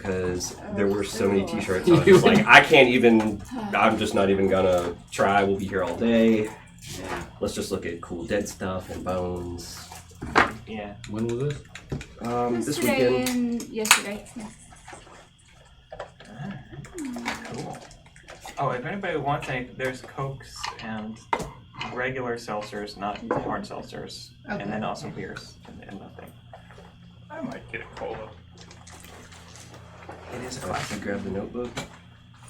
because there were so many t-shirts. I was just like, I can't even, I'm just not even gonna try. We'll be here all day. Yeah. Let's just look at cool dead stuff and bones. Yeah. When was this? This Today weekend. and yesterday. Yes. Cool. Oh, if anybody wants any, there's Cokes and regular seltzers, not hard seltzers, Okay. and then also beers and nothing. I might get a cola. It is a So I classic. grab the notebook.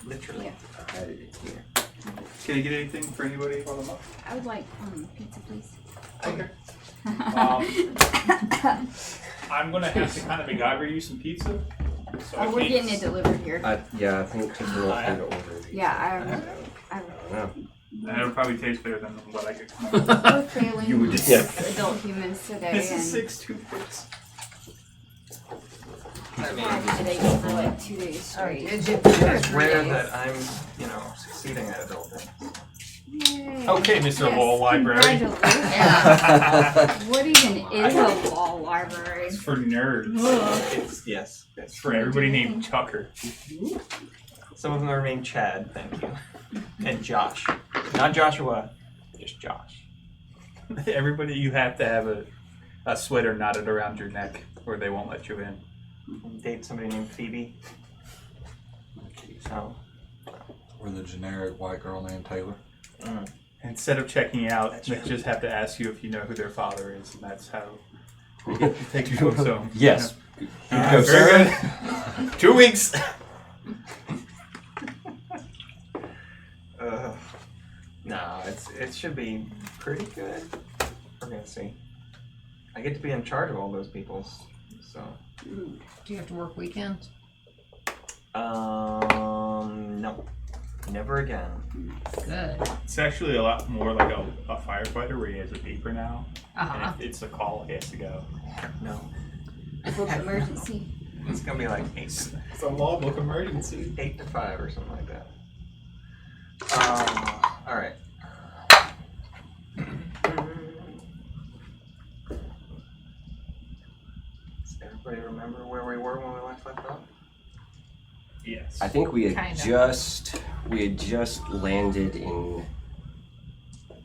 Literally. Yeah. I had it here. Can I get anything for anybody while I'm up? I would like pizza, please. Okay. I'm gonna have to kind of MacGyver you some pizza. So I Oh, we're can't- getting it delivered here. Yeah, I think Kristen wants me to order these. Yeah, I don't know. And it'll probably taste better than what I could come up with. we're failing You would just- as adult humans today. This and is 6 toothpicks. I mean, I had headaches for like 2 days straight. it's rare that I'm, succeeding at adult things. Yay. Okay, Mr. Yes, Law Library. congratulations. What even is a law library? It's for nerds. It's It's for everybody named Chucker. Some of them are named Chad, thank you. And Josh. Not Joshua, just Josh. Everybody, you have to have a sweater knotted around your neck or they won't let you in. Date somebody named Phoebe. So, Or the generic white girl named Taylor. Instead of checking out, That's they true. just have to ask you if you know who their father is, and that's how they get to take you home. So, Yes. Go, very good. 2 weeks. no, it should be pretty good. We're gonna see. I get to be in charge of all those people, so. Do you have to work weekends? No. Never again. Good. It's actually a lot more like a firefighter where he has a beeper now. Uh-huh. And if it's a call, he has to go. No. Book emergency. It's gonna be like 8 It's a logbook emergency. to 5 or something like that. Alright. Does everybody remember where we were when we last left off? Yes. I think we had Kinda. just landed in.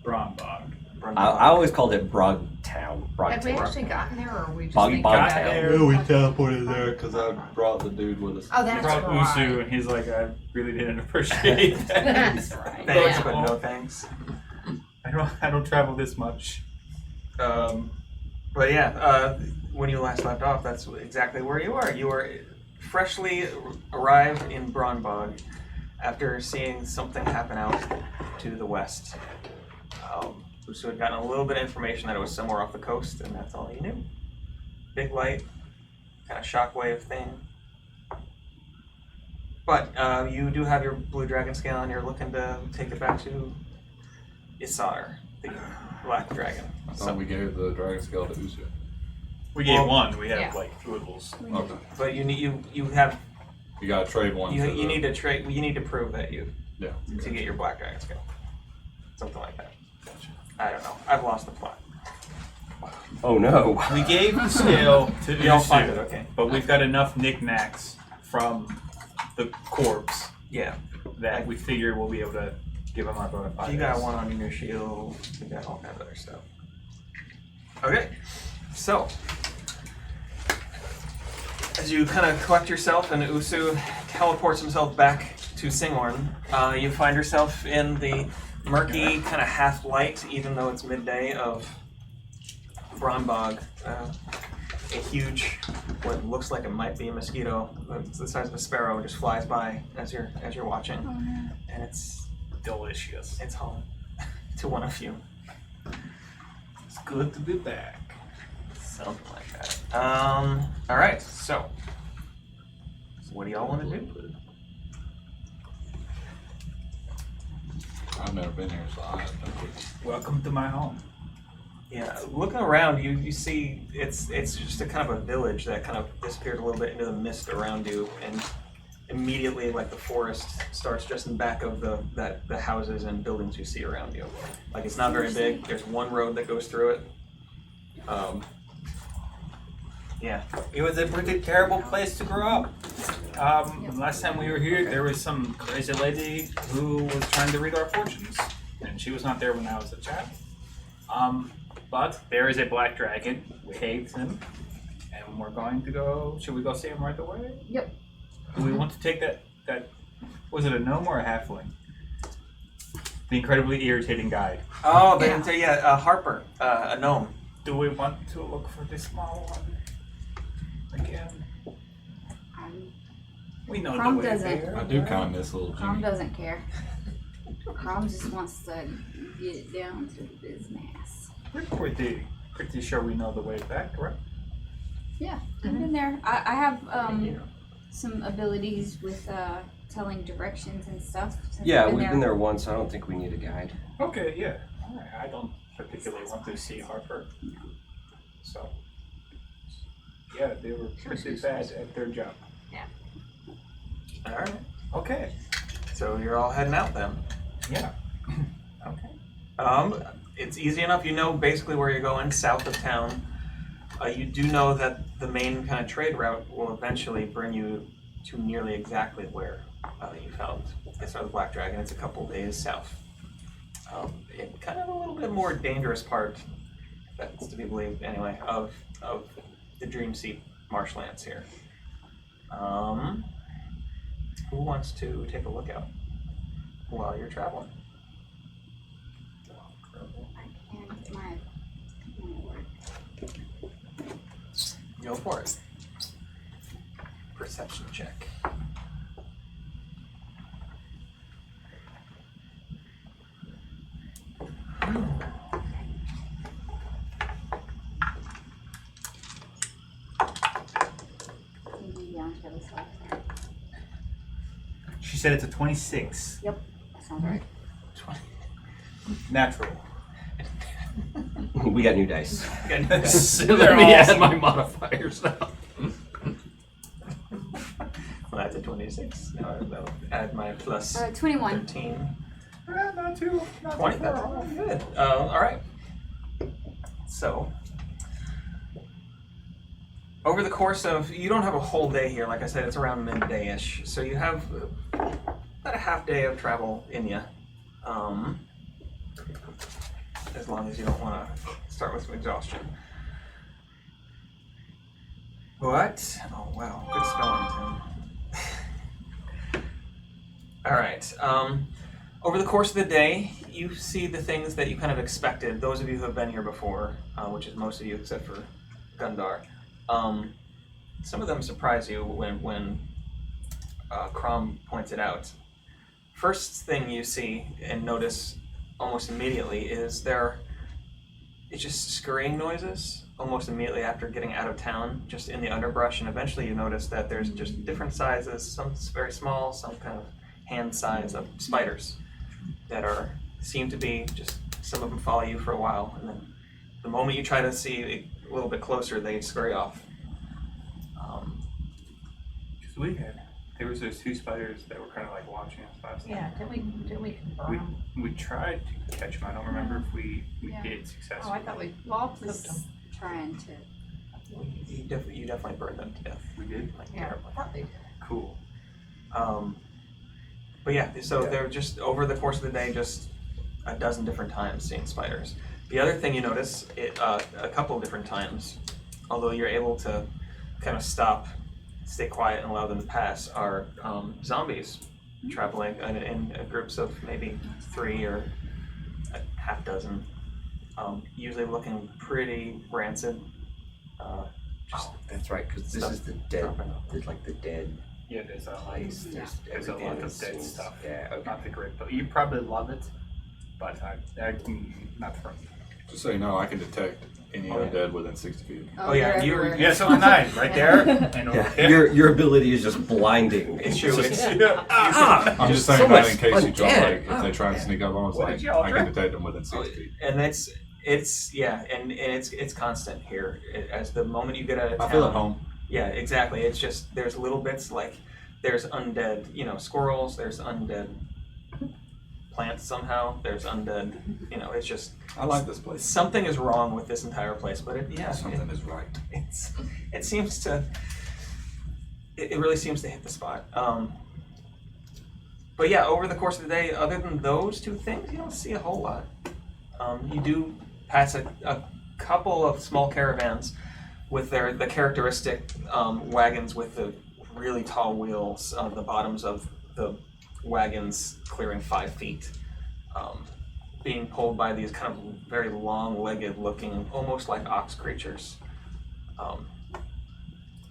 Brombog. I always called it Brogtown. Have we Brogtown. actually gotten there, or are we just Bog- thinking Bog about Town. it? Yeah, we teleported there because I brought the dude with us. Oh, He that's brought right. Usu, and he's like, I really didn't appreciate that. That's right. Thanks, Yeah. but no thanks. I don't travel this much. But yeah, when you last left off, that's exactly where you were. You were freshly arrived in Bronbog after seeing something happen out to the west. So had gotten a little bit of information that it was somewhere off the coast, and that's all you knew. Big light, kind of shockwave thing. But you do have your blue dragon scale, and you're looking to take it back to Isar, the black dragon. I thought we gave the dragon scale to Usu. We gave one. We have Yeah. like oodles. Okay. But you need you have You gotta trade one. you, for you the- need to trade. You need to prove that you Yeah. to get your black dragon scale, something like that. I don't know. I've lost the plot. Oh no. We gave the scale to You don't find Usu, it, okay? but we've got enough knickknacks from the corpse Yeah. that we figure we'll be able to give him our bona fides. You got one on your shield. You got all kinds of other stuff. Okay. So, as you kind of collect yourself and Usu teleports himself back to Singorn, you find yourself in the murky, kind of half light, even though it's midday, of Bronbog. A huge, what looks like it might be a mosquito, it's the size of a sparrow, just flies by as you're watching, and it's delicious. it's home to one of you. It's good to be back. Something like that. All right. So what do y'all want to do? I've never been here, so I have no clue. Welcome to my home. Yeah, looking around, you see it's just a kind of a village that kind of disappeared a little bit into the mist around you, and immediately, like the forest starts just in back of the houses and buildings you see around you. Like it's not very big. There's one road that goes through it. Yeah. It was a pretty terrible place to grow up. Last time we were here, there was some crazy lady who was trying to read our fortunes, and she was not there when I was a child. But there is a black dragon. We hate him, and we're going to go. Should we go see him right away? Yep. Do we want to take that? Was it a gnome or a halfling? The incredibly irritating guy. Oh, Harper, a gnome. Do we want to look for the small one again? We know Crom the way doesn't. there. I do kind of miss little Crom Jimmy. doesn't care. Crom just wants to get it down to the business. We're pretty sure we know the way back, right? Yeah, I've been there. I have some abilities with telling directions and stuff. since Yeah, I've we've been there once. I don't think we need a guide. Okay, yeah. Alright, I don't particularly want to see Harper. So, yeah, they were pretty bad at their job. All right. Okay. So you're all heading out then. Yeah. Okay. It's easy enough. You know basically where you're going, south of town. You do know that the main kind of trade route will eventually bring you to nearly exactly where you found the Black Dragon. It's a couple days south. In kind of a little bit more dangerous part, if that's to be believed anyway, of the Dream Seat marshlands here. Who wants to take a look out while you're traveling? And my work. Go for it. Perception check. She said it's a 26. Yep, that sounds right. 20. Natural. We got new dice. They're Let me awesome. add my modifiers now. Well, that's a 26. Now I'll add my plus 21. 13. Not too 20. That's far. good. All right. So, over the course of, you don't have a whole day here. Like I said, it's around midday-ish. So you have about a half day of travel in you. As long as you don't want to start with some exhaustion. But, oh wow, good spelling, Tim. All right. Over the course of the day, you see the things that you kind of expected. Those of you who have been here before, which is most of you except for Gundar. Some of them surprise you when Crom points it out. First thing you see and notice almost immediately is it's just scurrying noises almost immediately after getting out of town, just in the underbrush, and eventually you notice that there's just different sizes, some very small, some kind of hand size of spiders that seem to be just, some of them follow you for a while, and then the moment you try to see a little bit closer, they scurry off. There was those two spiders that were kind of like watching us last time. Yeah, didn't we confirm? We tried to catch them. I don't remember if we Yeah. did Oh, successfully. I thought we Walt cooked them. was trying to. You definitely burned them to death. We did? Like, Yeah, terribly. I thought they did. Cool. But yeah, so they're just, over the course of the day, just a dozen different times seeing spiders. The other thing you notice, a couple of different times, although you're able to kind of stop, stay quiet, and allow them to pass, are zombies traveling in groups of maybe 3 or a half dozen, usually looking pretty rancid. Oh, that's right, because this Stuff is the dead, dropping off. the dead Yeah, there's a place. There's a everything lot of is- dead stuff. Yeah, okay. Not the great, but you probably love it. But not from me. Just so you know, I can detect any Oh, yeah. undead within 60 feet. Oh, yeah, they're you- everywhere. Yeah, so am I, right there. And over Yeah, there. your ability is just blinding. It's true. just- It's, I'm just so saying much that in case you drop, undead. like, if they try and sneak up on us, What like, did y'all I drop? can detect them within 60 feet. and it's yeah, and it's constant here. As the moment you get out of town, I feel at home. Yeah, exactly. It's just there's little bits like there's undead, squirrels. There's undead plants somehow. There's undead. It's just I like this place. something is wrong with this entire place. But Something is right. it seems to it really seems to hit the spot. But yeah, over the course of the day, other than those two things, you don't see a whole lot. You do pass a couple of small caravans with the characteristic wagons with the really tall wheels, the bottoms of the wagons clearing 5 feet, being pulled by these kind of very long-legged looking, almost like ox creatures,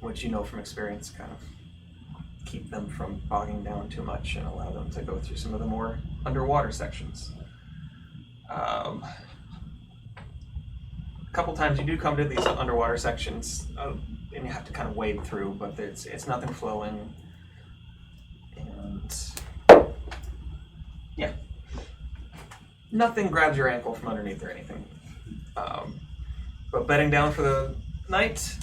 which you know from experience kind of keep them from bogging down too much and allow them to go through some of the more underwater sections. A couple times you do come to these underwater sections, and you have to kind of wade through, but it's nothing flowing, and yeah, nothing grabs your ankle from underneath or anything. But bedding down for the night,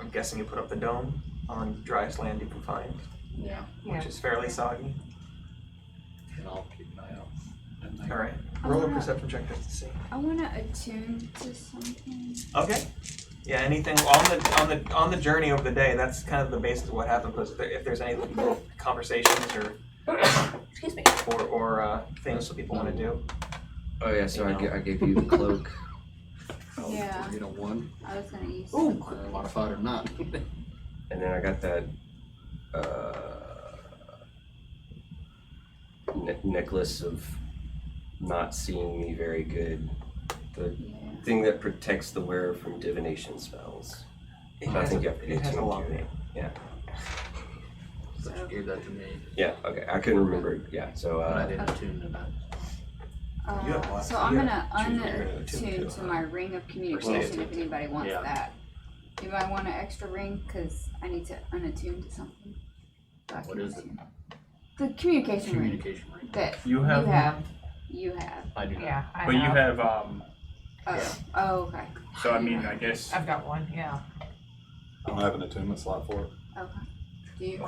I'm guessing you put up the dome on driest land you can find, Yeah. which is fairly soggy. And I'll keep an eye out. All right, roll a perception check just to see. I want to attune to something. Okay. Yeah, anything on the journey of the day. That's kind of the basis of what happens. But if there's any conversations or Excuse me. or things that people want to do. Oh yeah, so I gave you the cloak. Yeah. You know, 1. I was gonna use. Ooh. the cloak. Modified or not. And then I got that necklace of not seeing me very good. The Yeah. thing that protects the wearer from divination spells. I think you have to it has a attune long to it. name. Yeah. So you gave that to me, Yeah. Okay. I couldn't remember. Yeah. So but I didn't attune to that. You have lots- So I'm you gonna have choose what you're gonna attune unattune to, to my ring of stay communication if attuned. anybody wants Yeah. that. Anybody want an extra ring? Cause I need to unattune to something. So I What can is it? attune. The communication ring Communication ring. that You have You have. I do not. Yeah, I But you have. have Oh, okay. so I mean I guess I've got one, yeah. I don't have an attunement slot for it. Okay. Do you?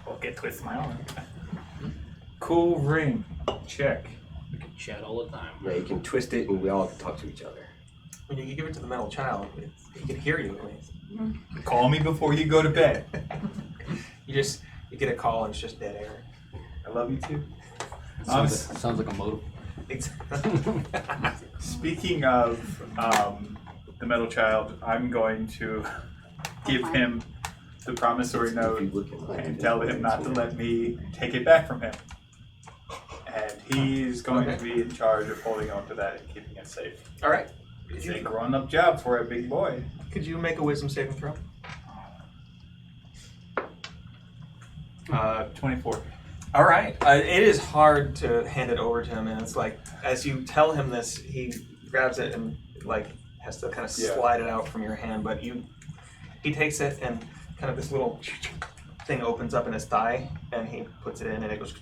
we'll get twist my arm. Cool ring. Check. We can chat all the time. yeah, you can twist it, and we all can talk to each other. When you give it to the metal child, he can hear you at least. Call me before you go to bed. You get a call and it's just dead air. I love you too. Sounds like a modem. Speaking of the metal child, I'm going to give him the promissory If note you look at my and tell him not to let me take it back from him. And he's going to be in charge of holding on to that and keeping it safe. All right. It's a grown-up job for a big boy. Could you make a wisdom saving throw? 24. All right. It is hard to hand it over to him, and it's like as you tell him this, he grabs it and like has to kind of slide it out from your hand. But he takes it and kind of this little thing opens up in his thigh, and he puts it in, and it goes.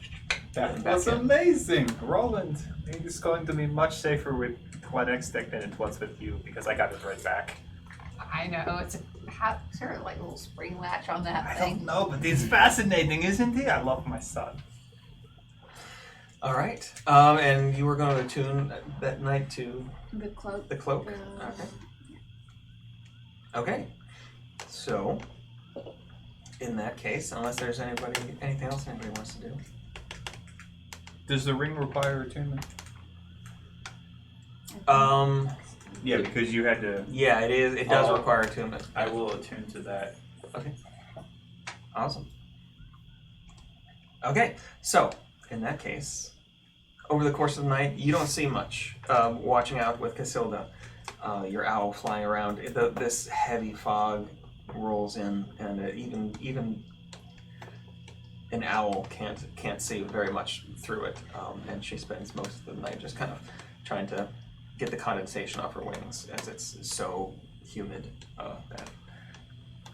That back was in. amazing, Roland. It is going to be much safer with Quadex deck than it was with you because I got it right back. I know, it's sort of like a little spring latch on that I thing. don't know, but it's fascinating, isn't it? I love my son. All right. And you were going to attune that night to The cloak. the cloak. The- Okay. So, in that case, unless there's anything else anybody wants to do. Does the ring require attunement? Yeah, because you had to. Yeah, it is. It does Oh. require attunement. I will attune to that. Awesome. Okay, so in that case, over the course of the night, you don't see much. Watching out with Casilda, your owl flying around. This heavy fog rolls in, and even an owl can't see very much through it. And she spends most of the night just kind of trying to get the condensation off her wings, as it's so humid that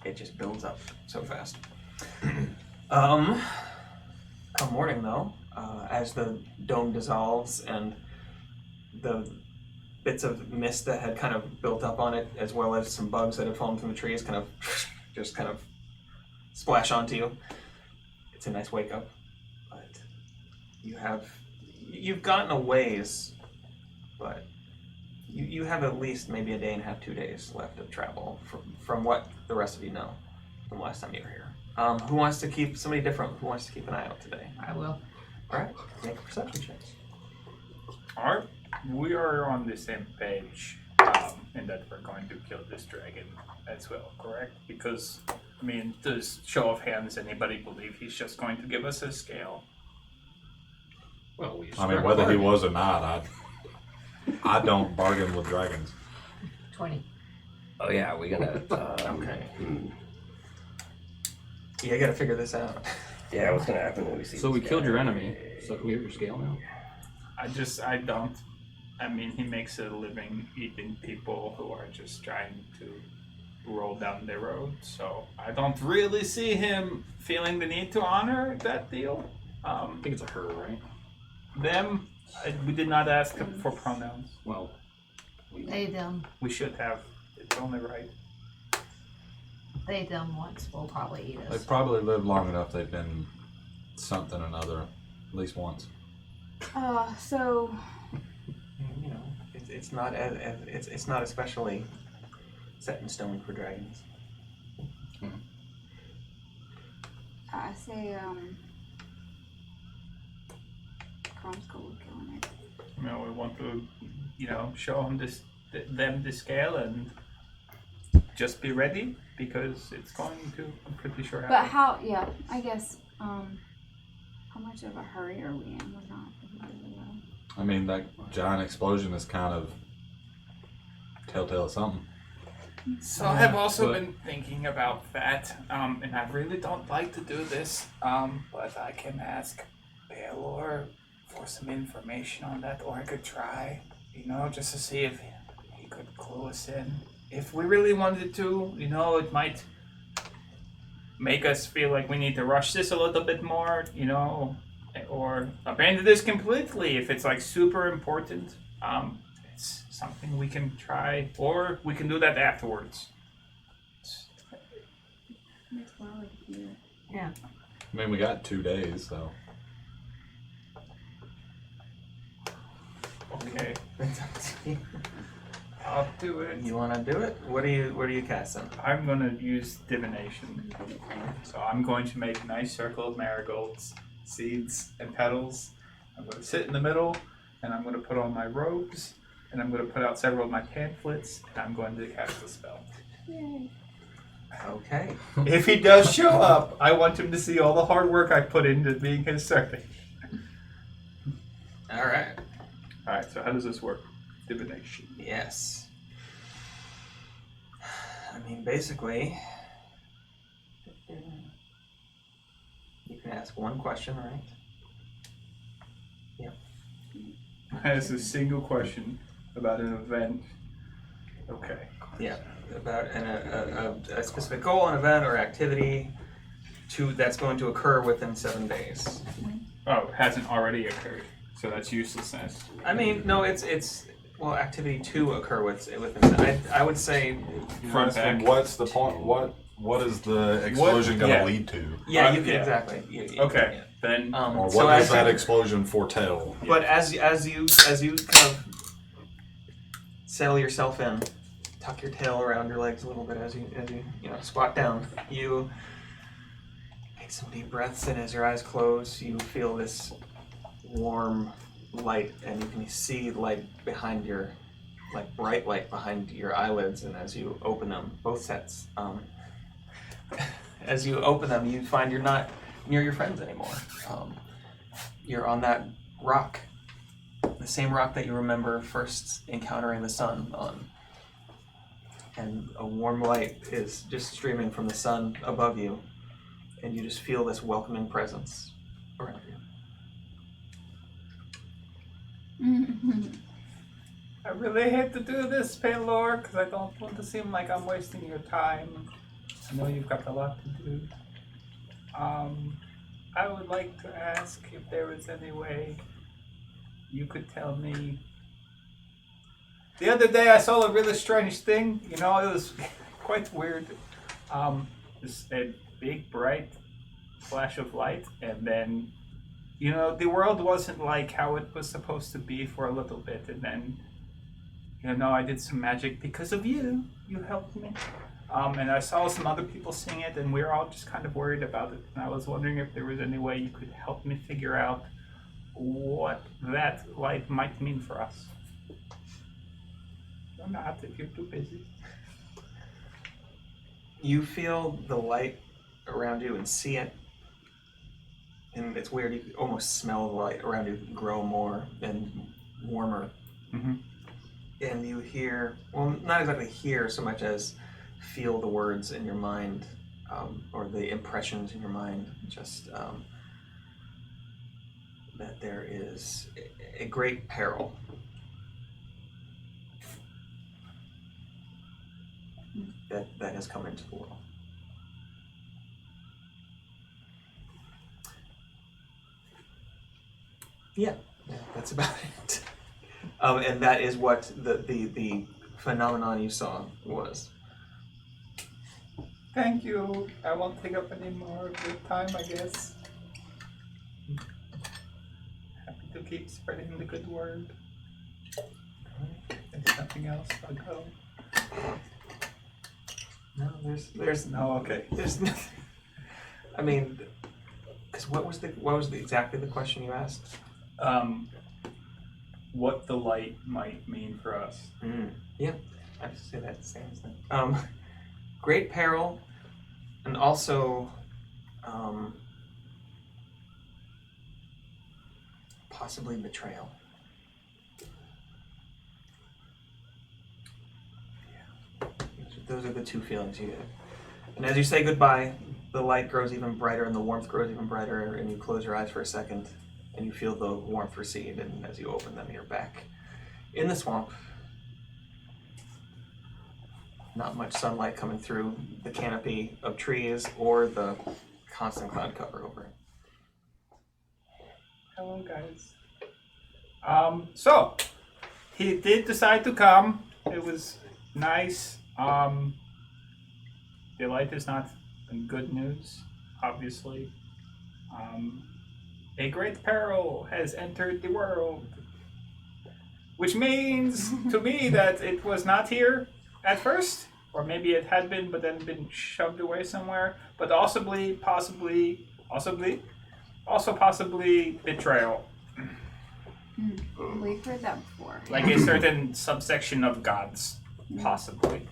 it just builds up so fast. Come morning, though, as the dome dissolves and the bits of mist that had kind of built up on it, as well as some bugs that had fallen from the trees, kind of just kind of splash onto you. It's a nice wake up, but you've gotten a ways, but You have at least maybe a day and a half, 2 days left of travel from what the rest of you know from last time you were here. Who wants to keep somebody different? Who wants to keep an eye out today? I will. All right, make a perception check. Alright, we are on the same page in that we're going to kill this dragon as well, correct? Because, I mean, does show of hands anybody believe he's just going to give us a scale? Well, we I mean, whether he was or not, I don't bargain with dragons. 20. Oh yeah, we're gonna. Okay. Yeah, I gotta figure this out. Yeah, what's gonna happen when we see? So we this killed guy? your enemy. So can we have your scale now? I don't. I mean, he makes a living eating people who are just trying to roll down the road. So I don't really see him feeling the need to honor that deal. I think it's a her, right? Them, we did not ask for pronouns. Well, They, them. We should have. It's only right. They, them once will probably eat us. They've probably lived long enough. They've been something or another at least once. So You know, it's not it's not especially set in stone for dragons. I say, Crom's cool with killing it. You know, we want to, show him them the scale and just be ready because it's going to. I'm pretty sure. But happen. how? Yeah, I guess. How much of a hurry are we in? We're not. I mean, that giant explosion is kind of telltale of something. So I have also been thinking about that, and I really don't like to do this, but I can ask Baylor for some information on that, or I could try, just to see if he could clue us in. If we really wanted to, it might make us feel like we need to rush this a little bit more, or abandon this completely if it's like super important. It's something we can try, or we can do that afterwards. Yeah. I mean, we got 2 days, so. Okay, I'll do it. You want to do it? What are you casting? I'm gonna use divination. So I'm going to make a nice circle of marigolds, seeds, and petals. I'm gonna sit in the middle, and I'm gonna put on my robes, and I'm gonna put out several of my pamphlets, and I'm going to cast a spell. Yay. Okay. If he does show up, I want him to see all the hard work I put into being his servant. All right. Alright, so how does this work? Divination. Yes. I mean, basically, you can ask one question, right? Has a single question about an event. Okay. Yeah. About a specific goal, an event, or activity that's going to occur within 7 days. Oh, it hasn't already occurred, so that's uselessness. I mean, no, it's activity to occur within. I would say. Front back. What's the point? What is the explosion going to yeah. lead to? Yeah, you can yeah. exactly. Okay, then. Or so what does as that you- explosion foretell? But as you kind of settle yourself in, tuck your tail around your legs a little bit as you squat down. You take some deep breaths, and as your eyes close, you feel this warm light, and you can see light behind your, bright light behind your eyelids. And as you open them, both sets, as you open them, you find you're not near your friends anymore. You're on that rock, the same rock that you remember first encountering the sun on. And a warm light is just streaming from the sun above you, and you just feel this welcoming presence around you. I really hate to do this, Paylor, because I don't want to seem like I'm wasting your time. I know you've got a lot to do. I would like to ask if there is any way you could tell me. The other day I saw a really strange thing. It was quite weird. Just a big, bright flash of light, and then, the world wasn't like how it was supposed to be for a little bit, and then, You know, I did some magic because of you. You helped me. And I saw some other people sing it, and we were all just kind of worried about it. And I was wondering if there was any way you could help me figure out what that light might mean for us. Or not, if you're too busy. You feel the light around you and see it. And it's weird, you can almost smell the light around you grow more and warmer. Mm-hmm. And you hear, well, not exactly hear so much as feel the words in your mind, or the impressions in your mind, just that there is a great peril. That has come into the world. Yeah, that's about it. And that is what the phenomenon you saw was. Thank you. I won't take up any more of your time, I guess. Happy to keep spreading the good word. If there's nothing else, I'll go. No, there's No, okay. there's nothing. I mean, because what was exactly the question you asked? What the light might mean for us. Yeah, I have to say that same thing. Great peril, and also possibly betrayal. Yeah, those are the two feelings you get. And as you say goodbye, the light grows even brighter and the warmth grows even brighter, and you close your eyes for a second, and you feel the warmth recede, and as you open them, you're back in the swamp. Not much sunlight coming through the canopy of trees or the constant cloud cover over it. Hello, guys. So he did decide to come. It was nice. The light is not good news, obviously. A great peril has entered the world, which means to me that it was not here at first, or maybe it had been, but then been shoved away somewhere. But possibly betrayal. We've heard that before. Like a certain subsection of gods, possibly.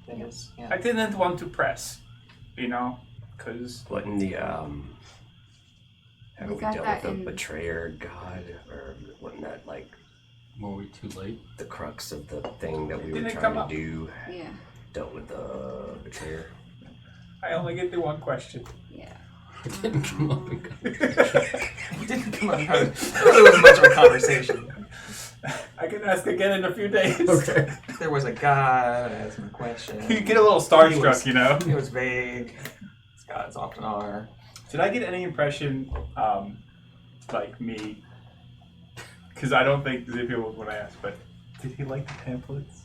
That is, yeah. I didn't want to press, because What in the haven't We we got dealt that with a in- betrayer god, or wasn't that like Were we too late? the crux of the thing that we were Didn't it trying come to up? do? Yeah, Dealt with the betrayer. I only get the one question. yeah. It didn't come up in It didn't come up. There really wasn't much of a conversation. I can ask again in a few days. Okay. There was a god asking a question. You get a little starstruck, It was vague. As gods often are. Did I get any impression, like me? Because I don't think Zippy would when I asked, but did he like the pamphlets?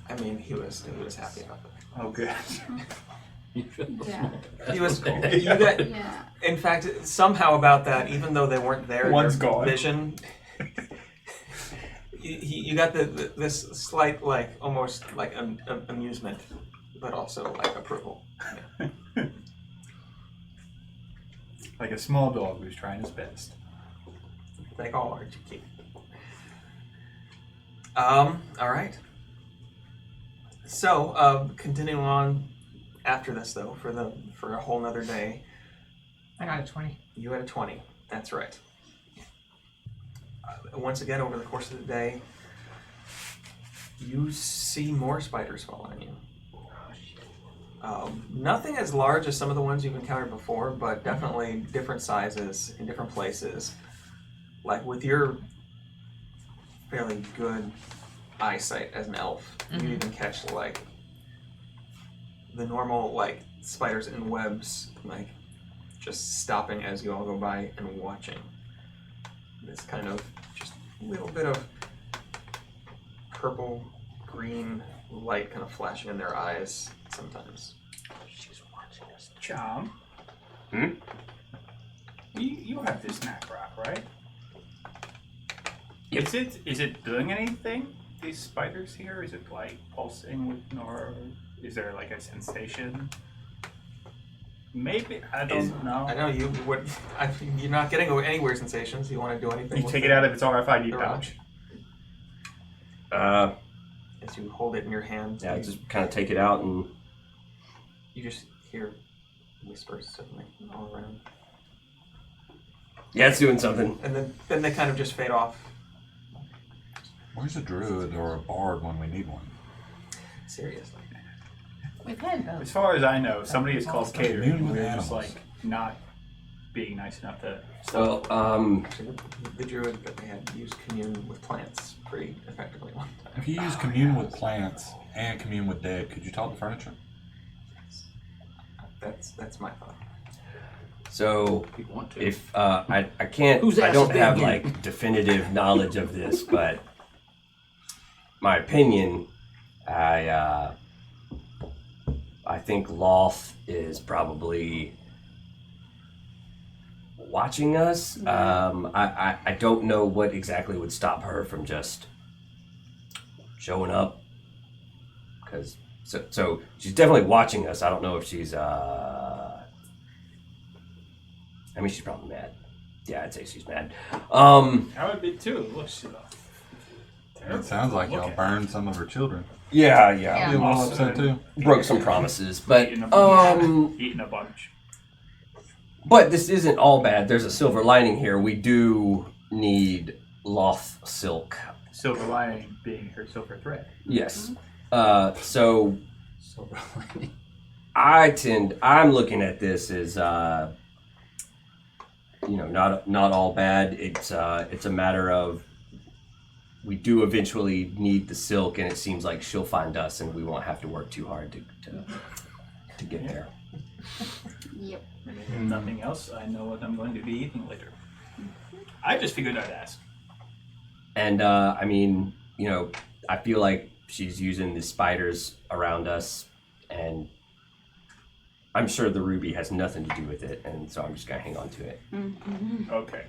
I mean, he was happy about it. Oh, good. Yeah. He was. You got. Yeah. In fact, somehow about that, even though they weren't there, One's your gone. vision. You got this slight, like, almost like amusement, but also like approval. Yeah. Like a small dog who's trying his best. Like all art you keep. All right. So, continuing on after this, though, for a whole nother day, I got a 20. you had a 20. That's right. Once again, over the course of the day, you see more spiders following you. Nothing as large as some of the ones you've encountered before, but definitely different sizes in different places. Like with your fairly good eyesight as an elf, you even catch like the normal like spiders in webs, like just stopping as you all go by and watching. This kind of just a little bit of purple, green light kind of flashing in their eyes sometimes. She's watching us. Chom. Hmm? You have this knack rock, right? Is it doing anything? These spiders here? Is it like pulsing with nor is there like a sensation? Maybe I don't know. I know you would. You're not getting anywhere sensations. You want to do anything? You with take it out of its RFID the pouch. As you hold it in your hand, Yeah, just kind of take it out and. you just hear whispers suddenly all around, Yeah, it's doing something. and then they kind of just fade off. Where's a druid or a bard when we need one? Seriously. We've had As those. far as I know, somebody is called catering. Immune And with we're just animals. like not being nice enough to. Well, Actually, the druid that they had used commune with plants pretty effectively one time. If you use commune with plants and commune with dead, could you talk to furniture? That's my thought. so If you want to. if I can't, Whose I ass don't is have big like definitive knowledge of this, but my opinion, I think Loth is probably watching us. I don't know what exactly would stop her from just showing up, because so she's definitely watching us. I don't know if she's I mean, she's probably mad. Yeah, I'd say she's mad. I would be too. Look, she It sounds like y'all burned some of her children. Yeah. You a little upset too? Broke some promises, but eating a bunch. but this isn't all bad. There's a silver lining here. We do need Loth silk. Silver lining being her silver thread. Yes. So Silver lining. I'm looking at this as not all bad. It's a matter of we do eventually need the silk, and it seems like she'll find us, and we won't have to work too hard to get there. Yep. If nothing else, I know what I'm going to be eating later. I just figured I'd ask. And I mean, I feel like she's using the spiders around us, and I'm sure the ruby has nothing to do with it, and so I'm just gonna hang on to it. Okay.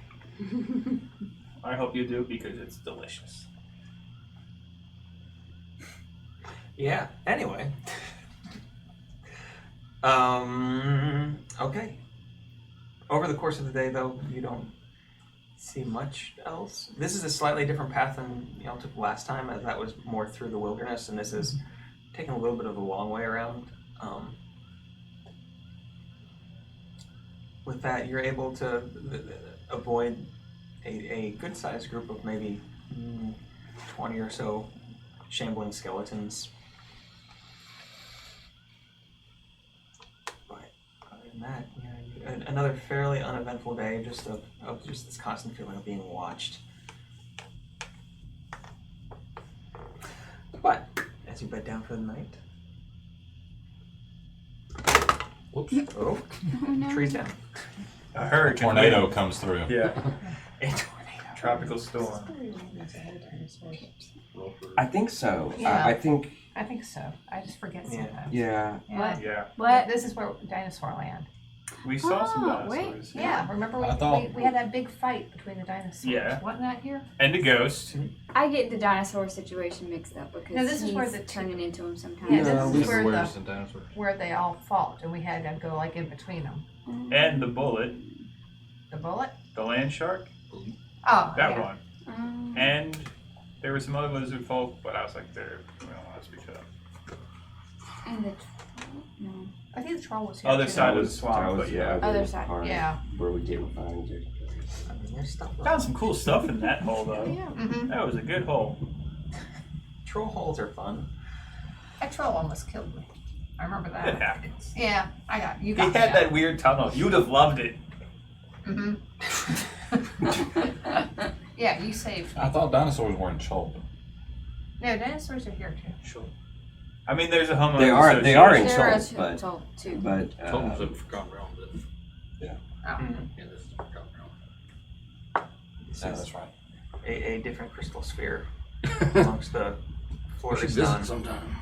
I hope you do because it's delicious. Yeah. Anyway. Okay. Over the course of the day, though, you don't see much else. This is a slightly different path than y'all took last time, as that was more through the wilderness, and this is taking a little bit of a long way around. With that, you're able to avoid a good-sized group of maybe 20 or so shambling skeletons. But other than that, another fairly uneventful day, just of just this constant feeling of being watched. But as you bed down for the night, Whoops. oh, Oh no. trees down. A A hurricane. tornado comes through. Yeah. A tornado. Tropical storm. I think so. Yeah. I think I think so. I just forget Yeah. sometimes. yeah. Yeah. Yeah. What? This is where dinosaur land. We saw some Oh, wait. dinosaurs. Yeah, remember I thought- we had that big fight between the dinosaurs. Yeah. Wasn't that here? And a ghost. I get the dinosaur situation mixed up because No, this is he's where the turning into him sometimes. Yeah, this is where Where's the the dinosaur? where they all fought, and we had to go like in between them. And the bullet. The bullet. The land shark. Oh, That yeah. one. And there were some other lizard folk, but I was like, we don't want to speak to them. And the no I think the troll was here. Other too. side of the swamp, but yeah. other side. Part Yeah. where we didn't find it. I mean, there's stuff. Found some cool stuff in that hole, though. Yeah. Mm-hmm. That was a good hole. Troll holes are fun. That troll almost killed me. I remember It that. happens. Yeah, I got you. He Got had that weird tunnel. You'd have loved it. Mm-hmm. Yeah, you saved me. I thought dinosaurs were in Chult. No, dinosaurs are here too. Sure. I mean, there's a homeowner They are in There Chult, is but Chult, too. Totals of Forgotten Realm. Oh. Yeah, this is Forgotten Realm. This Yeah, is that's right. a different crystal sphere amongst the We floor should of visit sun. sometime.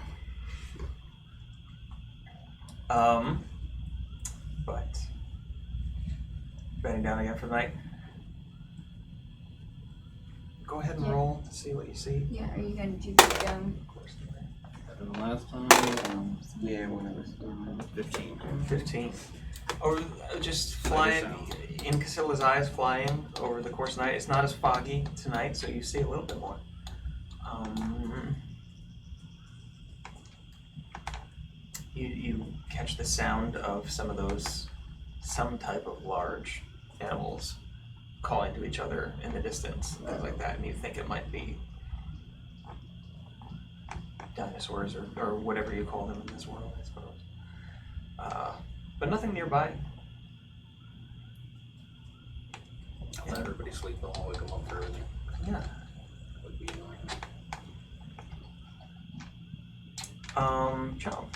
But bedding down again for the night. go ahead and Yeah. roll to see what you see. Yeah, are you gonna do the Better than last time. Yeah, one of us. 15. 15. Or just flying in Casilla's eyes, flying over the course of the night. It's not as foggy tonight, so you see a little bit more. You catch the sound of some type of large animals calling to each other in the distance, things like that, and you think it might be dinosaurs or whatever you call them in this world, I suppose. But nothing nearby. I'll let everybody sleep. I'll wake them up for everything. Yeah. Would be annoying. Chomp.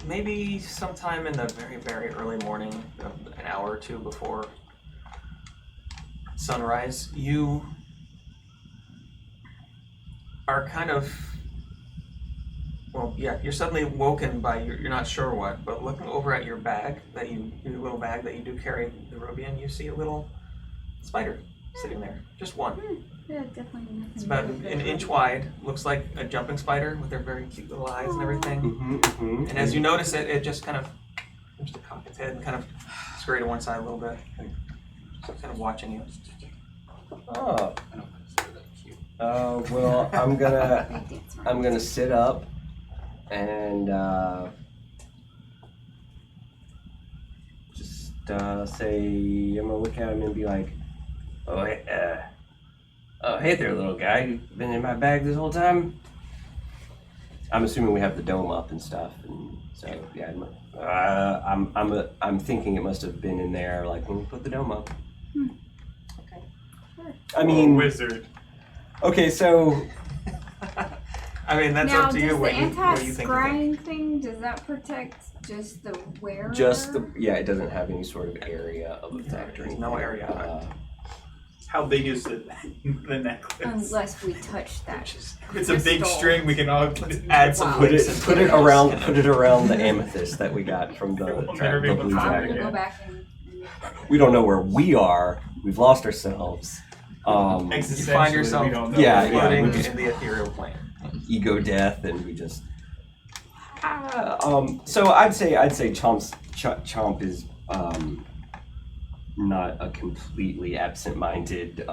Maybe sometime in the very, very early morning, an hour or two before sunrise, you are kind of, well, yeah, you're suddenly woken by you're not sure what, but looking over at your bag your little bag that you do carry the ruby in, you see a little spider sitting there, just one. Yeah, definitely nothing. It's about new. an inch wide, looks like a jumping spider with their very cute little eyes and everything. Mm-hmm. And as you notice it, it just kind of seems to cock its head and kind of scurry to one side a little bit, just kind of watching you. Oh, I don't consider that cute. well, I'm gonna They dance around. sit up and just say I'm gonna look at him and be like, oh hey there, little guy. You've been in my bag this whole time. I'm assuming we have the dome up and stuff, and so yeah. I'm thinking it must have been in there, like when we put the dome up. Okay. I mean, wizard. okay, so I mean, that's now, up to you does what the you think. You think. anti-scrying thing, does that protect just the wearer? just the it doesn't have any sort of area of effect or There's anything. no area. How big is the necklace? Unless we touch that. It's a big crystal. string. We can all put it. Add some Wow. Put links it and put it photos. around the amethyst that we got from the We'll never be able to blue find I'll it dragon. again. go back and We don't know where we are. We've lost ourselves. You find Existentially, yourself we don't know. Yeah, floating we just- in the ethereal plane. Ego death, and we just. So I'd say Chomp is not a completely absent-minded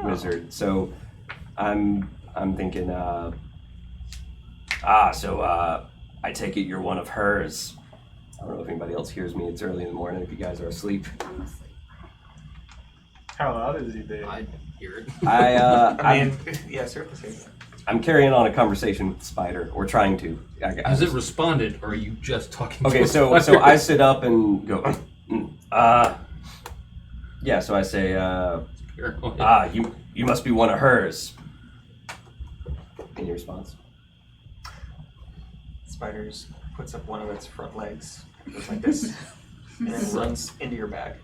wizard. So I'm thinking. I take it you're one of hers. I don't know if anybody else hears me. It's early in the morning. If you guys are asleep, I'm asleep. How loud is he there? I hear it. I mean, yeah, surface. I'm carrying on a conversation with the spider, or trying to. Has it responded, or are you just talking Okay, to a so spider? I sit up and go, yeah. So I say, Paranoid. you must be one of hers. Any response? Spiders puts up one of its front legs, goes like this, and then runs into your bag.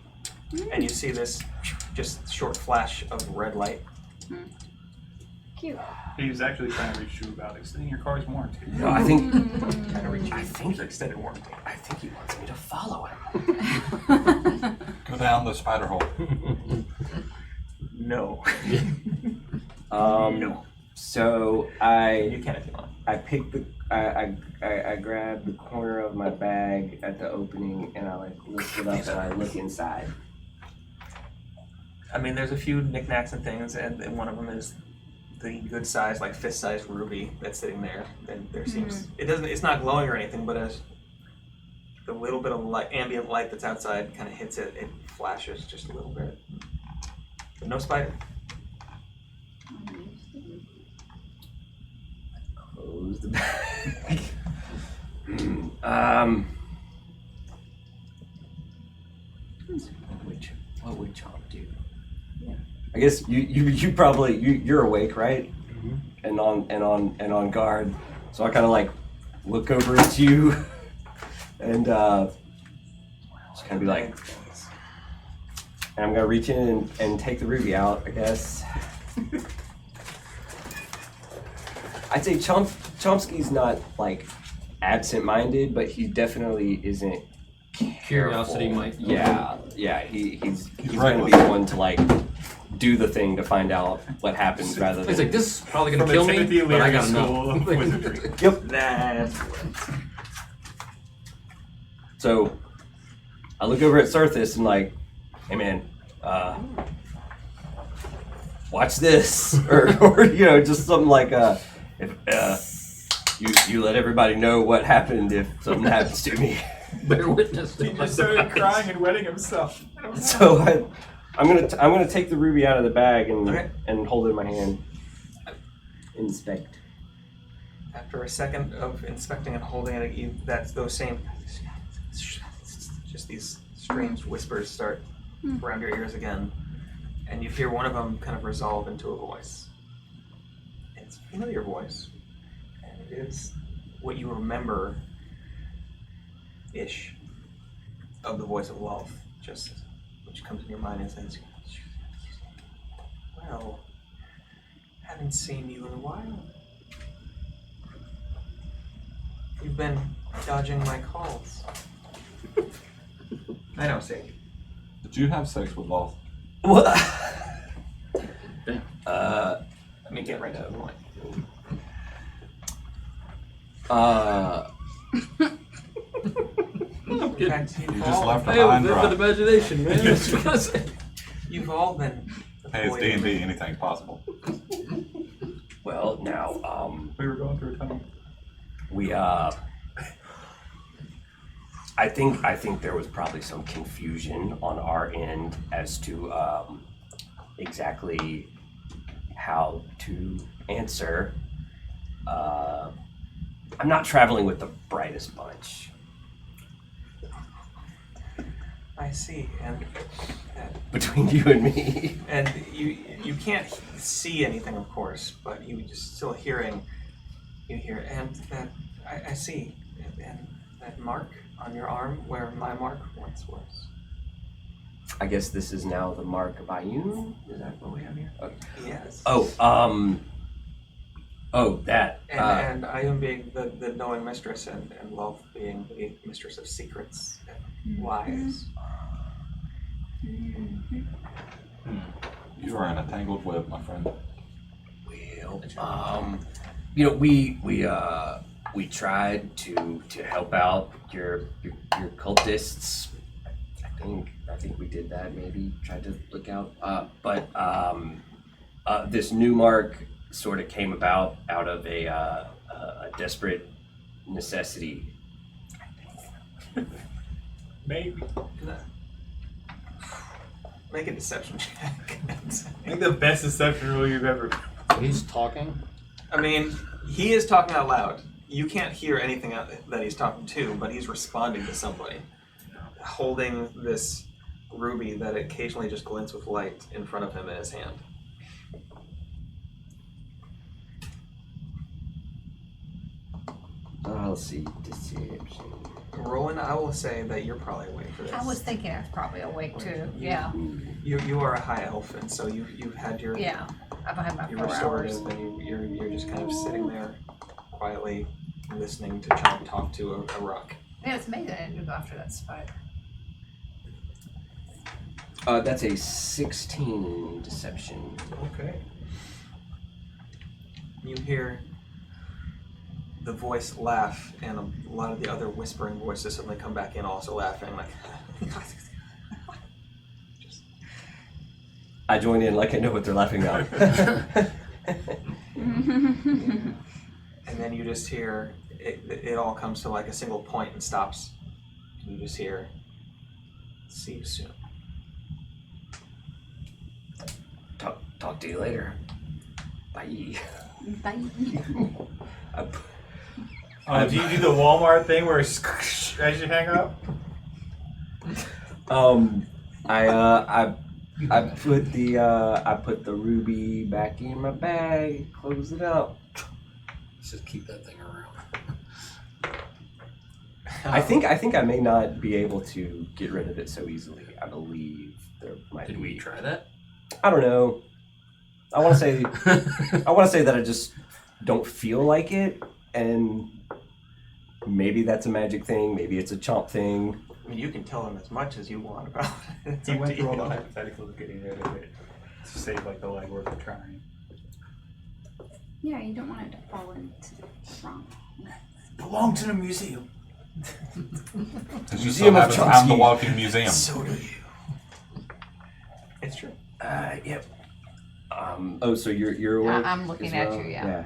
And you see this just short flash of red light. Cute. He was actually trying to reach you about extending your car's warranty. No, I think Trying to reach you for extended warranty. I think he wants me to follow him. Go down the spider hole. No. No. So You I can if you want. I grab the corner of my bag at the opening and I lift it up and I look inside. I mean, there's a few knickknacks and things, and one of them is the good size, like fist-sized ruby that's sitting there. And there seems it's not glowing or anything, but as the little bit of light, ambient light that's outside kind of hits it, it flashes just a little bit. But no spider. Close the bag. What would Chomp do? I guess you probably you're awake, right? And on guard. So I kind of like look over at you and just kind of be like, and I'm gonna reach in and take the ruby out, I guess. I'd say Chomsky's not like absent-minded, but he definitely isn't Curiosity careful. might. Yeah, he's right gonna with be it. one to like do the thing to find out what happens rather than. He's like, this is probably gonna From kill the me, Timothy but I Leary gotta School of know. Wizardry. Yep. That's So I look over at Surthis and like, hey man, watch this, or you know, just something like if you let everybody know what happened if something happens to me. Bear witness. He just started crying and wetting himself. I don't know. So I'm gonna take the ruby out of the bag and Okay. and hold it in my hand. Inspect. after a second of inspecting and holding it, that's those same, just these strange whispers start around your ears again, and you hear one of them kind of resolve into a voice. It's a familiar voice, and it is what you remember ish of the voice of love, just which comes in your mind and says, well, haven't seen you in a while. You've been dodging my calls. I don't say. Did you have sex with Loth? What? Let me get right to the point. In fact, You just left her Hey, high and vivid dry. imagination, man. That's what I say. you've all been. Hey, it's avoiding D&D. me. Anything's possible. Well, now We were going through a tunnel. we I think there was probably some confusion on our end as to exactly how to answer. I'm not traveling with the brightest bunch. I see, and Between you and me. and you can't see anything, of course, but you just still hearing. You hear, and that I see, and that mark on your arm where my mark once was. I guess this is now the mark of Ayun? Is that what we have here? Okay. Yes. That. And Ayun being the knowing mistress, and Love being the mistress of secrets and lies. You are in a tangled web, my friend. Well, you know, we tried to help out your cultists. I think we did that. Maybe tried to look out. But this new mark sort of came about out of a desperate necessity. Maybe. Make a deception check. I think the best deception rule you've ever. He's talking. I mean, he is talking out loud. You can't hear anything that he's talking to, but he's responding to somebody, holding this ruby that occasionally just glints with light in front of him in his hand. I'll see deception. Roland, I will say that you're probably awake for this. I was thinking I was probably awake too. Yeah. You are a high elf, and so you've had your Yeah. I've had my your 4 hours. restorative, and you're just kind of sitting there quietly listening to Chomp talk to a rock. Yeah, it's amazing I didn't go after that spider. That's a 16 deception. Okay. You hear the voice laugh, and a lot of the other whispering voices suddenly come back in, also laughing, like. I join in like I know what they're laughing about. And then you just hear it all comes to like a single point and stops. And you just hear, "See you soon." Talk to you later. Bye. Bye. Do you do the Walmart thing where it's as you hang up? I put the ruby back in my bag, close it up. Let's just keep that thing around. I think I may not be able to get rid of it so easily. I believe there might Did be. we try that? I don't know. I want to say that I just don't feel like it, and maybe that's a magic thing. Maybe it's a chomp thing. I mean, you can tell him as much as you want about it. It's He up went to through all you. the hypotheticals getting rid of it. to save like the legwork of trying. Yeah, you don't want it to fall into the wrong. Belongs in a museum. Because you Museum still of have a time to Chomsky. walk in museum. So do you. It's true. Yep. Oh, so you're awake I'm looking as at well? you, yeah.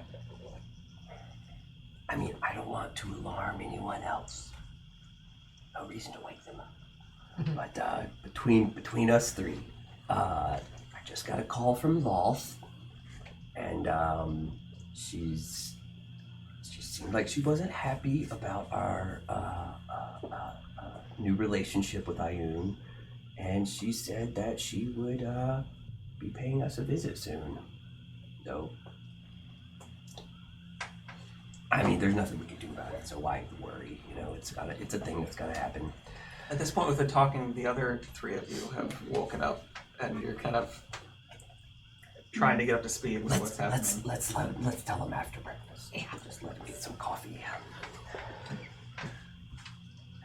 I mean, I don't want to alarm anyone else. No reason to wake them up. But between us three, I just got a call from Loth, and she seemed like she wasn't happy about our new relationship with Ayun, and she said that she would be paying us a visit soon. So, I mean, there's nothing we can do about it, so why worry? You know, it's a thing that's gotta happen. At this point with the talking, the other three of you have woken up and you're kind of trying to get up to speed with what's happening. Let's tell them after breakfast. Yeah. Just let them get some coffee.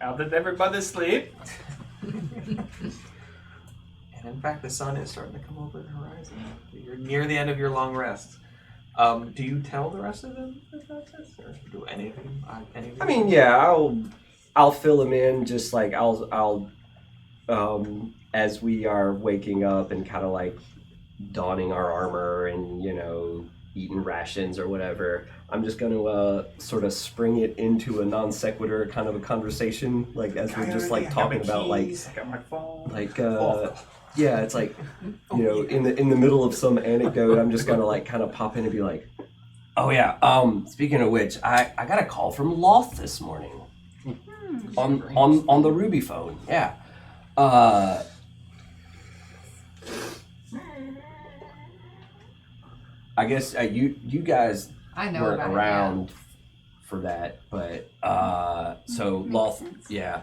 How did everybody sleep? And in fact, the sun is starting to come over the horizon. You're near the end of your long rest. Do you tell the rest of them about this, or do any of them? I mean, yeah, I'll fill them in. Just like I'll as we are waking up and kind of like donning our armor and eating rations or whatever. I'm just going to sort of spring it into a non sequitur kind of a conversation, like as we're just like talking about like I got my phone. like yeah, it's like in the middle of some anecdote, I'm just gonna like kind of pop in and be like, oh yeah, speaking of which, I got a call from Loth this morning on the Ruby phone. Yeah. I guess you guys I know weren't about it, around for that, but so Makes Loth, sense. yeah,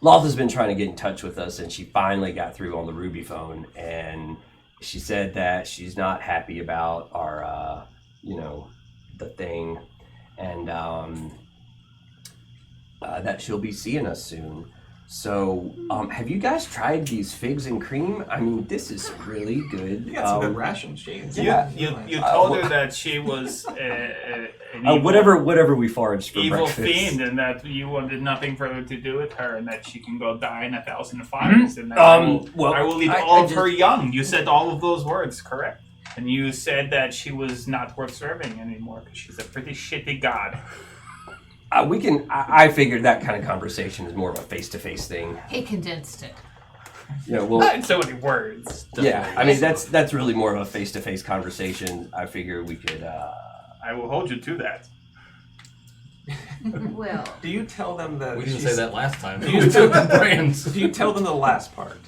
Loth has been trying to get in touch with us, and she finally got through on the Ruby phone, and she said that she's not happy about our, the thing, and that she'll be seeing us soon. So, have you guys tried these figs and cream? I mean, this is really good. You got some good rations, James. Yeah. You told her that she was an evil, whatever we foraged for evil breakfast. fiend, and that you wanted nothing further to do with her, and that she can go die in 1,000 fires, and that I will eat all of her young. You said all of those words, correct? And you said that she was not worth serving anymore because she's a pretty shitty god. I figured that kind of conversation is more of a face-to-face thing. He condensed it. Well, Not in so many words. yeah. I mean, that's really more of a face-to-face conversation. I figure we could. I will hold you to that. Well, Do you tell them that We didn't she's- say that last time. Do you- We took the brands. Do you tell them the last part?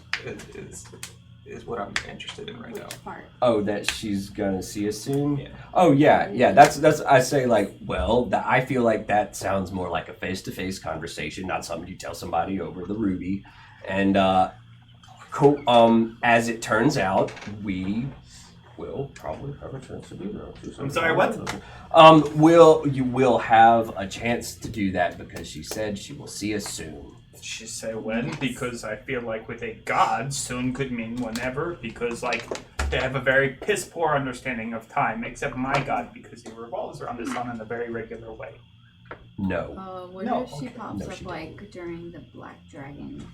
Is what I'm interested in right now. which part? Oh, that she's gonna see us soon. Yeah. Oh yeah. That's. I say like, well, I feel like that sounds more like a face-to-face conversation, not something you tell somebody over the Ruby. And as it turns out, we will probably have a chance to do that. I'm sorry, what? You will have a chance to do that because she said she will see us soon. She said when? Because I feel like with a god, soon could mean whenever, because like they have a very piss poor understanding of time, except my god, because he revolves around the sun in a very regular way. No. What No, if she okay. pops No, up she like during the Black Dragon?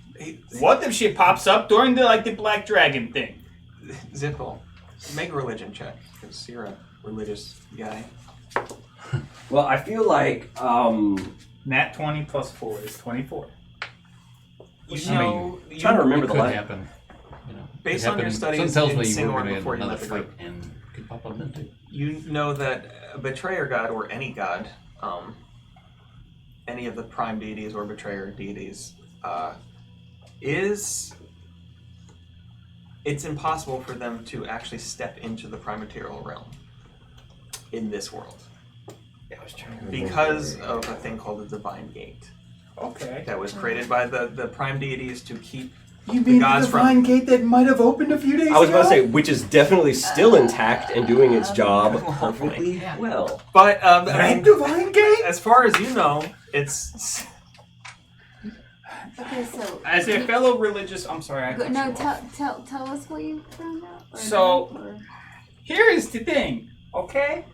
What if she pops up during the Black Dragon thing? Zippel, make a religion check because you're a religious guy. Well, I feel like Nat 20 plus 4 is 24. You I know, mean, trying to remember It the could last. happen. based It on your happened- studies something tells in me we're Singapore gonna before have you another left the fight group, and could pop up then too. you know that a betrayer god or any god, any of the prime deities or betrayer deities, it's impossible for them to actually step into the prime material realm in this world I was trying to remember. because of a thing called the divine gate Okay. that was created by the prime deities to keep You mean the gods divine gate that might have opened a few days I was about to say, which is definitely still intact and doing its job perfectly Yeah. well. But I mean, divine gate? as far as you know, it's Okay, so As a fellow religious, I'm sorry, I cut no, you off. tell us what you found out. So- or- Here is the thing, okay?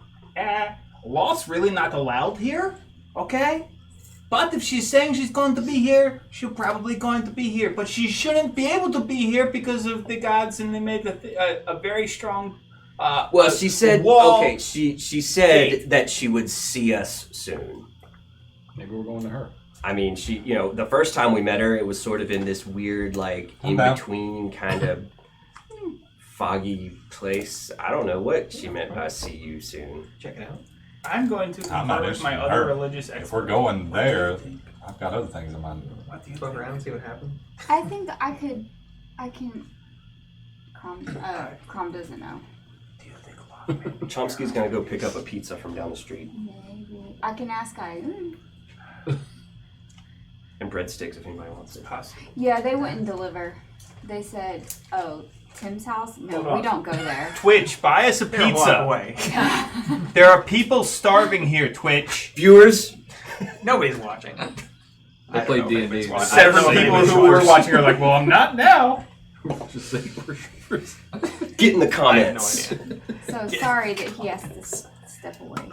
Law's really not allowed here, okay? But if she's saying she's going to be here, she's probably going to be here. But she shouldn't be able to be here because of the gods, and they made a very strong. Well, she said. wall. Okay, she said that she would see us soon. Maybe we're going to her. I mean, she, the first time we met her, it was sort of in this weird, like, I'm down. in-between kind of foggy place. I don't know what she meant by see you soon. Check it out. I'm going to I'm not confer with my interested in other her. religious If experts. we're going there, I've got other things in mind. Poke around and see what happens. I think I can. Crom doesn't know. Chomsky's gonna go pick up a pizza from down the street. Maybe I can ask I. And breadsticks if anybody wants it. Yeah, they wouldn't deliver. They said, "Oh, Tim's house? No, Hold on. we don't go there." Twitch, buy us a They're a block pizza. away. There are people starving here, Twitch. Viewers, Nobody's watching. They I play don't know if D&D. anybody's watching. Several I don't know if people anybody's who were watching. watching are like, well, I'm not now. Just say worshippers. get in the I have no comments. idea. So sorry that he has to step away.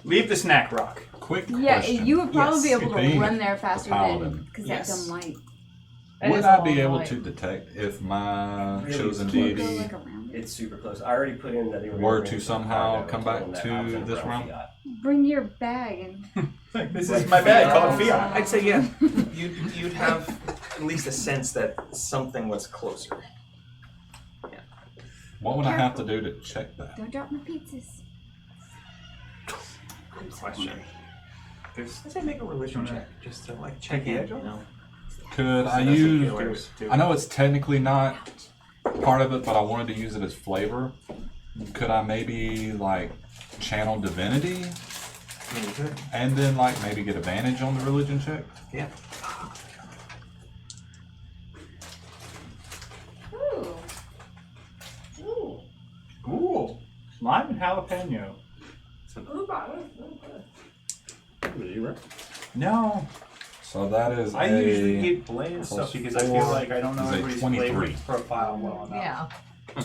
Leave the snack rock. Quick Yeah, question. you would probably be Yes. able to Being run there faster a than paladin. because Yes. that dumb light. Would I be able to detect if my Really chosen close. Go deity like around it. It's super close. I already put in that they were to somehow come back to this realm? Bring your bag and This is my bag. Call it Fiat. I'd say yeah. You'd have at least a sense that something was closer. What would I have to do to check that? don't drop my pizzas. Good question. I'd say make a religion check just to like check in. You know. Could I That's use? killers. I know it's technically not part of it, but I wanted to use it as flavor. Could I maybe like channel divinity I mean, you could. and then like maybe get advantage on the religion check? Yeah. Ooh. Ooh, lime and jalapeno. No, So that is I a usually get bland stuff because I feel like I don't know is a everybody's 23. flavor profile well enough. Yeah.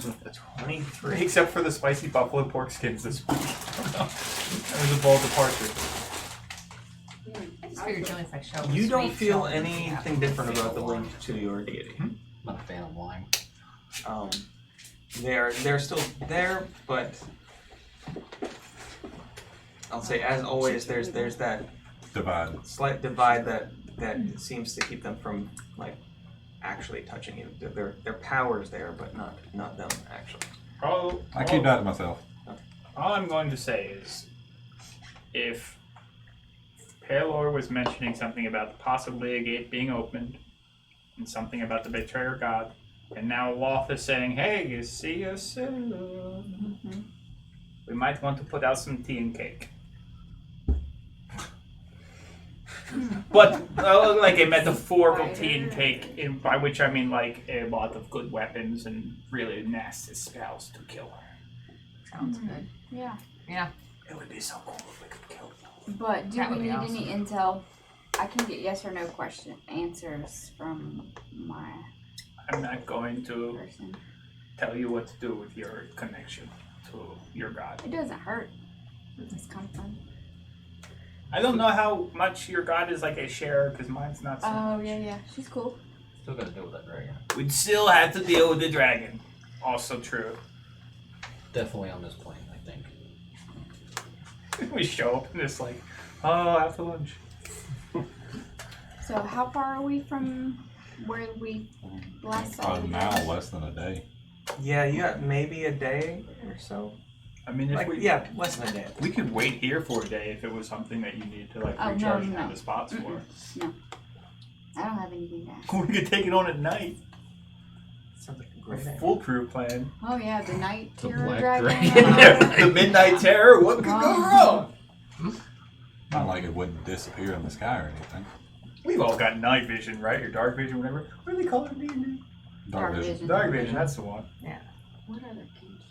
23. Except for the spicy buffalo pork skins this week. That was a bold departure. I just figured Julian's like show. You don't sweet, feel show anything different about the link to your deity. Not a fan of lime. They're still there, but I'll say as always, there's that divide. slight divide that seems to keep them from like actually touching you. Their power's there, but not them actually. I keep that to myself. All I'm going to say is, if Palor was mentioning something about possibly a gate being opened, and something about the betrayer god, and now Loth is saying, "Hey, you see us soon," we might want to put out some tea and cake. But like a metaphorical tea and cake, by which I mean like a lot of good weapons and really nasty spells to kill her. Sounds good. Yeah. Yeah. It would be so cool if we could kill them. But do That we would be need awesome. any intel? I can get yes or no answers from my I'm not going to person. tell you what to do with your connection to your god. It doesn't hurt. It's kind of fun. I don't know how much your god is like a share, because mine's not so Oh much. yeah, she's cool. Still gotta deal with that dragon. We'd still have to deal with the dragon. Also true. Definitely on this plane, I think. We show up and it's like, oh, after lunch. So how far are we from where we last saw Probably you? now less than a day. Yeah, you got maybe a day or so. I mean, if Like we yeah, less than a day. we could wait here for a day if it was something that you needed to like Oh, no, recharge no, and have no. the spots for. I don't have anything to ask. We could take it on at night. Sounds like a A great idea. foolproof plan. Oh yeah, the night The terror black dragon. dragon. The midnight terror. What could go Oh. wrong? Not like it wouldn't disappear in the sky or anything. We've all got night vision, right? Or dark vision, whatever. What do they call it in D&D? Dark vision. Dark vision. That's the one. What other games?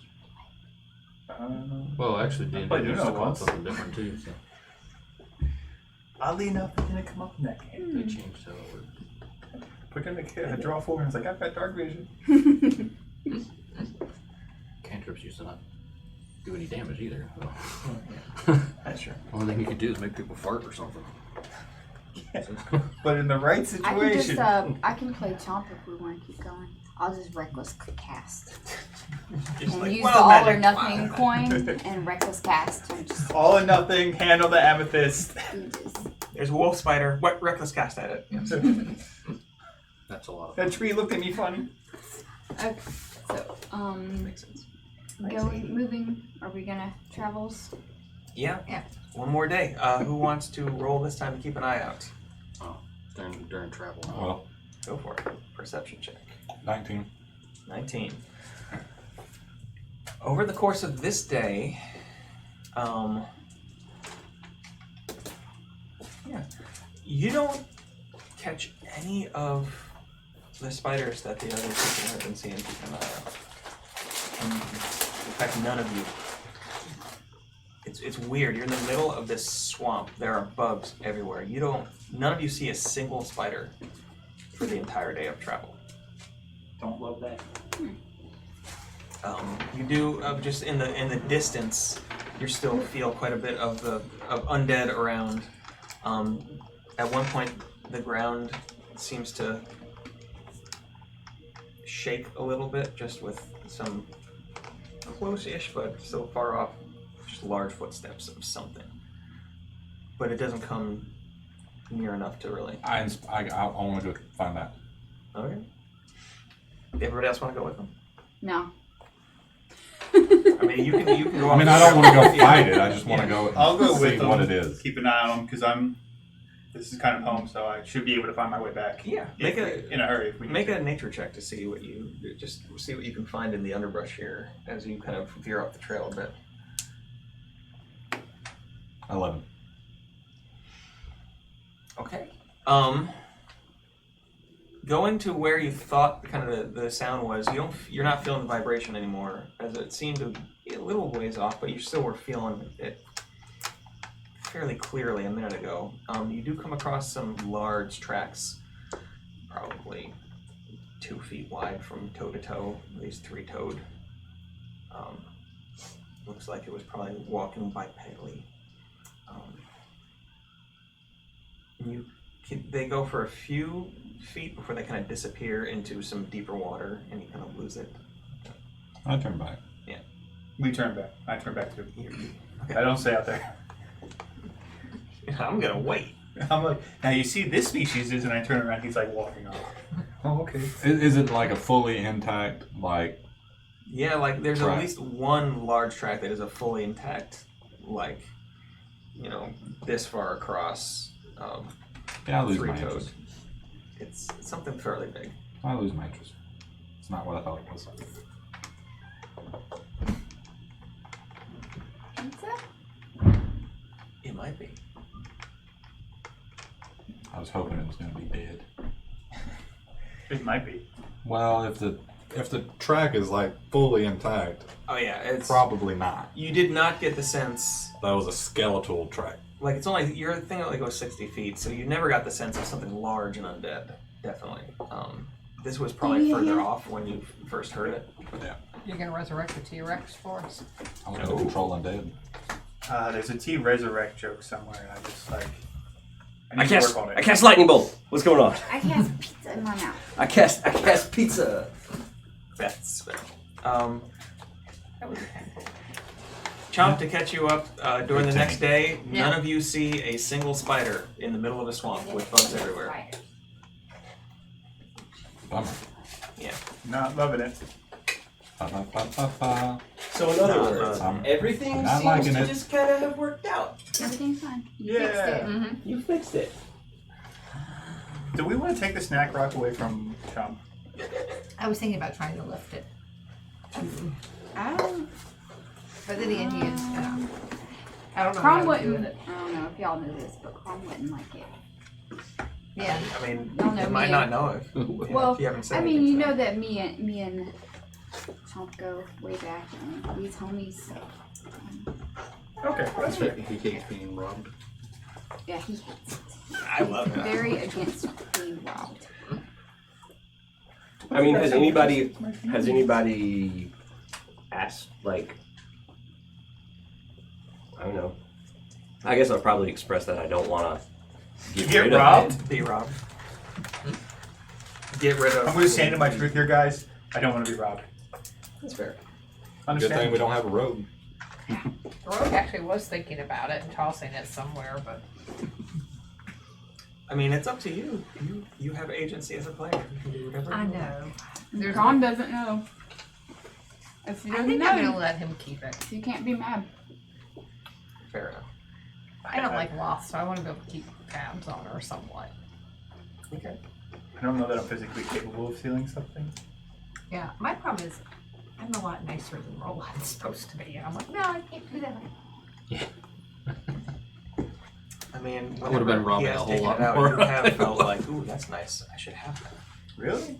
Well, actually, D&D played used Uno to call it once. something different too, so Oddly enough, it didn't come up in that game. they changed how it worked. We're gonna draw 4 and it's like, I've got dark vision. Cantrips used to not do any damage either. That's true. Only thing you could do is make people fart or something. But in the right I can situation. just I can play Chomp if we want to keep going. I'll just reckless cast Just and like, use well, the all or magic. nothing coin and reckless cast and just All or nothing, handle the amethyst. do this. There's a wolf spider. What reckless cast at it? Yes. That's a lot of That tree looked at me funny. Okay, so Makes sense. moving. Are we gonna travels? Yeah. Yeah. One more day. Who wants to roll this time to keep an eye out? during travel. Well, Go for it. Perception check. 19. 19. Over the course of this day, you don't catch any of the spiders that the other people have been seeing keep an eye out. In fact, none of you. It's weird. You're in the middle of this swamp. There are bugs everywhere. None of you see a single spider for the entire day of travel. Don't love that. You do just in the distance. You still feel quite a bit of undead around. At one point, the ground seems to shake a little bit, just with some close-ish, but still far off, just large footsteps of something. But it doesn't come near enough to really. I want to go find that. Okay. Everybody else want to go with them? No. I mean, you can go. I mean, off I don't want to go Yeah. fight it. I just want to go. I'll go see with them. what it is. Keep an eye on them because this is kind of home, so I should be able to find my way back. Yeah. In a hurry if we Make need a to. nature check to see what you can find in the underbrush here as you kind of veer off the trail a bit. 11. Okay. Going to where you thought kind of the sound was, you're not feeling the vibration anymore, as it seemed to be a little ways off, but you still were feeling it fairly clearly a minute ago. You do come across some large tracks, probably 2 feet wide from toe to toe, at least 3-toed. Looks like it was probably walking bipedally. They go for a few feet before they kind of disappear into some deeper water, and you kind of lose it. I turn back. We turn back. I turn back too. Okay. I don't stay out there. I'm gonna wait. I'm like, now you see this species is, and I turn around. He's like walking off. Oh, okay. Is it like a fully intact, like? Yeah, like there's Track. at least one large track that is a fully intact, like, this far across. Yeah, I lose my 3-toed. interest. It's something fairly big. I lose my interest. It's not what I thought it was. Pizza? It might be. I was hoping it was going to be dead. It might be. Well, if the track is like fully intact, Oh yeah, it's probably not. You did not get the sense. That was a skeletal track. Like, it's only, your thing only goes 60 feet, so you never got the sense of something large and undead. Definitely. This was probably further off when you first heard it. You're gonna resurrect the T-Rex for us? I want to control undead. There's a T resurrect joke somewhere, and I just like. I need I to work on it. cast lightning bolt. What's going on? I cast pizza in my mouth. I cast pizza. That's fair. That was painful. Chomp, to catch you up, during the Good next day, Yeah. none of you see a single spider in the middle of a swamp with bugs everywhere. Bummer. Not loving it. Ba, ba, ba, ba, ba. So in other Nah, words, I'm everything not seems liking to it. just kind of have worked out. Everything's fine. You Yeah. fixed it. Mm-hmm. You fixed it. Do we want to take the snack rock away from Chum? I was thinking about trying to lift it. I don't. But then the Indians, I don't know Crom how to do wouldn't. it. I don't know if y'all know this, but Crom wouldn't like it. Yeah. I mean, Y'all know you might me. not know if, Well, if you haven't said I mean, anything, you so. know that me and Chomp go way back, and he's homies. So Okay, that's fair. He hates being robbed. yeah, he hates it. I love it. Very against being robbed. I mean, has anybody asked, like, I don't know. I guess I'll probably express that I don't want to Get rid robbed? of it. Be robbed. Get rid of. I'm going to stand in my truth here, guys. I don't want to be robbed. That's fair. Good Understand? thing we don't have a road. Rogue actually was thinking about it and tossing it somewhere, but I mean, it's up to you. You have agency as a player. You can do whatever. I you want. know. There's Ron doesn't know. If he I doesn't think I'm know, gonna let him keep it. you can't be mad. Fair enough. I don't like lost, so I want to be able to keep tabs on her somewhat. Okay. I don't know that I'm physically capable of stealing something. Yeah, my problem is I'm a lot nicer than Roland's supposed to be. I'm like, no, I can't do that. I mean, I would've been whenever robbing he has a whole taken lot it out, more. You have felt like, ooh, that's nice. I should have that. Really?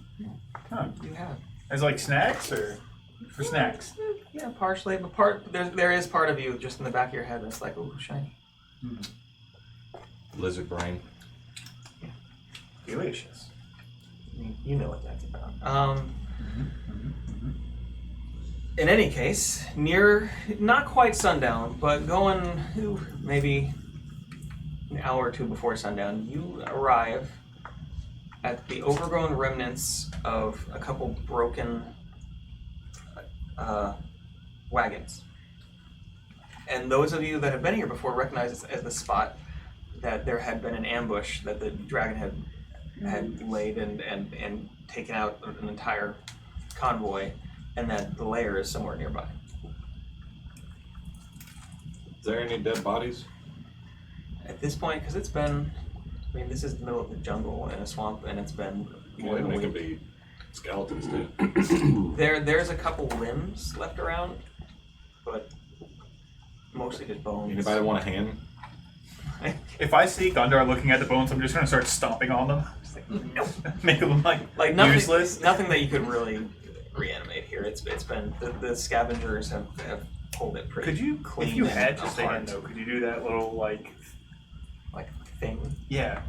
Huh. You have. As like snacks or for snacks? Yeah, partially, but there is part of you just in the back of your head that's like, ooh, shiny. Lizard brain. Delicious. I mean, you know what that's about. In any case, near, not quite sundown, but going maybe an hour or two before sundown, you arrive at the overgrown remnants of a couple broken wagons. And those of you that have been here before recognize it as the spot that there had been an ambush that the dragon had laid and taken out an entire convoy, and that the lair is somewhere nearby. Is there any dead bodies? At this point, because it's been, I mean, this is the middle of the jungle in a swamp, and it's been more than a It could week. be skeletons too. There's a couple limbs left around, but mostly just bones. Anybody want a hand? If I see Gundar looking at the bones, I'm just going to start stomping on them. Just like, nope. Make them like Nothing, useless. nothing that you could really reanimate here. It's been the scavengers have pulled it pretty. Could you, clean if you and had just a apart. hand though, could you do that little like, thing? yeah.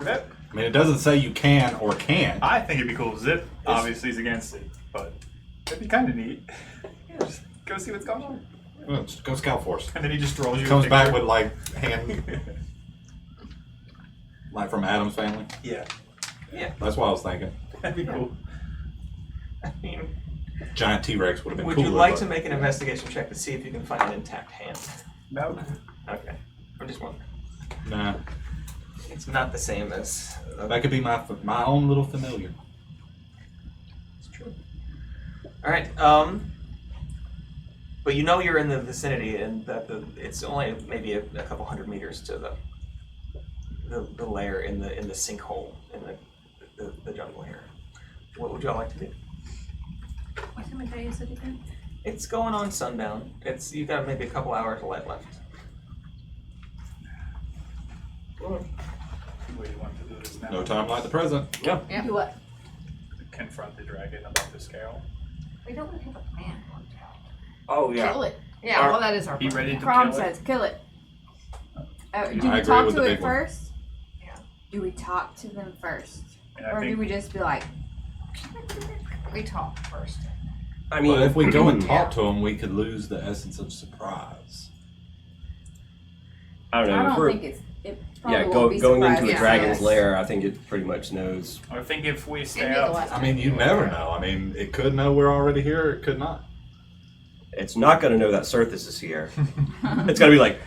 That, I mean, it doesn't say you can or can't. I think it'd be cool. Zip obviously is against it, but it'd be kind of neat. Yeah, just go see what's going on. Well, just go Scout Force. And then he just draws you. Comes a back picture. with like hand, like from Adam's family. Yeah, That's what I was thinking. that'd be cool. I mean, Giant T-Rex would have been would cooler. you like but- to make an investigation check to see if you can find an intact hand? No. Okay, I'm just wondering. Nah, It's not the same as. that could be my own little familiar. It's true. All right. But you know you're in the vicinity, and that it's only maybe a couple hundred meters to the lair in the sinkhole in the jungle here. What would y'all like to do? What time of day is it again? It's going on sundown. You've got maybe a couple hours of light left. What do you want to do this now? No time like the present. Yeah. Yeah. Do what? Confront the dragon about the scale. We don't really have a plan. Oh Kill it. Yeah, well, that is our Be plan. ready to Prom kill it. says kill it. Do I we agree talk with to the it big one. first? Yeah. Do we talk to them first? And I Or do think we just be like, We talk first. I mean, But if we go and Yeah. talk to them, we could lose the essence of surprise. I don't know. I if don't we're, think it probably yeah, won't be going into a surprising to dragon's us. lair, I think it pretty much knows. I think if we stay Maybe the up, last I mean, you never know. I mean, it could know we're already here, or it could not. It's not going to know that Surthus is here. It's going to be like,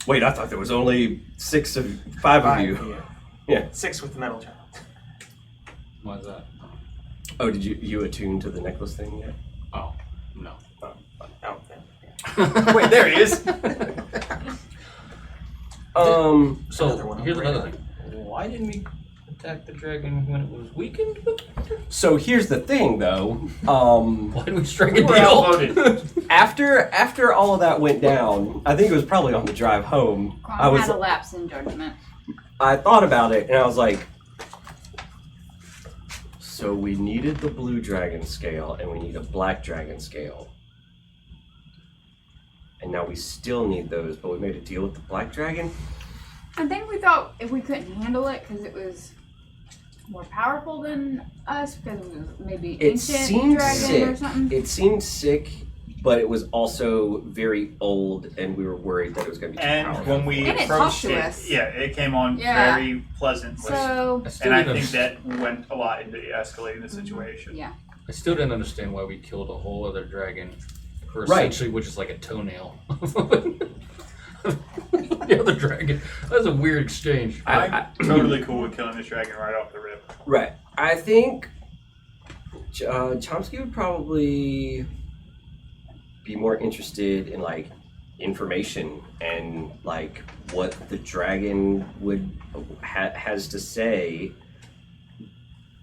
wait, I thought there was only five of you. Yeah. 6 with the metal child. Why's that? Oh, did you attune to the necklace thing yet? Oh, no. Oh, yeah. Wait, there he is. Um, So Another one on here's the another radar. thing. Why didn't we attack the dragon when it was weakened? so here's the thing, though. Why did we strike a we were deal? outvoted. After all of that went down, I think it was probably on the drive home. I Crom had a lapse in judgment. I thought about it and I was like, so we needed the blue dragon scale and we need a black dragon scale. And now we still need those, but we made a deal with the black dragon. I think we thought if we couldn't handle it because it was more powerful than us because it was maybe It ancient seemed dragon sick. or something? It seemed sick, but it was also very old, and we were worried that it was going to be too And powerful. when we And it approached talked to it, us. yeah, it came on Yeah. very pleasant. So, And I think that went a lot into escalating the situation. yeah. I still didn't understand why we killed a whole other dragon for Right. essentially, which is like a toenail. The other dragon. That was a weird exchange. I'm totally cool with killing this dragon right off the rip. Right. I think Chomsky would probably be more interested in like information and like what the dragon would has to say.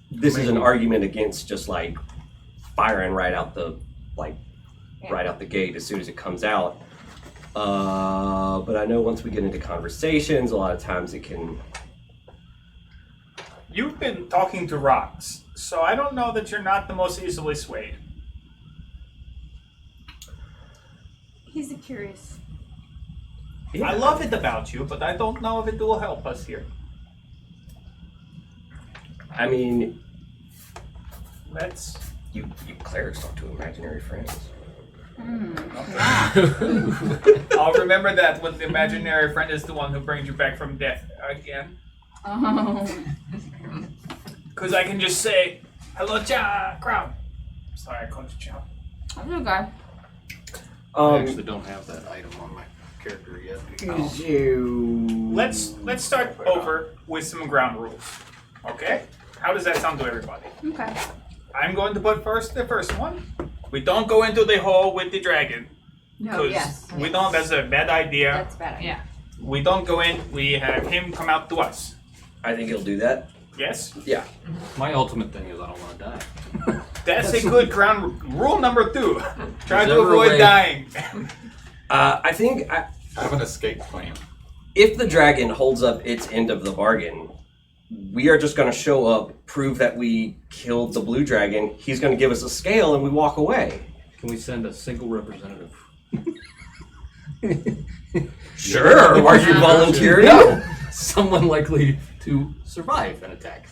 This is an argument against just like firing right out the right out the gate as soon as it comes out. But I know once we get into conversations, a lot of times it can. You've been talking to rocks, so I don't know that you're not the most easily swayed. He's a curious. I love it about you, but I don't know if it will help us here. I mean, Let's. you clerics talk to imaginary friends. I'll remember that when the imaginary friend is the one who brings you back from death again. Oh. Because I can just say, hello, crowd. Sorry, I called you Chow. That's okay. I actually don't have that item on my character yet. Let's start over with some ground rules. Okay? How does that sound to everybody? Okay. I'm going to put the first one. We don't go into the hole with the dragon. No, yes. We don't, that's a bad idea. That's bad. Yeah. We don't go in, we have him come out to us. I think he'll do that. Yes? Yeah. My ultimate thing is I don't want to die. That's a good ground rule number 2. Try Is to there a avoid way- dying. I think I have an escape plan. if the dragon holds up its end of the bargain, we are just going to show up, prove that we killed the blue dragon. He's going to give us a scale, and we walk away. Can we send a single representative? Sure. Are you volunteering? No. Someone likely to survive an attack.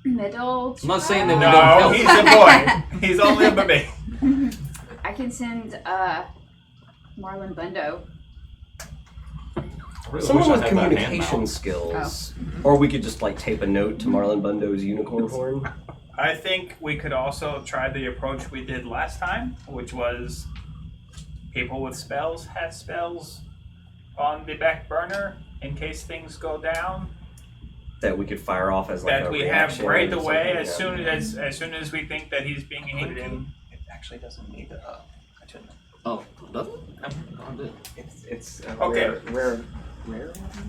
Middle. I'm not saying that we No, don't he's help. a boy. He's only a baby. I can send Marlon Bundo. I really Someone wish I with had that hand communication mount. skills. Or we could just like tape a note to Marlon Bundo's unicorn horn. I think we could also try the approach we did last time, which was people with spells have spells on the back burner in case things go down. That we could fire off as like That a we have reaction right or away something, as soon as we think that he's being aimed in. It actually doesn't need a attunement. Oh, does it? I did. It's Okay. rare.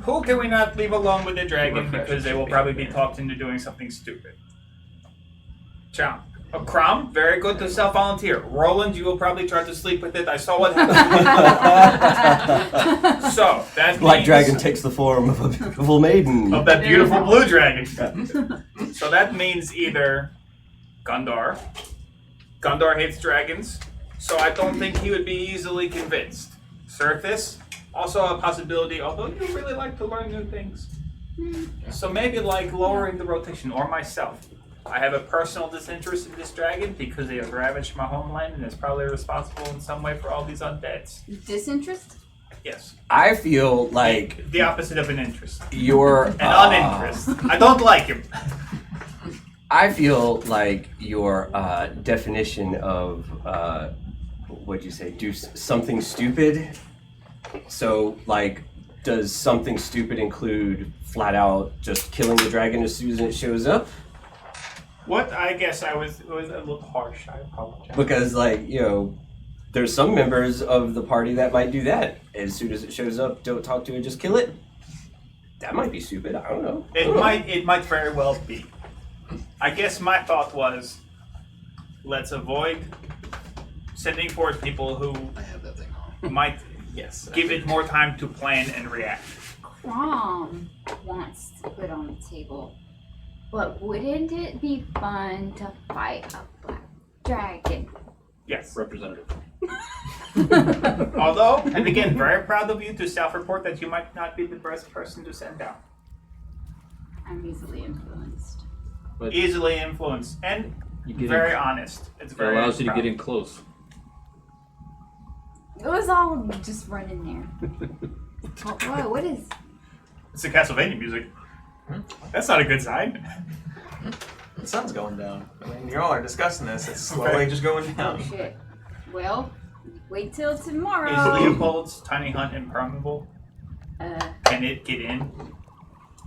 Who can we not leave alone with the dragon Refresh because they should will be probably up be there. talked into doing something stupid? Chomp. Crom, very good to self-volunteer. Roland, you will probably try to sleep with it. I saw what happened. So, that Black means dragon takes the form of a beautiful maiden. of that beautiful blue dragon. So that means either Gundar. Gundar hates dragons, so I don't think he would be easily convinced. Surface, also a possibility, although you really like to learn new things. So maybe like lowering the rotation, or myself. I have a personal disinterest in this dragon because they have ravaged my homeland and is probably responsible in some way for all these undeads. Disinterest? Yes. I feel like The opposite of an interest. your An uninterest. I don't like him. I feel like your definition of what'd you say? Do something stupid. So, like, does something stupid include flat out just killing the dragon as soon as it shows up? What? I guess it was a little harsh. I apologize. Because, like, you know, there's some members of the party that might do that. As soon as it shows up, don't talk to it, just kill it. That might be stupid. I don't know. It might very well be. I guess my thought was, let's avoid sending forth people who I have that thing on. might Yes. give it more time to plan and react. Crom wants to put on the table. But wouldn't it be fun to fight a black dragon? Yes. Representative. Although, and again, very proud of you to self-report that you might not be the best person to send down. I'm easily influenced. But Easily influenced and you get very in, honest. It's it very allows you to proud. get in close. It was all just running there. Whoa, what is? It's the Castlevania music. That's not a good sign. The sun's going down. I mean, you all are discussing this. It's slowly just going Oh down. shit. Well, wait till tomorrow. Is Leopold's tiny hunt impermeable? Uh, Can it get in?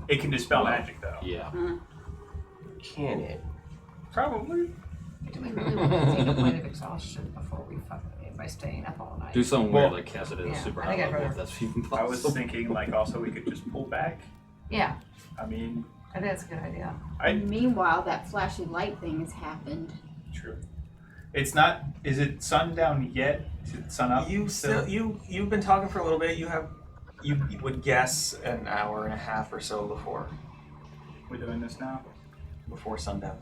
It can dispel magic, though. Yeah. Can it? Probably. Do we really want to take a point of exhaustion before we fuck it by staying up all night? Do something Well, weird like cast it in a yeah, super I high think I'd level if rather- that's even I was possible. thinking, like, also we could just pull back. Yeah, I mean, I think that's a good idea. Meanwhile, that flashy light thing has happened. true. It's not. Is it sundown yet? Is it sun up? You've been talking for a little bit. You would guess an hour and a half or so We're doing this now. before sundown.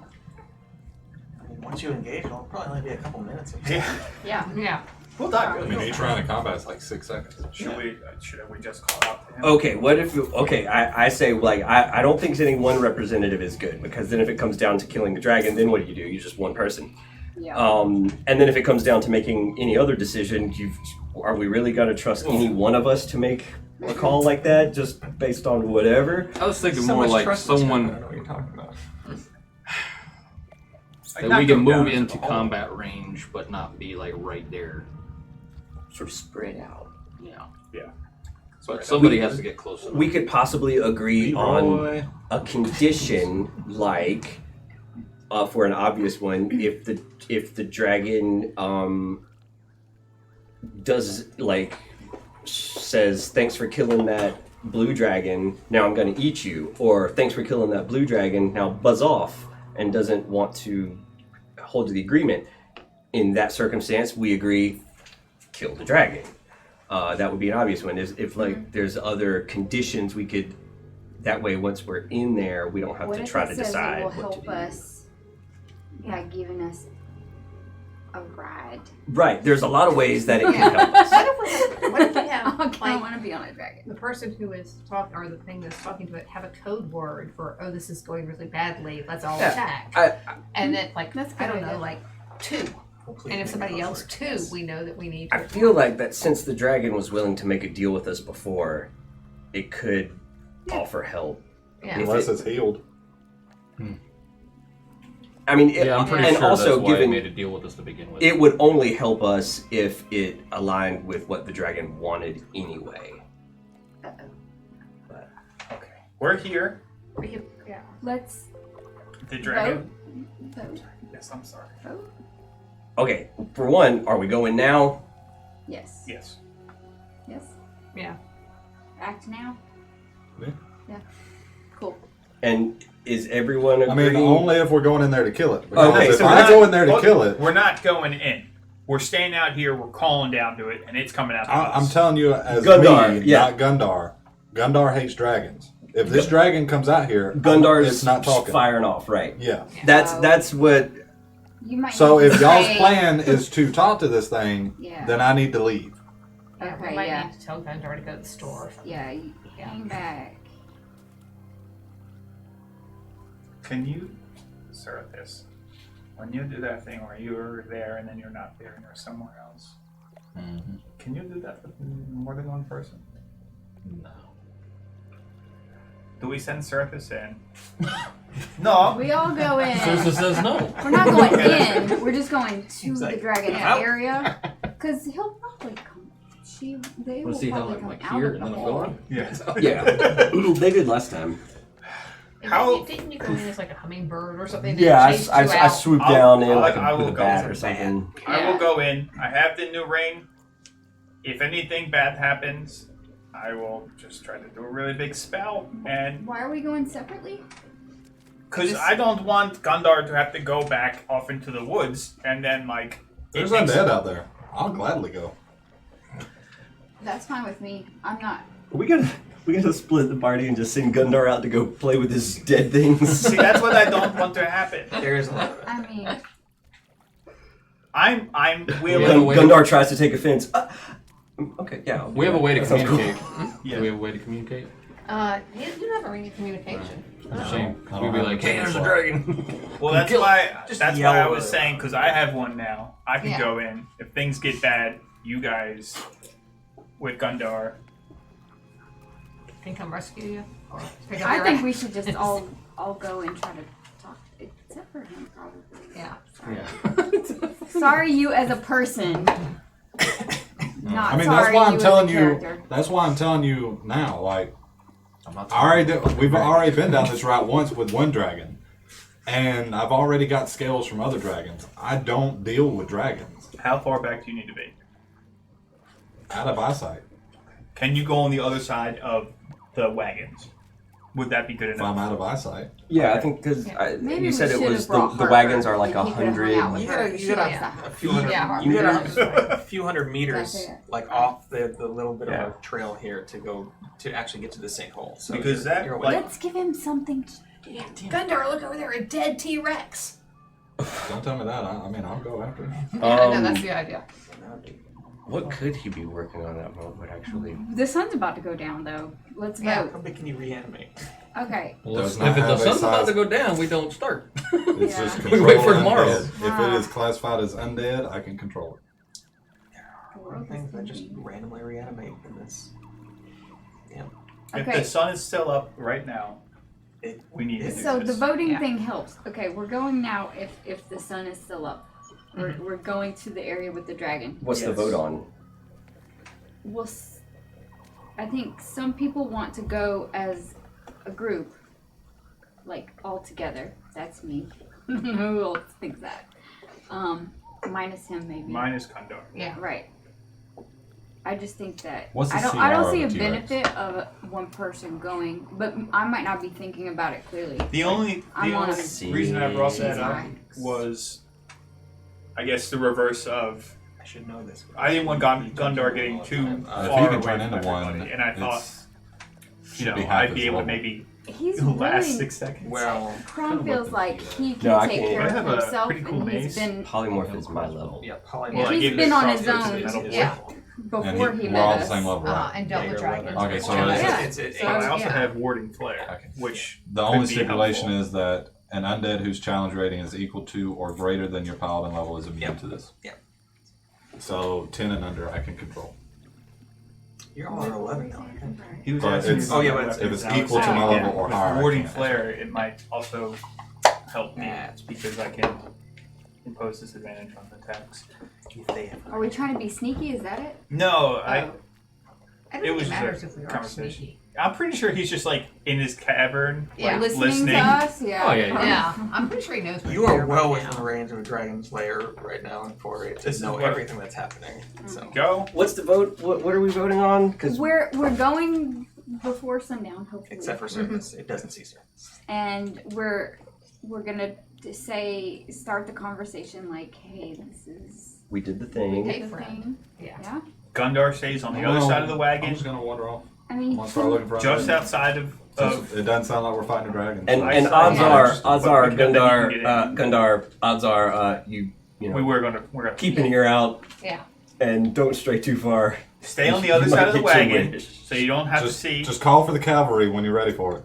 I mean, once you engage, it'll probably only be a couple minutes. Yeah. Yeah. Yeah. We'll talk. I mean, each round of combat is like 6 seconds. Should we just call out to him? Okay, what if? Okay, I say like I don't think any one representative is good because then if it comes down to killing the dragon, then what do? You're just one person. Yeah. And then if it comes down to making any other decision, are we really gonna trust any one of us to make a call like that just based on whatever? I was thinking So more much like trust in this guy, I someone don't know what you're talking about. that not we can go down move to into the hole. combat range, but not be like right there. Sort of spread out. Yeah. Yeah. But somebody has to get close enough. We could possibly agree on Leroy. a condition like for an obvious one if the dragon does like says thanks for killing that blue dragon, now I'm gonna eat you, or thanks for killing that blue dragon, now buzz off, and doesn't want to hold to the agreement. In that circumstance we agree kill the dragon. That would be an obvious one. If like there's other conditions we could, that way once we're in there we don't have What to if try it to says decide it will what to help do. us by giving us a ride? Right, there's a lot of ways that it can Yeah. help us. What if we I have, don't like, want to be on a dragon. the person who is talking, or the thing that's talking to it, have a code word for, oh, this is going really badly, let's all Yeah, attack. And then, like, That's a I good don't know, idea. like, 2. And if somebody yells 2, we know that we need to. I feel like that since the dragon was willing to make a deal with us before, it could offer help. Yeah. If Unless it- it's healed. I mean, Yeah, I'm pretty and sure also that's why given it made a deal with us to begin with. it would only help us if it aligned with what the dragon wanted anyway. Okay. We're here. Yeah. Let's The dragon. vote. Yes, I'm sorry. Vote. Okay, for one, are we going now? Yes. Yes. Yes. Yeah. Act now. Yeah. Yeah. Cool. And is everyone I agreeing? mean, only if we're going in there to kill it. Because Okay, if so I we're not- go in there to well, kill it, We're not going in. We're staying out here. We're calling down to it, and it's coming out to I'm us. telling you as Gundar, me, yeah. not Gundar. Gundar hates dragons. If this dragon comes out here, Gundar's it's not talking. firing off, right? Yeah. That's what. You might. So need if to y'all's say- plan is to talk to this thing, Yeah. then I need to leave. Yeah, we Okay, might yeah. need to tell Gundar to go to the store. Yeah. You hang back. Can you, sir, this? When you do that thing where you're there and then you're not there and you're somewhere else, can you do that with more than one person? No. Do we send Surface in? No. We all go in. Sursa says no. We're not going in. We're just going to He's the like, dragon "Out." area. Because he'll probably come. They will Let's see how probably like, come like out here of and the then hole. go on. Yeah. Yeah, they did last time. And How- Didn't you go in as like a hummingbird or something? Yeah, that chased you I out? swooped I'll- down in I'll- like I will with a go bat as or a something. I will go in. I have the new ring. If anything bad happens, I will just try to do a really big spell. And Why are we going separately? because I don't want Gundar to have to go back off into the woods and then like. There's it takes- undead out there. I'll gladly go. That's fine with me. I'm not. We gotta split the party and just send Gundar out to go play with his dead things. See, that's what I don't want to happen. There is a lot of it. I mean, I'm Yeah, willing. wait. Gundar tries to take offense. Okay, yeah. We have a way to That sounds cool. communicate. Yeah. Do we have a way to communicate? You never read communication. Shame. I We'd don't be have like, a hey, there's a slot. dragon. Well, that's Kill it. why. Just That's yell why I at was it. saying because I have one now. I can Yeah. go in. If things get bad, you guys with Gundar. Can come rescue you? Or pick up I your think ass? we should just all go and try to talk, except for him probably. Yeah. Yeah. Sorry, you as a person. Not I mean, sorry that's why I'm you telling as a you. character. That's why I'm telling you now. Like, I'm not we've already been down this route once with one dragon, and I've already got scales from other dragons. I don't deal with dragons How far back do you need to be? out of eyesight. Can you go on the other side of the wagons? Would that be good If I'm enough? out of eyesight, Yeah, I think because Maybe you said we it should was have brought the wagons Harper, are like and he could've hung 100. out with You her, gotta, 'cause you she gotta likes that. a few hundred. Yeah, you meters. gotta a few hundred meters, That's it. like off the little bit Yeah. of a trail here to go to actually get to the sinkhole. So Because you're, that, you're like- Let's give him something to do. Gundar, look over there, a dead T-Rex. don't tell me that. I mean, I'll go after him. Yeah, no, that's the idea. What could he be working on that moment, actually? The sun's about to go down, though. Let's Yeah. vote. how big can you reanimate? Okay. Well, Does if not the have a sun's about size- to go down, we don't start. It's Yeah. just We control wait for tomorrow. undead. If it is classified as undead, I can control it. Things that just randomly reanimate in this. If Okay. the sun is still up right now, we need to do So the this. voting Yeah. thing helps. Okay, we're going now. If the sun is still up, we're going to the area with the dragon. What's the Yes. vote on? I think some people want to go as a group, like all together. That's me. Who else thinks that? Minus him maybe. Minus Gundar. Yeah. Right. I just think that What's the I don't CR see a of a T-Rex? benefit of one person going, but I might not be thinking about it clearly. The only I'm on a reason I brought See. that up T-Rex. was, I guess, the reverse of I should know this. I didn't want Gundar getting too If far he away can turn from into one, everybody, and I thought, should be half I'd be his able to level. maybe He's last really 6 seconds. Well, Chrome feels like he can No, I take can't- care I of have a himself, pretty cool and he's mace. been Polymorph is my level. yeah, polymorph. Well, I he's gave it been a on his crossbow to own, the metal yeah. bolt. before he we're met all us. the same level, right? And dealt with dragons. Okay, so Yeah. It's But I also Yeah. have warding flare, Okay. which The only be stipulation helpful. is that an undead whose challenge rating is equal to or greater than your paladin level is immune Yep. to this. Yep. So 10 and under, I can control. You're all at 11 now, I think. he was But asking it's- about oh, yeah, my but it's- If weapons, it's and I was equal to saying, my yeah, level or with higher, I warding can't. flare, it might also help me Yeah. because I can impose disadvantage on attacks. If they have Are we trying to be sneaky? Is that it? No, I It don't think was it matters just if we are conversation. sneaky. I'm pretty sure he's just like in his cavern. Yeah. Listening Listening. to us? Yeah. Oh, yeah, Yeah, I'm pretty sure he knows. You are well within the range of a dragon's lair right now for it to This is know what- everything that's happening. So Go. What's the vote? What are we voting on? Because We're going before sundown, hopefully. except for service, it doesn't see service. And we're gonna start the conversation like, hey, this is we did the thing. Hey, the friend. thing. Yeah. Yeah. Gundar stays on the other side of the I'm wagon, just gonna wander off. I mean, I'm gonna start looking for just undead. outside of. It doesn't sound like we're fighting a dragon. And so- and I odds saw- are, Yeah. Gundar, Then you can get Gundar. Odds are, you know, we're gonna keep an ear out. Yeah. And don't stray too far. stay on the other You side might of the get your wagon, wish. so you don't have just, to see. just call for the cavalry when you're ready for it.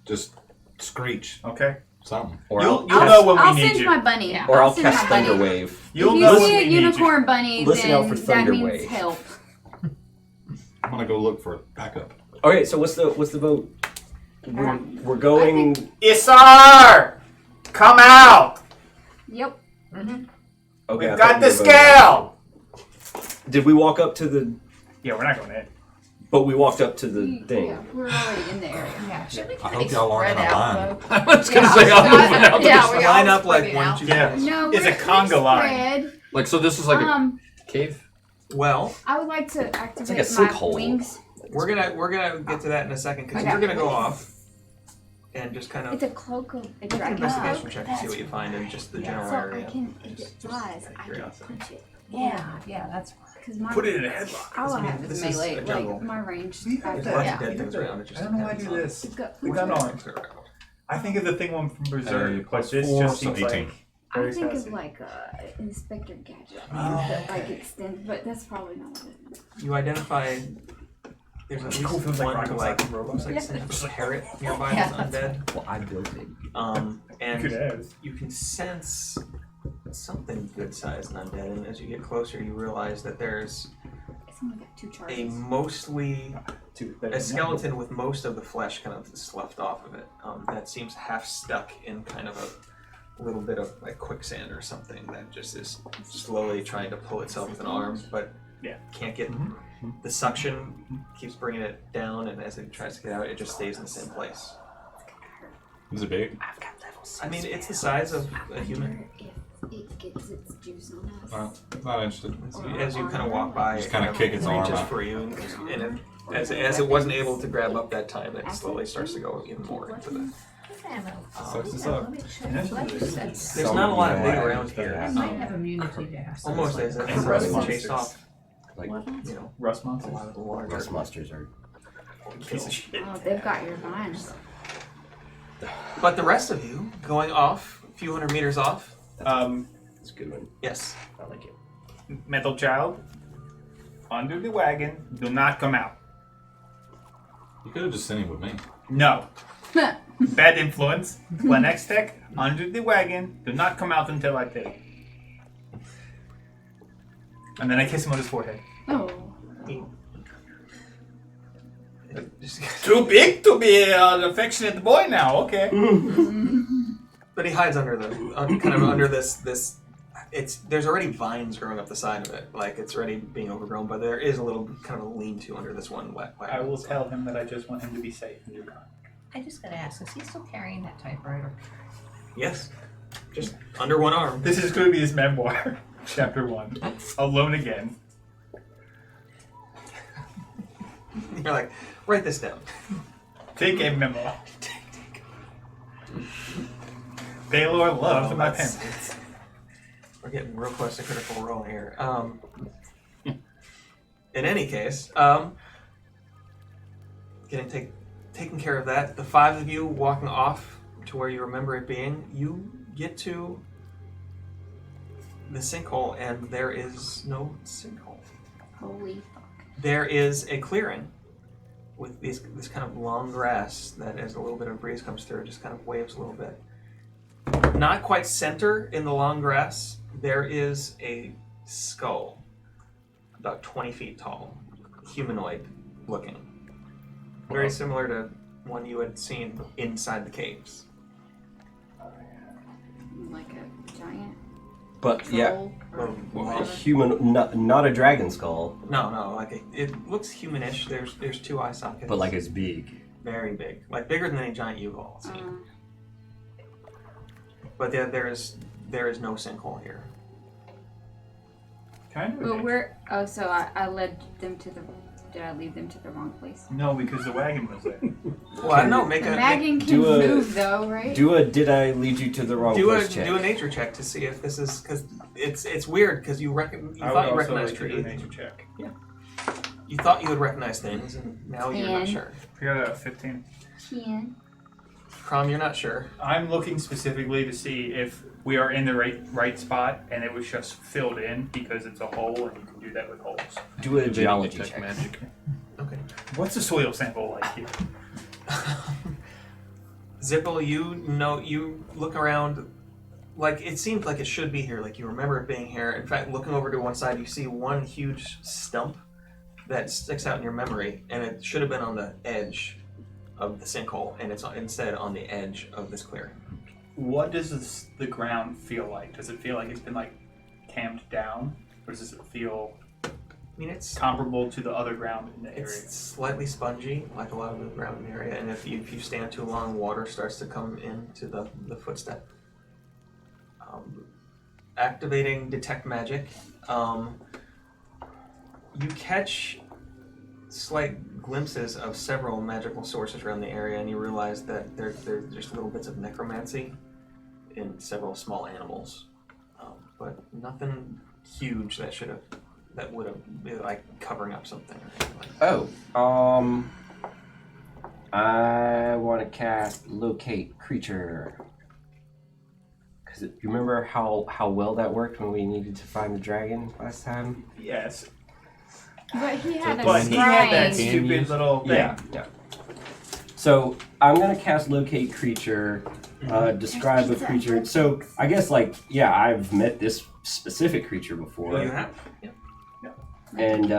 Just screech Okay. something. Or You'll I'll, know when I'll we need send you. my bunny. Yeah. or I'll send cast my bunny. Thunder Wave. You'll if know you when see we a need you. unicorn bunny, Listen then out for that Thunder means Wave. help. I'm gonna go look for backup. Okay, so what's the vote? We're going. Isar, come out. Yep. Okay, We've I got thought the you were voting. scale. Did we walk up to the? Yeah, we're not going in. But we walked up to the thing. Yeah, we're already in the area. Yeah. Should we I pretty hope y'all aren't spread in a out, line. though? I was gonna say, Yeah, I'm moving out. yeah, we all Line up like spreading 1, out. 2, Yeah. 3. No, It's a we're conga line. spread. Like, so this is like a Um, cave? Well, I would like to activate like a my sinkhole. wings. we're gonna get to that in a second because Okay. you're gonna go off and just kind It's of a cloak of a make an dragon. investigation check to see what you find in just the general So I area. can, if it flies, I can Curiosity. punch it. Yeah, that's Because my Put it in a headlock. all I I mean, have is this is melee. a jungle. Like my range. There's I've lots got- of dead things around. It just I don't know why I depends do on- this. I've got We got on. I think of the thing one from Berserk, but plus this 4, just so seems 18. like I very think sassy. of like Inspector Gadget Oh, that like okay. extends, but that's probably not what it is. You identify There's at Cool, least feels like one Rocco like Sock Robots. looks like some parrot nearby Yeah, that's undead. Well, I built it. And Good as. you can sense something good sized and undead, and as you get closer, you realize that there's It's only got 2 a charges. mostly Two. a skeleton with most of the flesh kind of sloughed off of it. That seems half stuck in kind of a little bit of like quicksand or something that just is slowly trying to pull itself with an arm, but Yeah. can't get. The suction keeps bringing it down, and as it tries to get out, it just stays in the same place. Is it big? I mean, it's the size of a human. If it gets its juice on us. Not interested. As you kind of walk by, Just it kinda kick its arm reaches out. for you, and as it wasn't able to grab up that time, it slowly starts to go even more into the. Sucks this up. There's not a lot of big around here. I might have immunity to acid. Almost as if Rust it's monsters. chased off. Like You know, Rust a monsters. lot of the larger rust monsters are. piece of shit. Oh, they've got your vines. But the rest of you going off, a few hundred meters off. It's a good one. Yes. I like it. Metal child, under the wagon. Do not come out. You could have just sent him with me. No. Bad influence. Lennox Tech, under the wagon. Do not come out until I tell you. And then I kiss him on his forehead. Oh. Too big to be an affectionate boy now. Okay. But he hides under the kind of under this. There's already vines growing up the side of it, like it's already being overgrown. But there is a little kind of a lean-to under this one wet. I will tell him that I just want him to be safe and do kind. I just gotta ask, is he still carrying that typewriter? Yes, just under one arm. This is going to be his memoir, chapter 1. Alone again. You're like, write this down. Take a memo. Baylor loves my that's- pencils. We're getting real close to critical role here. In any case, taking care of that. The 5 of you walking off to where you remember it being. You get to the sinkhole, and there is no sinkhole. Holy fuck. There is a clearing with this kind of long grass that, as a little bit of breeze comes through, just kind of waves a little bit. Not quite center in the long grass, there is a skull, about 20 feet tall, humanoid looking. Very similar to one you had seen inside the caves. Like a giant But yeah, troll or Well, a whatever. human, not a dragon skull, No, like it looks humanish. There's 2 eye sockets. but like it's big. very big, like bigger than any giant you've all seen. But there is no sinkhole here. Kind of. But we're so I led them to the. Did I lead them to the wrong place? No, because the wagon was there. Well, I don't know. Make The a wagon can do a- move though, right? Did I lead you to the wrong do a place? Check. do a nature check to see if this is because it's weird because you I thought would you also recognized like to do a trees. nature check. You thought you would recognize things, and now you're not 10. sure. I got a 15. 10. Crom, you're not sure. I'm looking specifically to see if we are in the right spot and it was just filled in because it's a hole and you can do that with holes. Do a Evading geology detect check. magic. Okay. What's the soil sample like here? Zippel, you look around, like it seemed like it should be here. Like you remember it being here. In fact, looking over to one side, you see one huge stump that sticks out in your memory, and it should have been on the edge of the sinkhole, and it's instead on the edge of this clearing. What does the ground feel like? Does it feel like it's been like tamped down? Or does it feel I mean, it's comparable to the other ground in the area? It's slightly spongy, like a lot of the ground in the area, and if you stand too long, water starts to come into the footstep. Activating detect magic, you catch slight glimpses of several magical sources around the area, and you realize that there's just little bits of necromancy in several small animals, but nothing huge that would have been like covering up something or anything like that. Oh, I want to cast locate creature. Cause you remember how well that worked when we needed to find the dragon last time? Yes. But he had a But he had that shrine. stupid little thing. Yeah. So I'm gonna cast locate creature. Describe a creature. So I guess I've met this specific creature before. You have? And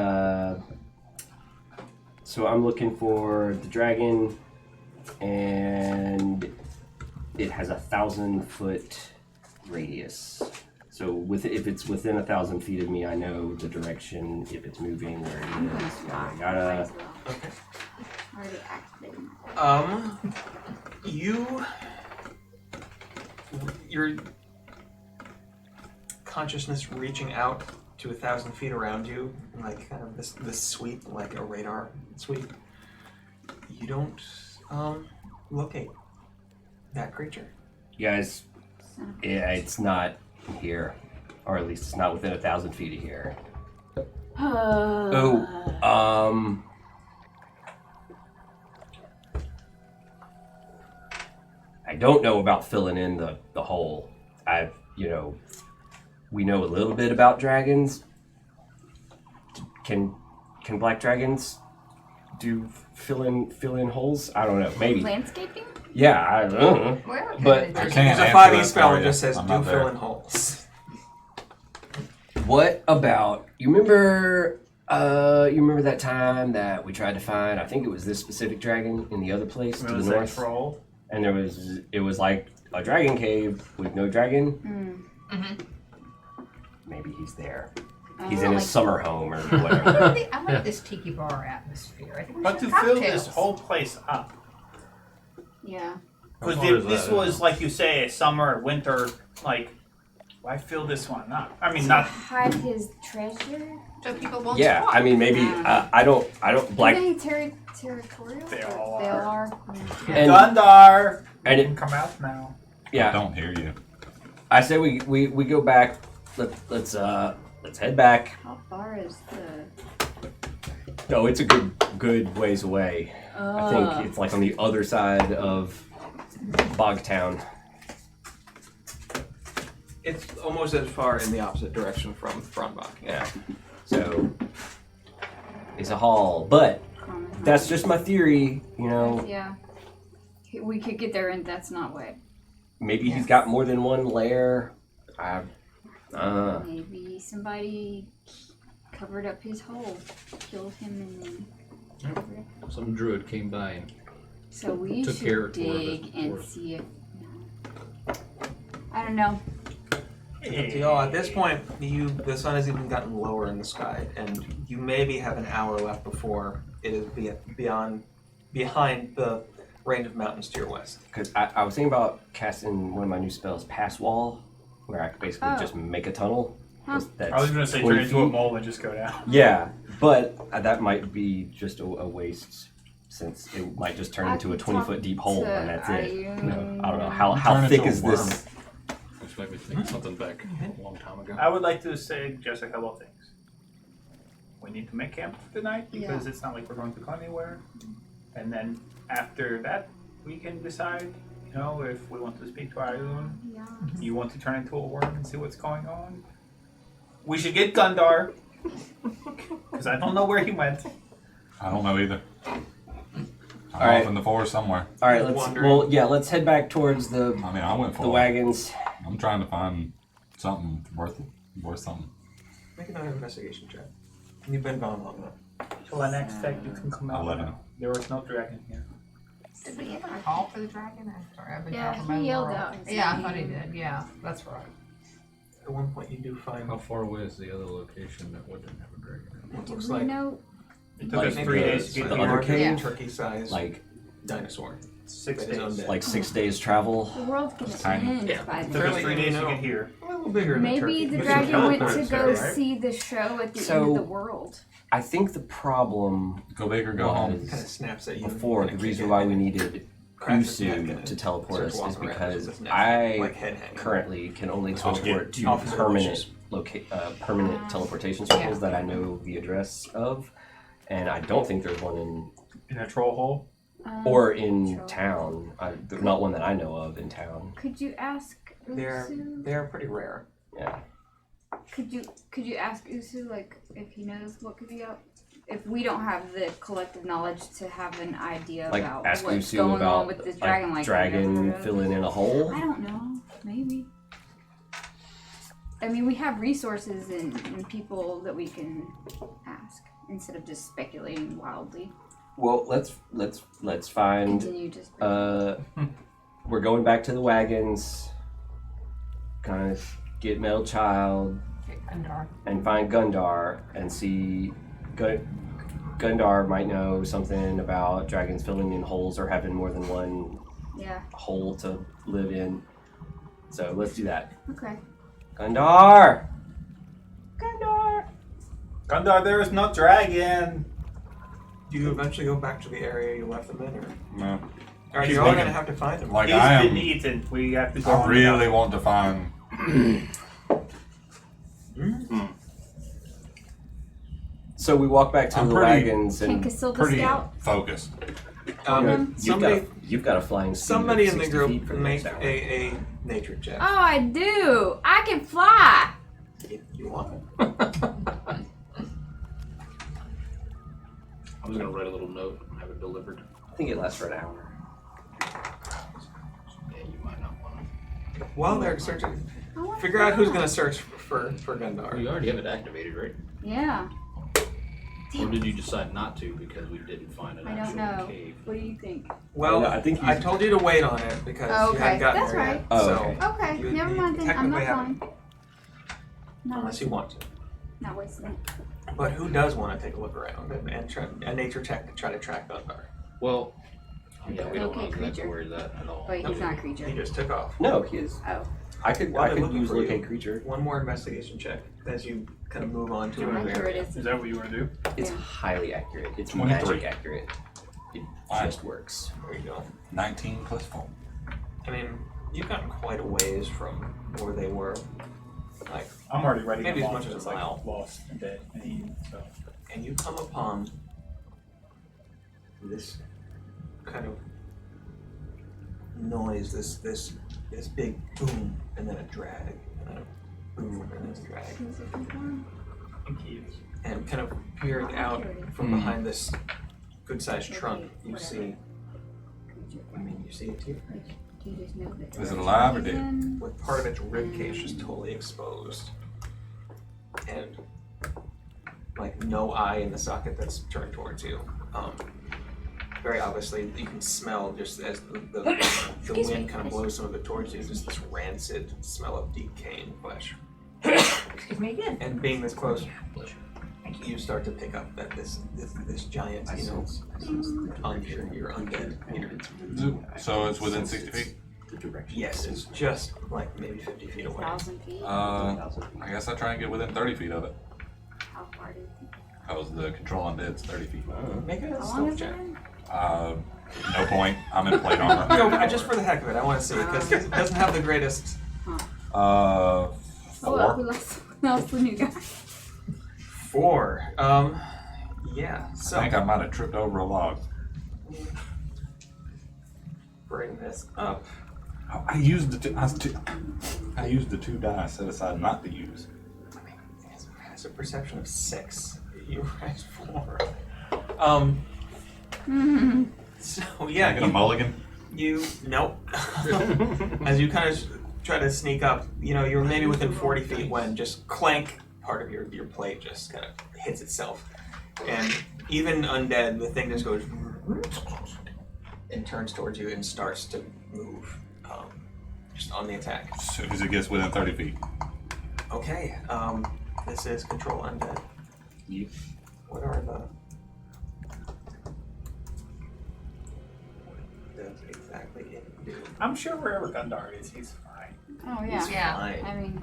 so I'm looking for the dragon, and it has 1,000-foot radius. So if it's within 1,000 feet of me, I know the direction, if it's moving, where I'm it gonna is. swap. I gotta. Okay. Already activated. Your consciousness reaching out to 1,000 feet around you, like kind of this sweep, like a radar sweep. You don't locate that creature. You guys, it's not here, or at least it's not within 1,000 feet of here. I don't know about filling in the hole. We know a little bit about dragons. Can black dragons do fill in holes? I don't know. Maybe. Landscaping? Yeah, I don't know. Where But could I it can't There's a answer 5e that spell for that you. just says I'm do not fill there. in holes. What about you remember that time that we tried to find, I think it was this specific dragon in the other place to It the was north? that troll. And it was like a dragon cave with no dragon. Maybe he's there. He's in his summer home or whatever. I like this tiki bar atmosphere. I think we But should to have fill cocktails. this whole place up, Yeah. because How far if is this that? was like you say, a summer, winter, like, why fill this one up? I mean, not. Hide his treasure? So people won't Yeah, squat. I mean maybe I don't black Isn't he territorial? They Or all They are. all are. and Gundar, and you can it, come out now. I yeah. don't hear you. I say we go back. Let's head back. How far is the? No, it's a good ways away. I think it's like on the other side of Bogtown. It's almost as far in the opposite direction from Fronbach. Yeah. So it's a haul, but that's just my theory. Yeah. We could get there, and that's not what. Maybe he's got more than one lair. Maybe somebody covered up his hole, killed him, and then. Some druid came by and So we Took should care of it dig and for us. see if. I don't know. Up to y'all. At this point, the sun has even gotten lower in the sky, and you maybe have an hour left before it is behind the range of mountains to your west. Because I was thinking about casting one of my new spells, Pass Wall, where I could basically Oh. just make a tunnel. Huh. That's I was gonna say 20 turn into a feet. mole and just go down. Yeah, but that might be just a waste, since it might just turn I into a could 20-foot deep hole, to and that's it. Ayun. I don't know how Turn thick into a is this. which made me think of something back a long time ago. I would like to say just a couple of things. We need to make camp tonight because it's not like we're going to go anywhere. And then after that, we can decide, if we want to speak to Ayun. Yeah. You want to turn into a worm and see what's going on? We should get Gundar. Because I don't know where he went. I don't know either. I'm All right. off in the forest somewhere. All right, Wandering. let's head back towards the I mean, I went for the it. wagons. I'm trying to find something worth something. Make another investigation check. You've been gone long enough. Till I next check, you can come out. 11. There was no dragon here. Did we ever call for the dragon? I'm sorry, I've been Yeah, talking my he yelled world. out his Yeah, I name. thought he did. Yeah, that's right. At one point, you do find How far away is the other location that wouldn't have a dragon? what Do looks we like know? It took Like us the- 3 days to the get other here. large cave? turkey-sized Like dinosaur. 6 That is days. undead. like 6 days travel. The world's gonna tiny. end Yeah, by it took then. us Fairly 3 days to easy. get here. A little bigger than a turkey. Maybe the You dragon can went count to those, go right? see the show at the So- end of the world. I think the problem Go big or go home. Kind of snaps at you. before, and the it reason kicks why in we and needed cracks his neck Usu and to it teleport us starts is walking around because with his neck, I like head hanging. currently can only I'll teleport get to off of the permanent bushes. permanent teleportation circles that I know the address of, and I don't think there's one In a troll hole. or in Sure. town. Not one that I know of in town. Could you ask Usu? They're pretty rare. Yeah. Could you ask Usu like if he knows what could be out if we don't have the collective knowledge to have an idea Like about ask what's Usu going about on with this dragon, like dragon filling in a hole. I don't know. Maybe. I mean, we have resources and people that we can ask instead of just speculating wildly. Well, let's find. Continue just. We're going back to the wagons. Kind of get Mel Child Gundar. and find Gundar and see. Gundar might know something about dragons filling in holes or having more than one Yeah. hole to live in. So let's do that. Okay. Gundar! Gundar, there is no dragon. Do you eventually go back to the area you left them in, or No. are Keep you all looking. gonna have to find them? Like He's I been am. eaten. We have to go I on really now. want to find. So we walk back to I'm the pretty- wagons Can and Casilda Pretty scout? focused. you've got a flying speed Somebody of in the 60 group feet for the make next hour. a nature check. Oh, I do. I can fly. If you want. I was gonna write a little note and have it delivered. I think it lasts for an hour. Yeah, you might not want to. While they're searching, I wanna figure out who's fly. gonna search for Well, Gundar. you already have it activated, right? Yeah. Or did you decide not to because we didn't find an I don't actual know. cave? What do you think? Well, I think I told you to wait on it because Oh, you okay. hadn't gotten That's there right. yet. Oh, so, okay. Okay, You- never you mind then. I'm technically not haven't. flying. Not Unless you want to. Not wasting it. But who does want to take a look around and try a nature check to try to track Gundar? Well, yeah, we don't Okay, know exactly creature. where that at all. Wait, he's not a He creature. just took off. No, he is. Oh. I could While they're use looking for you. locate creature. One more investigation check as you kind of move on to How another accurate area. is Is it? that what you want to do? It's Yeah. highly accurate. It's 23. magic accurate. It Fine. just works. There you go. 19 plus 4. I mean, you've gotten quite a ways from where they were. Like, I'm already ready. Maybe to as launch much as it's a mile. like lost and dead and eaten. So and you come upon this kind of noise, this big boom, and then a drag, and then a boom, and then a drag, Is it confirmed? I think he is. and kind of peering out from behind this good-sized trunk, you Whatever. see. Creature. I mean, you see it too. Like, do you just know that? Is it alive or it's dead? in? With part of its rib cage just totally exposed, and like no eye in the socket that's turned towards you. Very obviously, you can smell just as the wind kind of blows some of it towards you, just this rancid smell of decaying flesh. Excuse me again. And being this close, you start to pick up that this giant, you know, you're undead here. So it's within 60 feet? Yes, it's just like maybe 50 feet away. 1,000 feet? I guess I try and get within 30 feet of it. How far do you think? Because the control undead's 30 feet. Make a How long stealth is check. No point. I'm in plate armor. No, just for the heck of it, I want to see it because it doesn't have the greatest. 4. Four. Who lost the new guy? 4. Yeah. I So think I might have tripped over a log. bring this up. I used I used the 2 die set aside not to use. I mean, it has a perception of 6. You raised 4. So yeah, Get a mulligan. you nope. As you kind of try to sneak up, you know, you're maybe within 40 feet when just clank, part of your plate just kind of hits itself, and even undead, the thing just goes and turns towards you and starts to move, just on the attack. As soon as it gets within 30 feet. Okay, this is control undead. Yep. What are the? What does exactly it do? I'm sure wherever Gundar is, he's fine. Oh, yeah. Fine. I mean,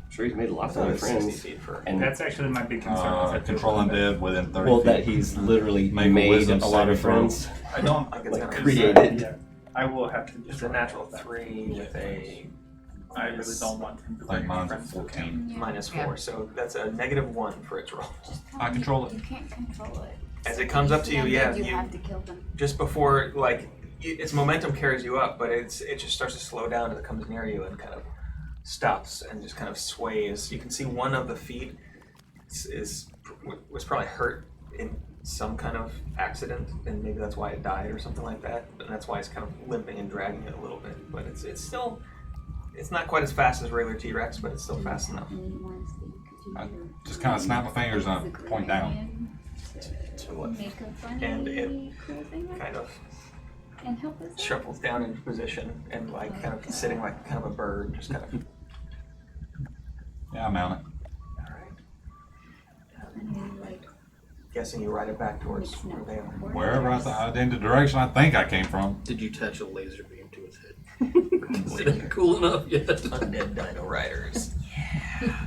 I'm sure he's made I lots thought of it new was 60 friends. feet for. And That's actually my big concern. is that Control undead within 30 well, feet. that he's literally Make a made wisdom a lot of saving throw. friends. I don't Like it's Like gonna created. Yeah, I will have to. It's a destroy natural that. 3 with a I really don't want him to Like bring mine's a friends with him. 14. yeah. minus Yeah. 4, so that's a -1 for its roll. Just tell I me control it. You can't control it. As it comes up to you, Then yeah, you you have to kill them. just before like its momentum carries you up, but it just starts to slow down as it comes near you and kind of stops and just kind of sways. You can see one of the feet is was probably hurt in some kind of accident, and maybe that's why it died or something like that. And that's why it's kind of limping and dragging it a little bit. But it's still, it's not quite as fast as regular T-Rex, but it's still fast enough. I just kind of snap my fingers and I point down. To what? Make a funny And it cool thing kind of and help us. shuffles down into position and like kind of sitting like kind of a bird, just kind of. Yeah, I mount it. All right. And you, like, Guessing you ride it back towards mix where it they up. are. Wherever in the direction I think I came from. Did you attach a laser beam to its head? Is it cool enough yet? Undead Dino Riders. Yeah.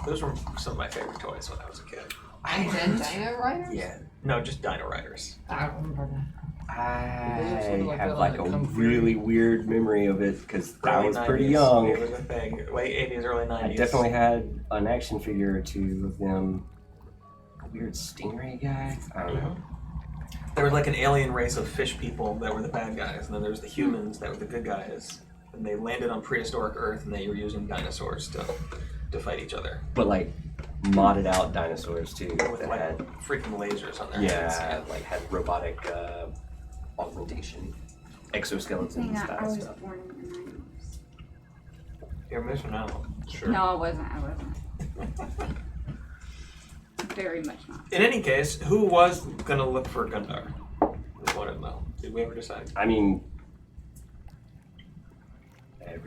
Those were some of my favorite toys when I was a kid. And then Dino Riders? Yeah. No, just Dino Riders. I don't remember that. I something like have that like on a the Kung Fu. really weird memory of it because I Early was pretty 90s. young. It was a thing. Late 80s, early 90s. I definitely had an action figure or two of them. A weird stingray guy. I don't know. There was like an alien race of fish people that were the bad guys, and then there was the humans that were the good guys. And they landed on prehistoric Earth, and they were using dinosaurs to fight each other But like modded out dinosaurs too with that like had freaking lasers on their heads. yeah, like had robotic augmentation, exoskeleton Thing I style was stuff. born in the 90s. You're missing out. Sure. No, I wasn't. Very much not. In any case, who was gonna look for Gundar? We want to know. Did we ever decide? I mean,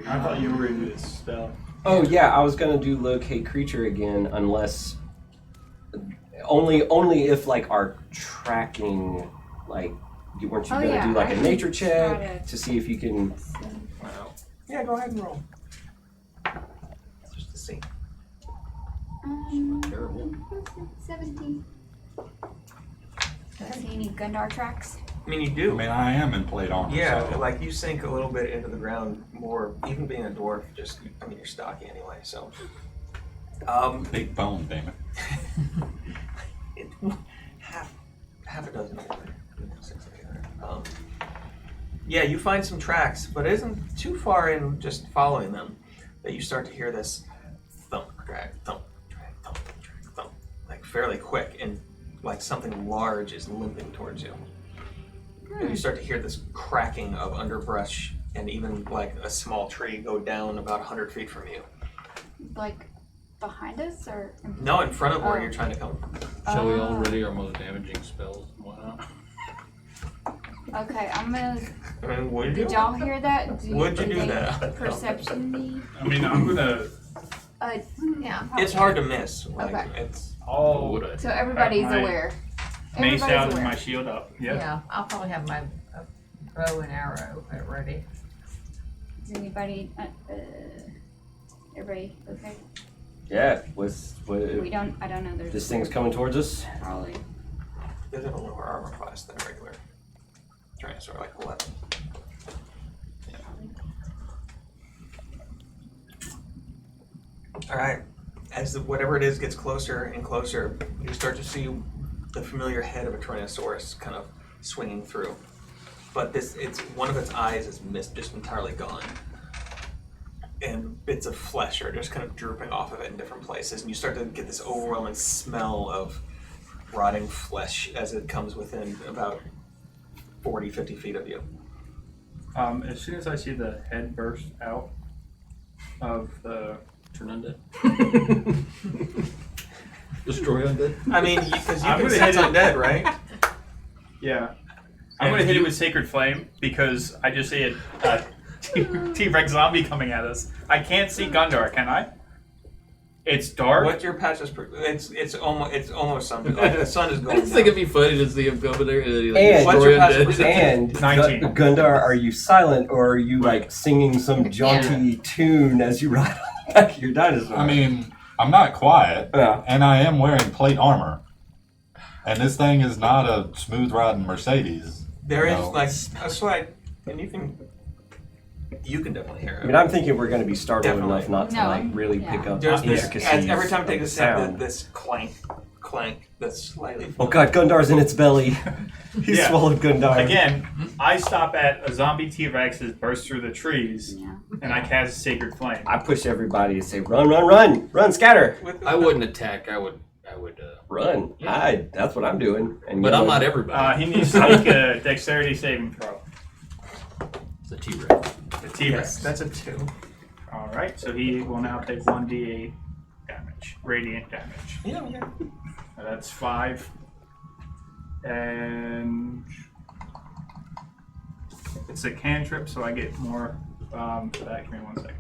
I thought you were into this stuff. oh yeah, I was gonna do locate creature again, unless only if like our tracking, like you weren't you Oh, gonna yeah, do like I a can nature try check to- to see if you can? Wow. Yeah, go ahead and roll. Just to see. Terrible. 17. Do I see any Gundar tracks? I mean, you I do. mean, I am in plate armor. Yeah, so. like you sink a little bit into the ground more, even being a dwarf, just, I mean, you're stocky anyway, so. Big bone, damn it. half a dozen over. Yeah, you find some tracks, but it isn't too far in just following them that you start to hear this thump, drag, thump, like fairly quick, and like something large is limping towards you. And you start to hear this cracking of underbrush and even like a small tree go down about 100 feet from you. Like behind us or? No, in front of where Oh. you're trying to come from. Shall we all ready our most damaging spells and whatnot? Okay, I'm gonna. I mean, would you? Did y'all hear that? Would you do they that? Perception me? I mean, I'm gonna. Yeah. It's hard to miss. Like, Okay. it's All Would I? So everybody's my aware. mace Everybody's out and aware. my shield up. Yeah. Yeah, I'll probably have my bow and arrow ready. Is anybody? Everybody okay? Yeah, We don't. I don't know. There's this thing's coming towards us. probably. There's a lower armor class than regular Tyrannosaur, like 11. Alright, as whatever it is gets closer and closer, you start to see the familiar head of a Tyrannosaurus kind of swinging through. But it's one of its eyes is just entirely gone. And bits of flesh are just kind of drooping off of it in different places. And you start to get this overwhelming smell of rotting flesh as it comes within about 40, 50 feet of you. As soon as I see the head burst out of the. Turn undead? Destroy undead? I mean, because you I'm can gonna sense hit it. undead, right? Yeah. I'm And gonna hit you- it with Sacred Flame because I just see a T-Rex zombie coming at us. I can't see Gundar, can I? It's dark. What's your patch? It's almost sun. Like the sun is I going just think down. it'd be funny to see him go over there and then he like And- What's destroy your passive undead. perception? And 19. Gundar, are you silent or are you like singing some jaunty tune as you ride on the back of your dinosaur? I mean, I'm not quiet, Yeah. and I am wearing plate armor. And this thing is not a smooth riding Mercedes. There is No. like a slight, and you can definitely hear I it. mean, I'm thinking we're going to be startled Definitely. enough not to No, like really yeah. pick up There's the this intricacies every time it of takes a the step, sound. this clank that's slightly. Oh god, Gundar's in its belly. He Yeah. swallowed Gundar. Again, I stop at a zombie T-Rex that bursts through the trees, Yeah. and I cast Sacred Flame. I push everybody and say, run, run, run, run, scatter. With I wouldn't attack. I would Run, hide. That's what I'm doing. And But I'm not everybody. He needs to make a dexterity saving throw. It's a T-Rex. The T-Rex. Yes, that's a 2. All right, so he will now take 1d8 damage, radiant damage. Yeah, okay. So that's 5, and it's a cantrip, so I get more for that. Give me 1 second.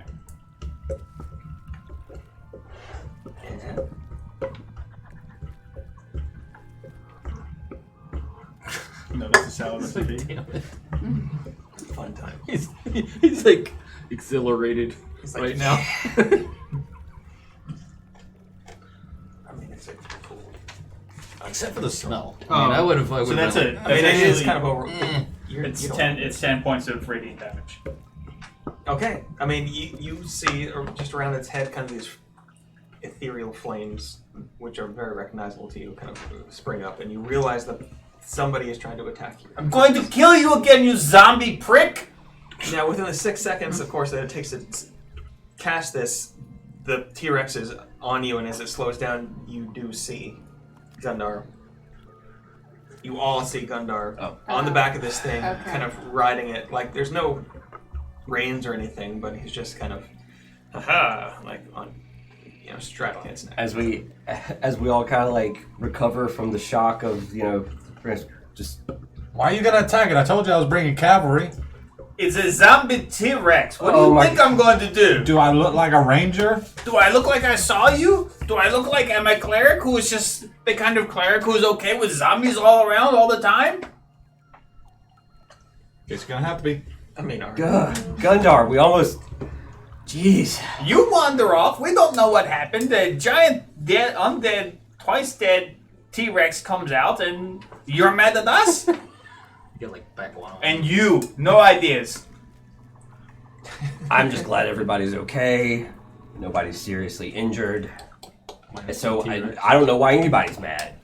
No, that's a salad recipe. Damn it. Fun time. He's like exhilarated right now. I mean, it's a cool. Except for the smell. Oh. I mean, I would have. So that's a. I mean, it is actually- kind of over. It's you don't- 10. It's 10 points of radiant damage. Okay. I mean, you see just around its head kind of these ethereal flames, which are very recognizable to you, kind of spring up, and you realize that somebody is trying to attack you. I'm going to kill you again, you zombie prick! Now, within the 6 seconds, of course, that it takes to cast this, the T-Rex is on you, and as it slows down, you do see Gundar. You all see Gundar on the back of this thing, Okay. kind of riding it. Like, there's no reins or anything, but he's just kind of, like on, strapping its neck. As we all kind of like recover from the shock of just Why are you gonna attack it? I told you I was bringing cavalry. It's a zombie T-Rex. What do Oh you my think I'm going to do? Do I look like a ranger? Do I look like I saw you? Do I look like I'm a cleric who is just the kind of cleric who's okay with zombies all around all the time? Guess you're gonna have to be. I mean, our Gundar. We almost. Jeez. You wander off. We don't know what happened. The giant, dead, undead, twice dead T-Rex comes out, and you're mad at us? You get like back one. And you, no ideas. I'm just glad everybody's okay. Nobody's seriously injured. So I don't know why anybody's mad.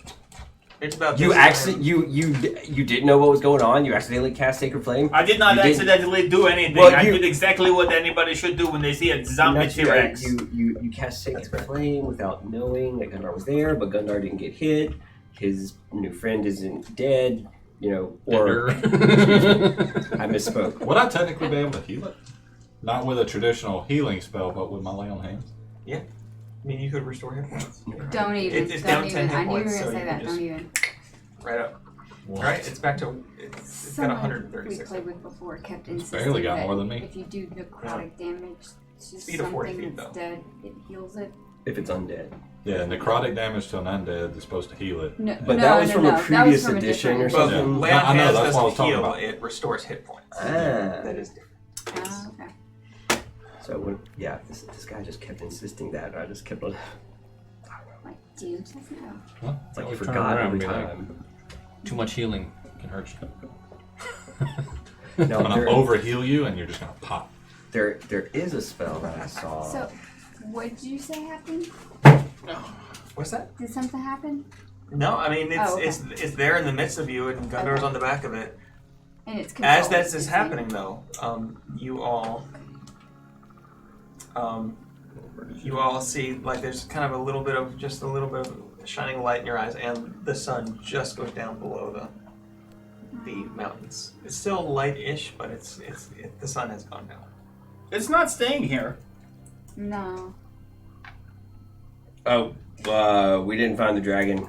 It's about You this actually time. you didn't know what was going on. You accidentally cast Sacred Flame. I did not You didn't- accidentally do anything. Well, I you- did exactly what anybody should do when they see a zombie That's right. T-Rex. You cast Sacred Flame without knowing that Gundar was there, but Gundar didn't get hit. His new friend isn't dead. Or I misspoke. Would I technically be able to heal it? Not with a traditional healing spell, but with my lay on hands. I mean, you could restore hit points. Don't even. It's don't down 10 even. hit I knew you were points, gonna so say you that. can Don't even. Right up. What? Alright, it's back to. It's got Someone 136. we played with before kept insisting barely got that more than me. if you do necrotic damage, it's just Speed of 40 something feet, that's though. dead. It heals it. If it's undead. Yeah, necrotic damage to an undead is supposed to heal it. No, But no, that was no, from no. a That was previous from a edition or different- But something. lay on I know, hands that's what I was doesn't talking heal, about. it restores hit points. Ah. That is different. Oh, okay. So this guy just kept insisting that. I just kept on. Like, dude, just no. Well, It's like Always you turn forgot around every and be like, time. Too much healing can hurt you. I'm No, gonna over heal you, and you're just gonna pop. there is a spell that I saw. So, what did you say happened? What's that? Did something happen? No, I mean it's Oh, okay. it's there in the midst of you, and Gundar's Okay. on the back of it. And it's controlled. As this is isn't it? happening, though, you all see like there's kind of a little bit of shining light in your eyes, and the sun just goes down below the mountains. It's still light-ish, but the sun has gone down. It's not staying here. No. Oh, we didn't find the dragon.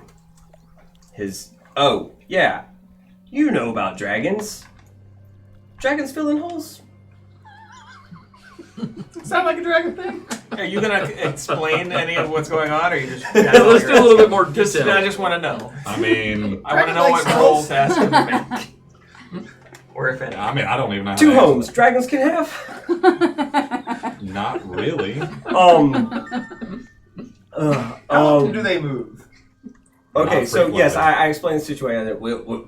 Oh, yeah. You know about dragons. Dragons fill in holes. Sound like a dragon thing? Are you gonna explain any of what's going on, or you just? Let's do a little bit more detail. I just want to know. I mean, I want to know what roles to ask him to make, or if any. I don't even know. How Two to answer homes dragons can have. that. Not really. How often do they move? Okay, Not so yes, frequently. I explained the situation.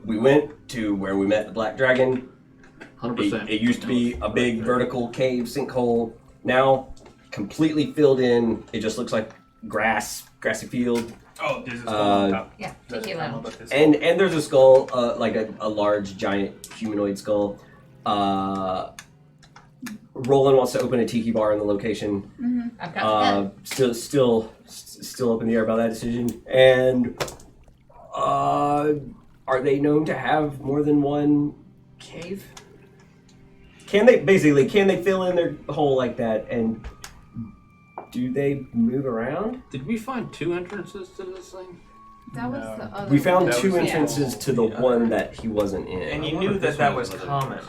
We went to where we met the black dragon. 100%. It used to be a big vertical cave sinkhole. Now, completely filled in. It just looks like grassy field. Oh, there's a skull on top. Yeah, That's take it I don't know out. about this. And there's a skull, like a large, giant humanoid skull. Roland wants to open a tiki bar in the location. I've got that. Still up in the air about that decision. And Are they known to have more than one cave? Can they fill in their hole like that, and do they move around? Did we find 2 entrances to this thing? That was the other We found one. 2 was- entrances to the one that he wasn't in. And you wonder knew if that this that one was was other common. ones.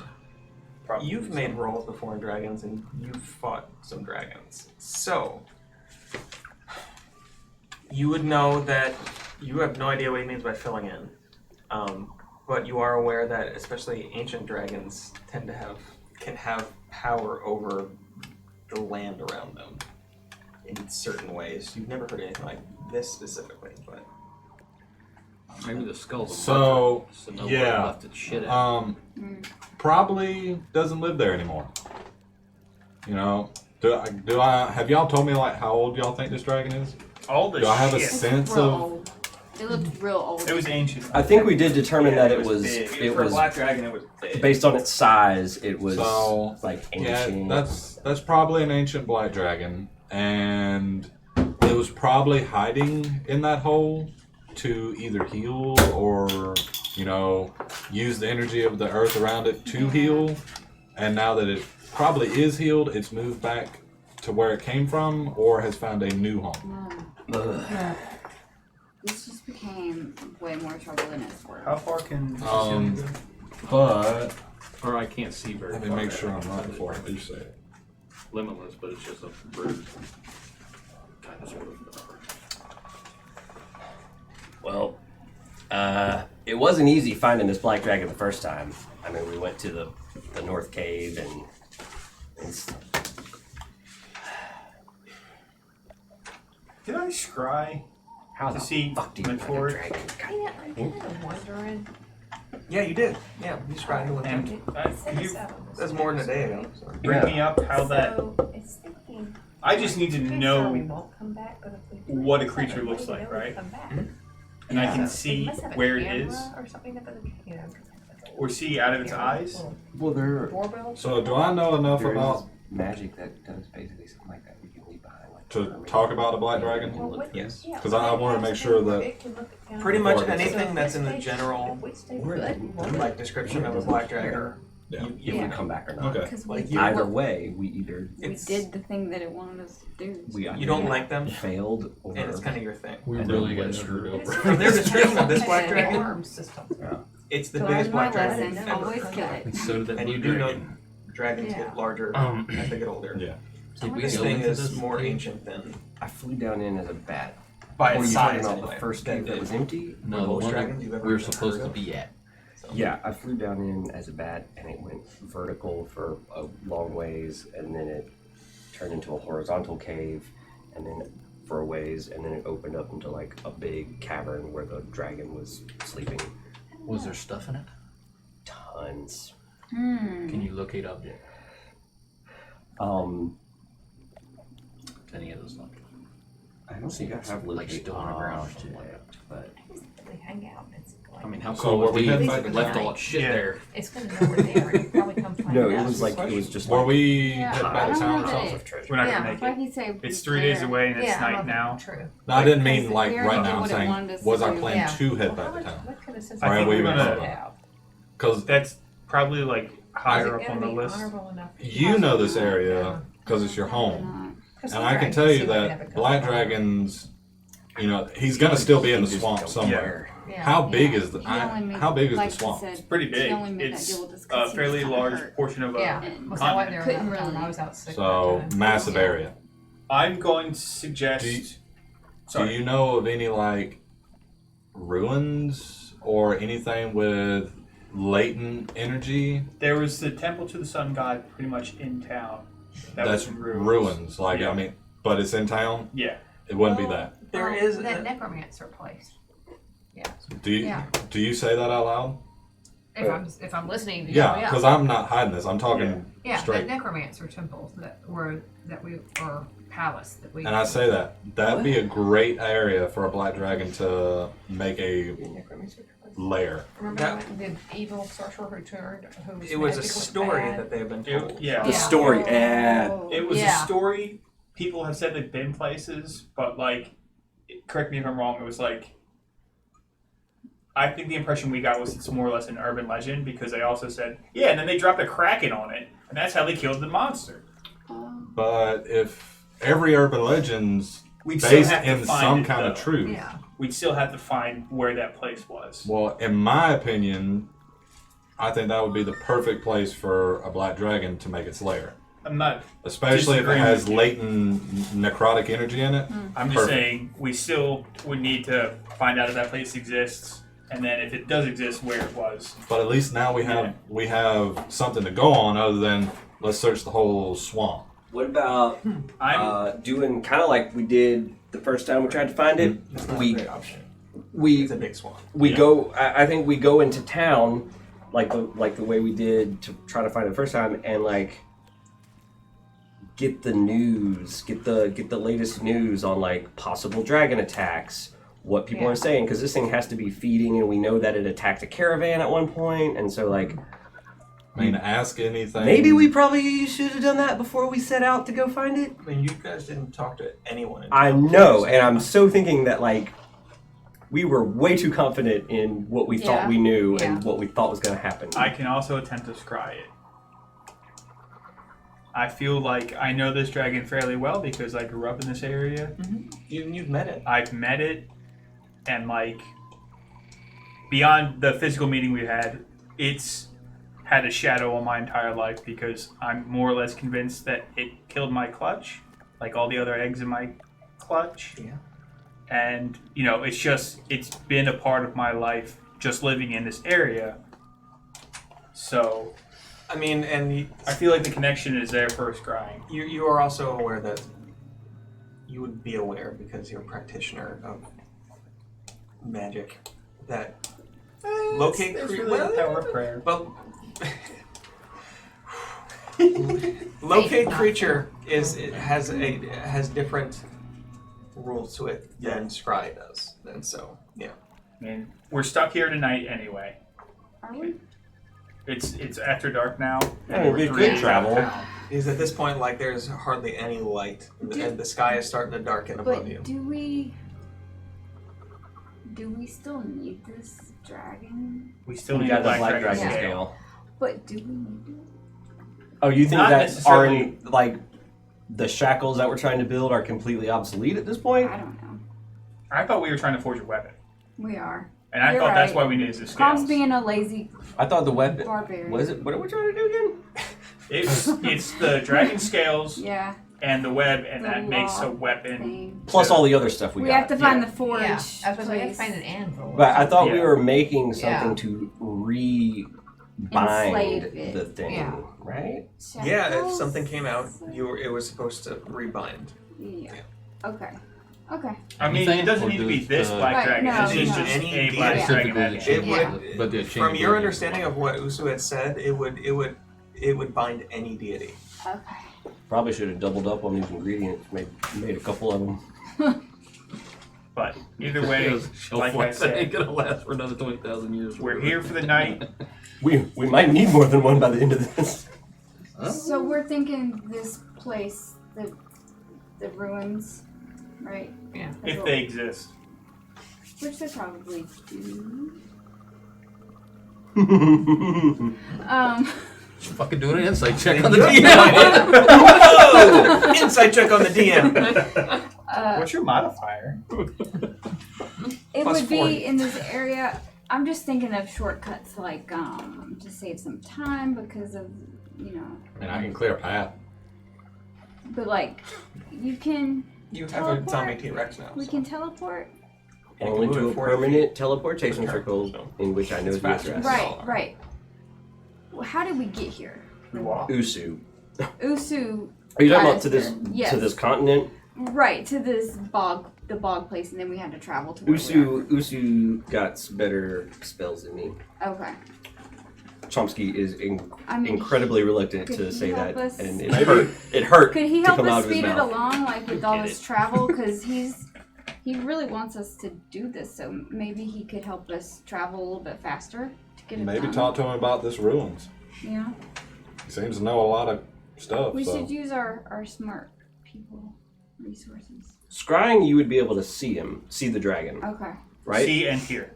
Probably You've so. made rolls before in dragons, and you've fought some dragons. So, you would know that you have no idea what he means by filling in. But you are aware that especially ancient dragons can have power over the land around them in certain ways. You've never heard anything like this specifically, but Maybe the skull's a So, marker, so no yeah. one left its shit out. Probably doesn't live there anymore. You know, do I have y'all told me like how old y'all think this dragon is? All the Do I have a shit. sense Real of? old. It looked real old. It was ancient. I think we did determine Yeah, that it was big. it For a was black dragon. It was big. based on its size. It was So, like Yeah, ancient. that's probably an ancient black dragon, and it was probably hiding in that hole to either heal or, you know, use the energy of the earth around it to heal. And now that it probably is healed, it's moved back to where it came from or has found a new home. Ugh. This just became way more trouble than it's worth. How far can Um, Cecilia go? But Or I can't see very let me far. make sure I'm right before I do say it. Limitless, but it's just a bruise. Kind of sort of. Well, it wasn't easy finding this black dragon the first time. I mean, we went to the North Cave and Did I scry how to the see fuck do you find a Mentor? dragon? I'm kind of wondering. yeah, you did. Yeah, you tried to look And you That's more than a day ago. So. bring Yeah. me up how that. So, it's thinking. I just need to we know won't come back, but if we do what a it, creature then looks we like, know right? come back. and I Yeah. can It see must have a where it camera is, or something up in the, you know, or see out of its eyes. Well, there Doorbell. So do I know enough there is about magic that does basically something like that. We can leave behind like to talk about a black dragon? Well, what- Yes. yeah, 'Cause I wanna it has make to sure be where that- it can look down. Pretty much So anything if that's this in the stays- general if we stay Or good, like description of a black dragon. Yeah. if we come back or not. Okay. Because Like we, you- Either way, we either we did the thing that it wanted us to do. we You don't like them, failed or and it's kind of your thing. We And really then got screwed over. From their description of this black It's an dragon, alarm system. it's the So biggest learned my black dragon lesson. ever. Always kill it. And so did that And you blue do know dragon. dragons Yeah. get larger as they get older. Yeah. Did we This go thing into is this more cave? ancient than I flew down in as a bat. by Or its you talking size about anyway. the first cave that was empty? No, Most the one dragons that you've ever we were heard supposed to of? be at. Yeah, I flew down in as a bat, and it went vertical for a long ways, and then it turned into a horizontal cave, and then for a ways, and then it opened up into like a big cavern where the dragon was sleeping. Was there stuff in it? Tons. Can you locate object? Any of those stuff? I don't think I have Like locate still on the ground or object, something like that. but They hang out. And it's like, I mean, how So cool were would we we heading have back left to all night? that shit Yeah. there? it's going to know we're there and probably come find no, us. it was like it was just Were like we Yeah, head I back to don't town? know piles that of treasure. We're not Yeah. gonna I make thought it. he said It's 3 days there. away and it's Yeah, night now. True. No, I didn't mean Because like we right already now. did I'm what it saying, wanted us was to our do. plan Yeah. to head Well, back how to much- town? what kind of sense I Or of think are we we're gonna gonna- talk about? Because That's probably like Is higher it up on gonna the be list. honorable enough? you know this area because it's your home, Because and here I can I tell see you we have a that couple black of- dragons, you know, he's gonna still be in the swamp somewhere. Yeah. How big Yeah. is the He only made- how big is like the he swamp? said, It's pretty he big. only made that It's deal just 'cause a he was fairly kinda large hurt. portion of a Yeah. And Was I went continent. there Couldn't that time. really- I was out sick So that time. massive Yeah. area. I'm going to suggest. Do you- Sorry. Do you know of any like ruins or anything with latent energy? There was the temple to the sun god pretty much in town. That That's was in ruins. Like Yeah. I mean, but it's in town. Yeah. It wouldn't be Well, that. There is that a- necromancer place. Do you Yeah. do you say that out loud? If I'm listening to you, Yeah, because I'm not hiding this. I'm talking yeah, straight. that necromancer temple that we or palace that we. And I say that'd be a great area for a black dragon to make a lair. Remember that- the evil sorcerer who turned? Who was It was a magic story bad? that they have been It- told. yeah. The Yeah. story. It was Yeah. a story. People have said they've been places, but like, correct me if I'm wrong. It was like I think the impression we got was it's more or less an urban legend because they also said, yeah, and then they dropped a kraken on it, and that's how they killed the monster. But if every urban legend's We'd still based have to in find some it, kind though. of truth, Yeah. We'd still have to find where that place was. well, in my opinion, I think that would be the perfect place for a black dragon to make its lair. I'm not. Especially if it Disagreeing has with you. latent necrotic energy in it. I'm just saying we still would need to find out if that place exists, and then if it does exist, where it was. But at least now we have something to go on other than let's search the whole swamp. What about doing kind of like we did the first time we tried to find it? That's not a We great option. we It's a big swamp. we go. I think we go into town like the way we did to try to find it the first time, and like get the news, get the latest news on like possible dragon attacks, what people are saying, because this thing has to be feeding, and we know that it attacked a caravan at one point, and so like I mean, ask anything. maybe we probably should have done that before we set out to go find it. I mean, you guys didn't talk to anyone. I know, and I'm so thinking that like we were way too confident in what we thought we knew and what we thought was going to happen. I can also attempt to scry it. I feel like I know this dragon fairly well because I grew up in this area. You've met it. I've met it, and like beyond the physical meeting we had, it's had a shadow on my entire life because I'm more or less convinced that it killed my clutch, like all the other eggs in my clutch. Yeah. And you know, it's been a part of my life just living in this area. So I mean, and I feel like the connection is there for scrying. you are also aware that you would be aware because you're a practitioner of magic that locate power of prayer. well locate creature has different rules to it than scry does, and so yeah. I mean, we're stuck here tonight anyway. Are we? It's after dark now. I mean, we We're could 3 travel. out of town. Because at this point, like, there's hardly any light, and the sky is starting to darken above But you. do we still need this dragon? We still We need got a the black, black dragon dragon scale. scale. But do we need it? Oh, you think Not that necessarily- like the shackles that we're trying to build are completely obsolete at this point? I don't know. I thought we were trying to forge a weapon, We are. and I You're thought that's right. why we needed the scales. Com's being a lazy I thought the weapon. barbarian. What is it? What are we trying to do again? It's the dragon scales Yeah. and the web, and The that makes a law weapon. thing. Plus all the other stuff we We got. have to find Yeah. the forge. Yeah, I was like, we have to place. find an anvil. But I thought we Yeah. were making something Yeah. to re-bind Enslave it. the thing, Yeah. right? Yeah, if Shackles? something came out, it was supposed to rebind. Yeah. Okay. Okay. I mean, Anything, it doesn't or need to be does, this black Right, dragon. no, It's just no. Any a black deity. dragon that is. It Yeah. would, But they're from your changing understanding of what Usu had said, it would bind any deity. Okay. Probably should have doubled up on these ingredients. Made a couple of them. But either way, like I ain't said, gonna last for another 20,000 years. we're here for the night. We might need more than one by the end of this. So we're thinking this place, the ruins, right? Yeah. That's If what- they exist. Which they probably do. Fucking do an insight check on the You DM. have no idea. Whoa! Insight check on the DM. What's your modifier? It Plus would 40. be in this area. I'm just thinking of shortcuts, like to save some time because of And I can clear a path. But like, you can. You have a zombie T-Rex now. We can teleport. And you Only can to move a it 40 permanent teleportation Okay. circle in which I know It's the faster. address. Right, right. Well, how did we get here? We walk. Usu. Usu. Are you talking got about us to this here. Yes. to this continent? Right, to this the bog place, and then we had to travel to where Usu got better spells than me. we are. Okay. Chomsky is I mean, incredibly reluctant could to he say help that, us? and it hurt. It hurt Could he to help come out us of his speed it mouth. along, like with all Get this it. travel? Because he really wants us to do this, so maybe he could help us travel a little bit faster to get it Maybe done. talk to him about this ruins. Yeah. He seems to know a lot of stuff. We so. should use our smart people resources. Scrying, you would be able to see him, see the dragon, Okay. right? See and hear.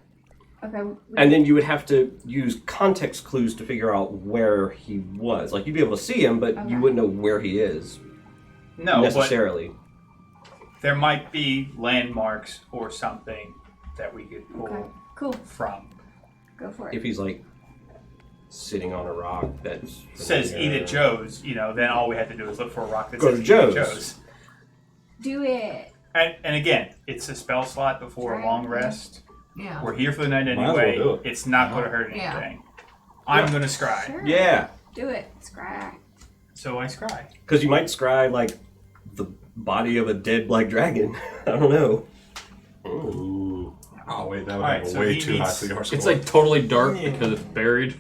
Okay. And then you would have to use context clues to figure out where he was. Like, you'd be able to see him, but Okay. you wouldn't know where he is No, necessarily. but there might be landmarks or something that we could pull Okay. Cool. from. Go for it. If he's like sitting on a rock that's Says eat at Joe's, then all we had to do is look for a rock that Go says to eat at Joe's. Joe's. Do it. And again, it's a spell slot before a long rest. Yeah. We're here for the night Might as well anyway. do it. It's not going to hurt Yeah. anything. I'm going to scry. Sure. Yeah, Do it. Scry. So I scry. because you might scry like the body of a dead black dragon. I don't know. Ooh. Oh wait, that would Alright, have so way he too high needs- CR score. It's like totally dark Yeah. because it's buried.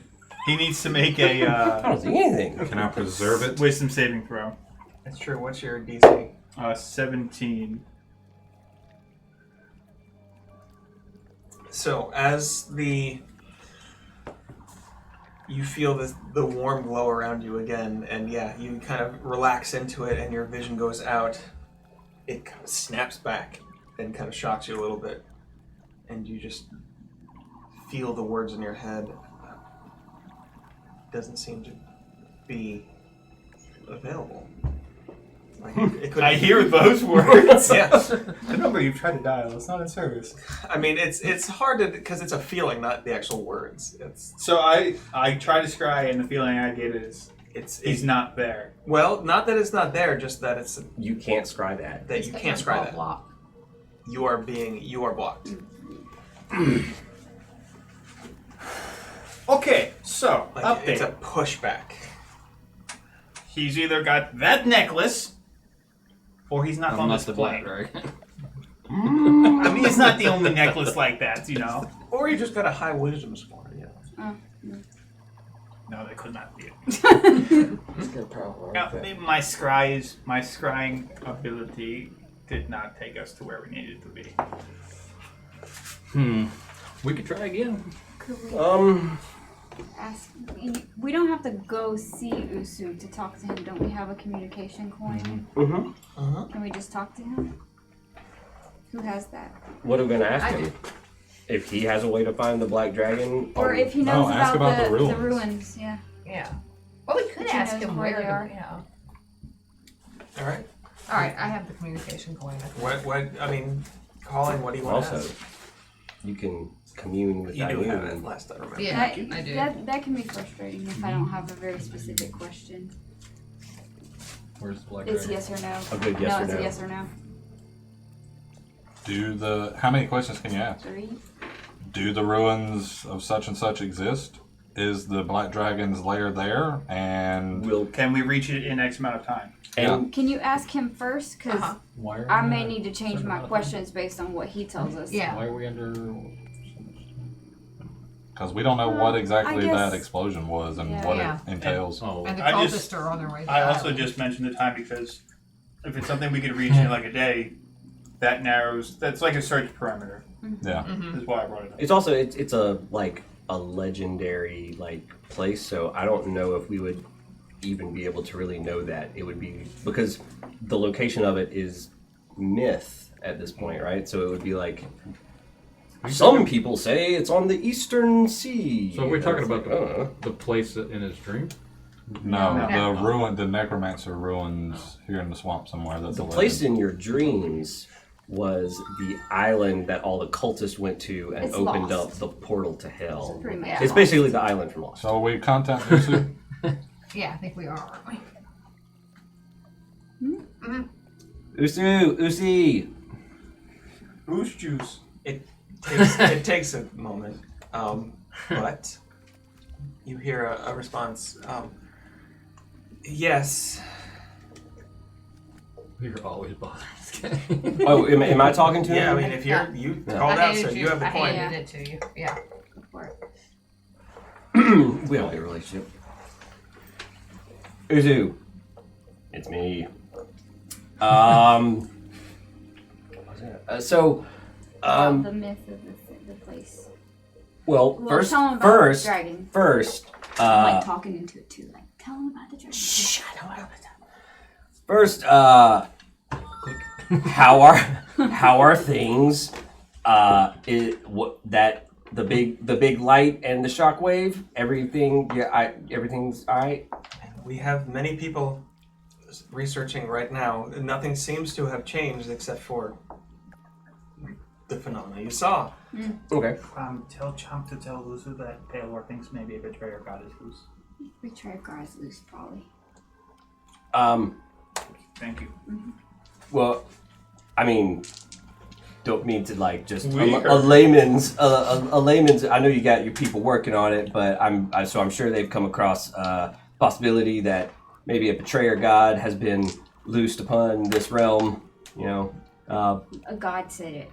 He needs to make a I don't see anything. Can I preserve it? wisdom saving throw. That's true. What's your DC? 17. So as you feel the warm glow around you again, and yeah, you kind of relax into it, and your vision goes out. It kind of snaps back and kind of shocks you a little bit, and you just feel the words in your head. Doesn't seem to be available. Like it could. I hear those words. Yeah. The number you've tried to dial is not in service. I mean, it's hard to because it's a feeling, not the actual words. So I try to scry, and the feeling I get is It's he's not there. well, not that it's not there, just that it's You can't scry that. that you can't scry that. Block. You are blocked. Okay, so Like update. it's a pushback. He's either got that necklace, or he's not I'm on not this the black plane. dragon. I mean, it's not the only necklace like that, Or you just got a high wisdom score. Yeah. Oh. No, that could not be it. It's got power. Yeah, my scrying ability did not take us to where we needed to be. We could try again. Could we ask? We don't have to go see Usu to talk to him. Don't we have a communication coin? Mm-hmm. Can we just talk to him? Who has that? What are we gonna ask I him? do. If he has a way to find the black dragon, Or if he knows ask about the the ruins. ruins. Yeah. Yeah. Well, we could He ask knows him where where they are. Yeah. All right. All right. I have the communication coin. I think. What? I mean, Colin, what do you want to also ask? you can commune with You do have it Diane. last I remember. Yeah, I do. That can be frustrating if I don't have a very specific question. Where's the black It's dragon? yes or no. A good yes no, or it's no. a yes or no. How many questions can you ask? 3. Do the ruins of such and such exist? Is the black dragon's lair there? And We'll Can we reach it in X amount of time? and Can you ask him first? Because Why are I we may at need to change certain my amount of questions based on what he tells us. Yeah. time? Why are we under? because we don't know what exactly I guess- that explosion was and Yeah. what Yeah. it entails. Oh, And the I cultists just- are on their way. to I the also island. just mentioned the time because if it's something we could reach in like a day, that narrows. That's like a search perimeter. Yeah. Mhm. Is why I brought it up. it's also it's a like a legendary like place, so I don't know if we would even be able to really know that. It would be because the location of it is myth at this point, right? So it would be like some people say it's on the eastern sea. So we're talking It's about like, I don't know. the place in his dream. No, No. the necromancer ruins here in the swamp somewhere. That's The a place legend. in your dreams was the island that all the cultists went to and It's opened lost. up the portal to hell. Pretty much. Yeah. It's basically the island from Lost. So we contact Usu. Yeah, I think we are, aren't we? Usi! Goose juice. It takes a moment, but you hear a response. Yes. You're always bothering. Oh, am I talking to Yeah. I him? mean, if you Yeah. called I out, so hated you have the I coin. handed it to you. Yeah. Go for it. We don't have a relationship. Uzu. It's me. So, About the myth of the place. well, Well, first, tell him about first, the dragon. first, I'm like talking into it too. Like, tell him about the dragon. first, how are things? That the big light and the shockwave, everything. Yeah, everything's all right. We have many people researching right now. Nothing seems to have changed except for the phenomena you saw. Okay. Tell Chomp to tell Luzu that Paylor thinks maybe a betrayer god is loose. Betrayer guard is loose, probably. Thank you. Well, I mean, don't mean to like just We a layman's. I know you got your people working on it, but I'm sure they've come across possibility that maybe a betrayer god has been loosed upon this realm. You know, A god said it.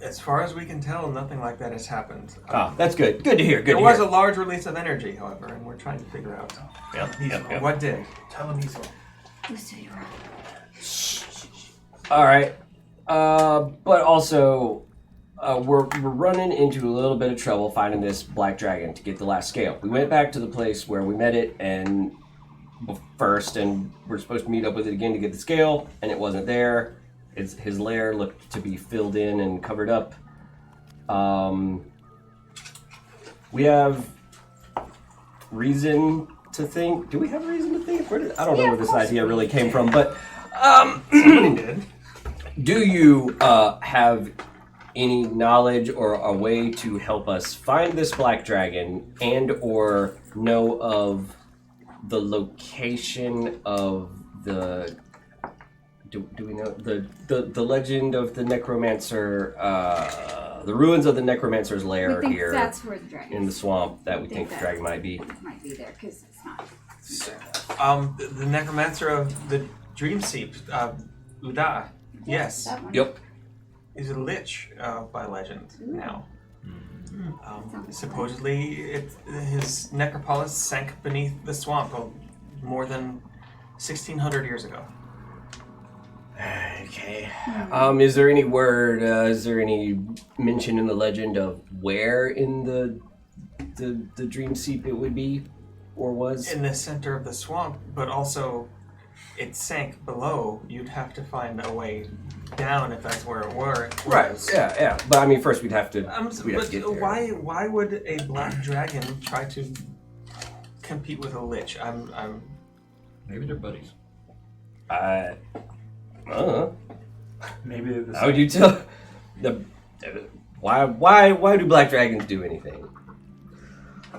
As far as we can tell, nothing like that has happened. that's good. Good to hear. Good There to was hear. a large release of energy, however, and we're trying to figure out what did. Tell him he's wrong. Lucy, you're wrong. All right, but also we're running into a little bit of trouble finding this black dragon to get the last scale. We went back to the place where we met it and first, and we're supposed to meet up with it again to get the scale, and it wasn't there. His lair looked to be filled in and covered up. We have reason to think. Do we have reason to think? I don't know where this idea really came from, but Somebody did. do you have any knowledge or a way to help us find this black dragon and or know of the location of the do we know the legend of the necromancer, the ruins of the necromancer's lair We think here that's where the dragon in the is. swamp that we think think the that- dragon might be? It might be there because it's not. The necromancer of the Dream Seep, Uda. Yes, That one. Yep. he's a lich by legend now. Sounds Supposedly, his necropolis sank beneath the swamp more than 1,600 years ago. Okay. Is there any word? Is there any mention in the legend of where in the dream seep it would be, or was? In the center of the swamp, but also it sank below. You'd have to find a way down if that's where it were. Right. Yeah. But I mean, first we'd have to. We'd have But to get there. why would a black dragon try to compete with a lich? Maybe they're buddies. I don't know. Maybe they're the How would you tell? Why do black dragons do anything?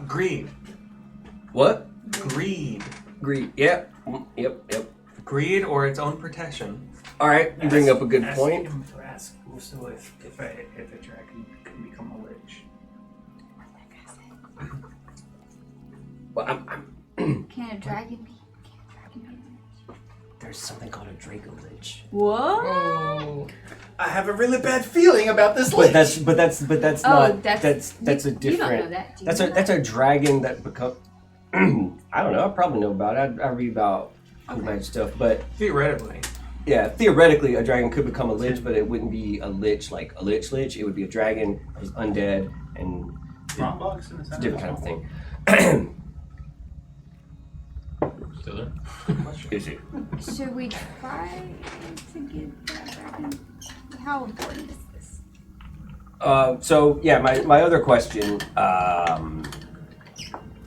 Greed. What? Greed. Greed. Yep. Yep. Greed or its own protection. All right. You bring up a good point. Him to ask Luzu if a dragon can become a lich. Well, Can a dragon be? there's something called a Draco Lich. What? I have a really bad feeling about this But lake. that's Oh, not that's a You don't know different. that. Do you That's know a that's a dragon that become. I don't know. I probably know about it. I read about cool magic stuff, but Theoretically. yeah, theoretically, a dragon could become a lich, but it wouldn't be a lich like a lich. It would be a dragon that was undead and Rock box in the it's a center. different kind of thing. Still there? Is it? Should we try to get that dragon? How important is this? So yeah, my other question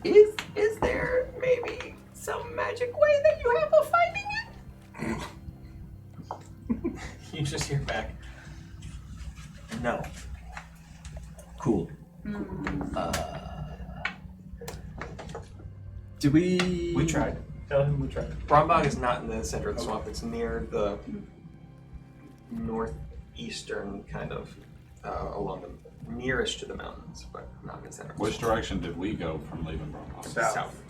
is there maybe some magic way that you have of finding it? You just hear back. No. Cool. Do we? We tried. Tell him we tried. Brombog is not in the center of the swamp. It's near the northeastern kind of, along the nearest to the mountains, but not in the center. Which direction did we go from leaving Broncos? South.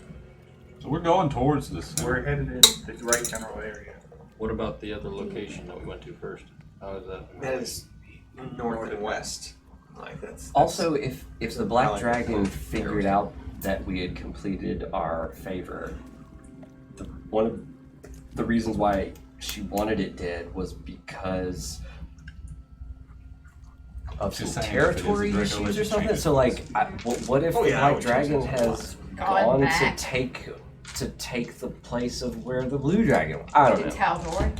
So we're going towards this. We're headed in the right general area. What about the other location that we went to first? How is that? That is north and west. Like that's Also, if the Black Like Dragon the figured out that we had completed our favor, one of the reasons why she wanted it dead was because of Just some saying, if it is a territory Draco issues Lich, or it something. changes So, like, what if Oh, the yeah, I Black would Dragon change it. has Gone gone back. to take the place of where the Blue Dragon? I don't To know. Tal'Dor.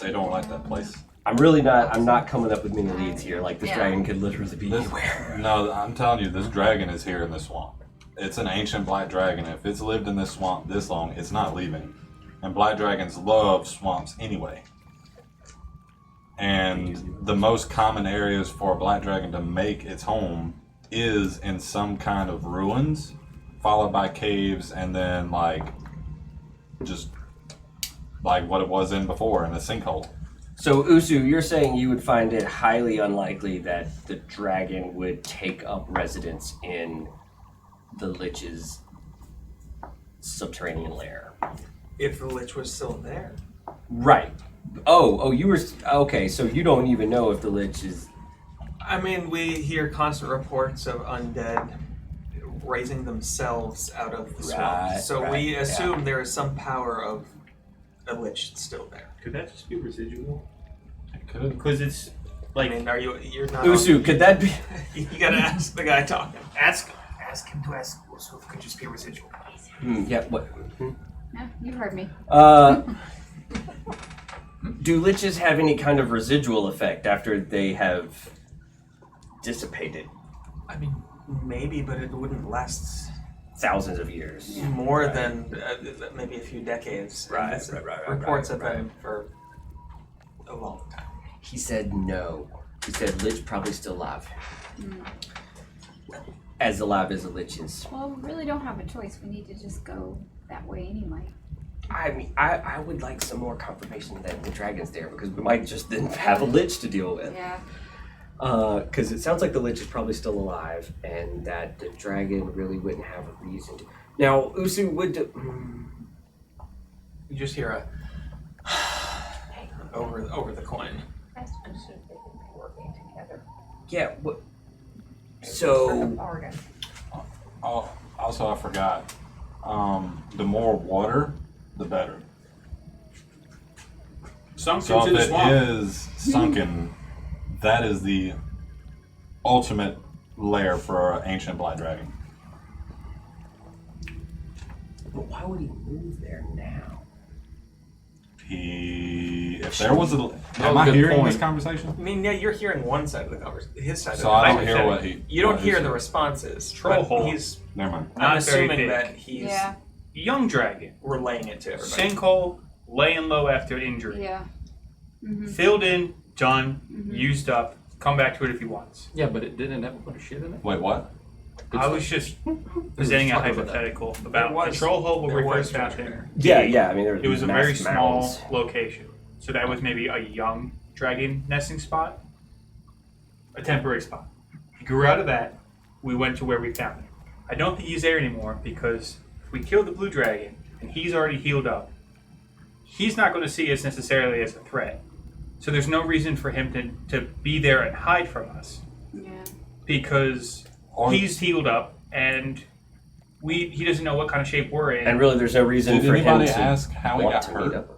They don't like that place. I'm really not. I'm not coming up with many leads here. Like this Yeah. dragon could literally be anywhere. No, I'm telling you, this dragon is here in this swamp. It's an ancient black dragon. If it's lived in this swamp this long, it's not leaving. And black dragons love swamps anyway. And the most common areas for a black dragon to make its home is in some kind of ruins, followed by caves, and then like just like what it was in before in a sinkhole. So Usu, you're saying you would find it highly unlikely that the dragon would take up residence in the Lich's subterranean lair. If the Lich was still there. Right. Oh, you were okay. So you don't even know if the Lich is. I mean, we hear constant reports of undead raising themselves out of the swamp. Right, So right, we yeah. assume there is some power of a Lich still there. Could that just be residual? It could. Because it's I like mean, you're not. Usu, could that be? You gotta ask the guy talking. Ask him to ask so if it could just be residual. Yeah. What? Yeah, you heard me. Do liches have any kind of residual effect after they have dissipated I mean, maybe, but it wouldn't last thousands of years? Yeah. more Right. than maybe a few decades. Right, It's- right, Reports right, have been for a long time. He said no. He said Lich probably still alive. As alive as a Lich is. Well, we really don't have a choice. We need to just go that way anyway. I mean, I would like some more confirmation that the dragon's there because we might just then have a Lich to deal with. Yeah. Because it sounds like the Lich is probably still alive and that the dragon really wouldn't have a reason to. Now, Usu would. You just hear a over the coin. That's assume they would be working together. Yeah, what? For the So. bargain. Oh, also I forgot. The more water, the better. sunk So into if the it swamp. is sunken, that is the ultimate lair for an ancient black dragon. But why would he move there now? If there was a, am I good hearing point. this conversation? I mean, yeah, you're hearing one side of the conversation, his side So of I the don't hear what he. You don't what hear he's- the responses. Troll but hole. He's. Never mind. I'm Not very assuming big. that he's Yeah. Young dragon. relaying it to everybody. Sinkhole, laying low after injury. Yeah. Mm-hmm. Filled in, done, Mhm. used up. Come back to it if he wants. Yeah, but it didn't have a bunch of shit in it. Wait, what? I was just presenting a talking about that. hypothetical about There was- the troll hole where there we was first found treasure him. Yeah. I mean, there It was a massive very small mounds. location. So that was maybe a young dragon nesting spot, a temporary spot. He grew out of that. We went to where we found him. I don't think he's there anymore because if we killed the blue dragon and he's already healed up, he's not going to see us necessarily as a threat. So there's no reason for him to be there and hide from us Yeah. because Or- he's healed up and he doesn't know what kind of shape we're in. And really, there's no reason Did for him anybody to ask how he want got to hurt? meet up.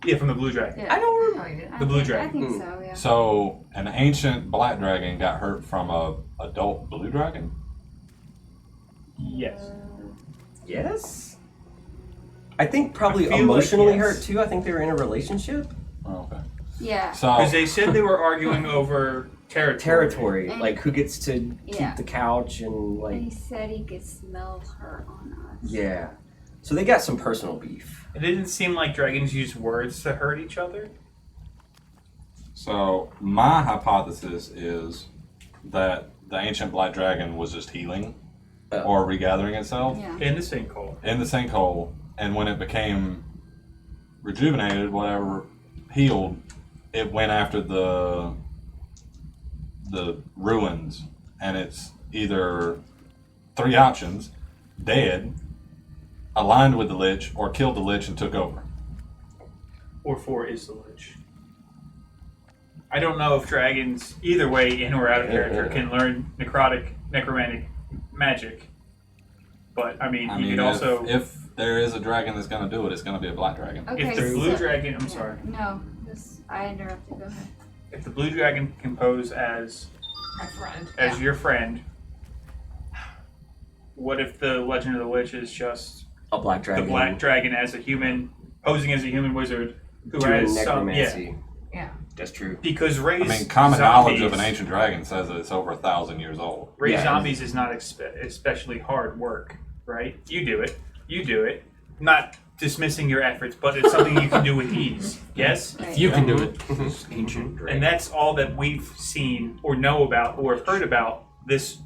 Yeah, from the blue dragon. Yeah. I don't remember. Oh, you did. The blue I dragon. think so. Yeah. So an ancient black dragon got hurt from a adult blue dragon. Yes. Yes. I think probably I feel like emotionally yes. hurt too. I think they were in a relationship. Oh, okay. Yeah. So Because they said they were arguing over territory. Like who gets to Yeah. keep the couch and And like he said he could smell her on us. yeah. So they got some personal beef. It didn't seem like dragons use words to hurt each other. So my hypothesis is that the ancient black dragon was just healing Oh. or regathering itself Yeah. In the sinkhole. in the sinkhole, and when it became rejuvenated, whatever, healed, it went after the ruins, and it's either three options: dead, aligned with the lich, or killed the lich and took over. Or 4 is the lich. I don't know if dragons, either way, in or out of character, can learn necromantic magic. But, I mean, I you mean, could also... if there is a dragon that's going to do it, it's going to be a black dragon. Okay. If the blue so- dragon... I'm yeah. sorry. No, this I interrupted. Go ahead. If the blue dragon can pose as My friend. your friend, what if the Legend of the Witch is just A black dragon. the black dragon as a human, posing as a human wizard who doing has some... Yeah. necromancy. Yeah. That's true. Because raised I mean, common knowledge of an zombies- ancient dragon says that it's over 1,000 years old. Raised Yeah. zombies is not especially hard work, right? You do it. You do it. Not dismissing your efforts, but it's something you can do with ease. Yes? Right. You can do it. This ancient dragon. And that's all that we've seen or know about or have heard about this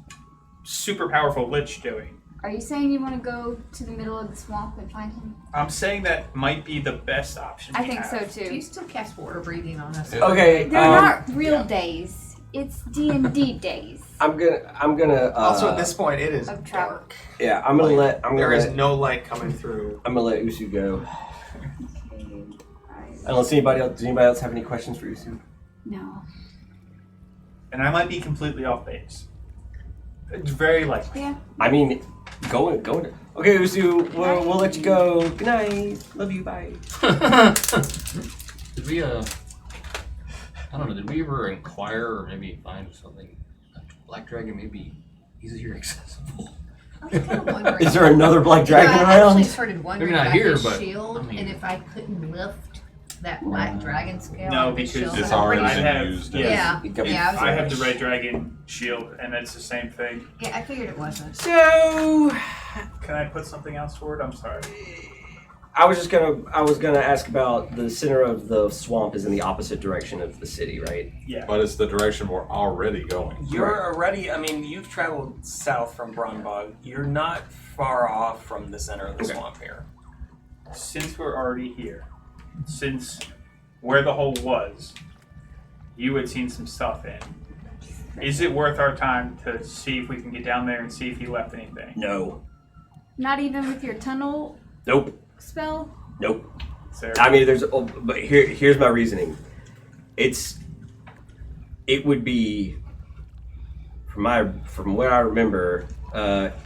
super powerful lich doing. Are you saying you want to go to the middle of the swamp and find him? I'm saying that might be the best option. I we think so have. Do you too. still cast water breathing on us? Okay, They're not real days. It's D&D days. I'm gonna. Also, at this point, it is Of travel. dark. yeah, I'm gonna let. There is no light coming through. I'm gonna let Usu go. Unless anybody else. Does anybody else have any questions for Usu? No. And I might be completely off base. It's very likely. Yeah. I mean, go. Okay, Usu, we'll let you go. Good night. Love you. Bye. Did we, I don't know, did we ever inquire or maybe find something? Black Dragon may be easier accessible. I was kind of wondering. Is there another black dragon I around? actually started wondering Maybe not about here, his but, shield I mean- and if I couldn't lift that black dragon scale. No, on his because shield. It's I'm already pretty been I have- used. yeah. Yeah, Yeah. I have the red dragon shield, and it's the same thing. Yeah, I figured it wasn't. So, Can I put something else forward? I'm sorry. I was gonna ask about the center of the swamp is in the opposite direction of the city, right? Yeah. But it's the direction we're already going. You're already, I mean, you've traveled south from Brunbog. You're not far off from the center of the Okay. swamp here. Since we're already here, since where the hole was, you had seen some stuff in. Is it worth our time to see if we can get down there and see if he left anything? No. Not even with your tunnel Nope. spell? Nope. Sarah? I mean, but here's my reasoning. It would be, from what I remember,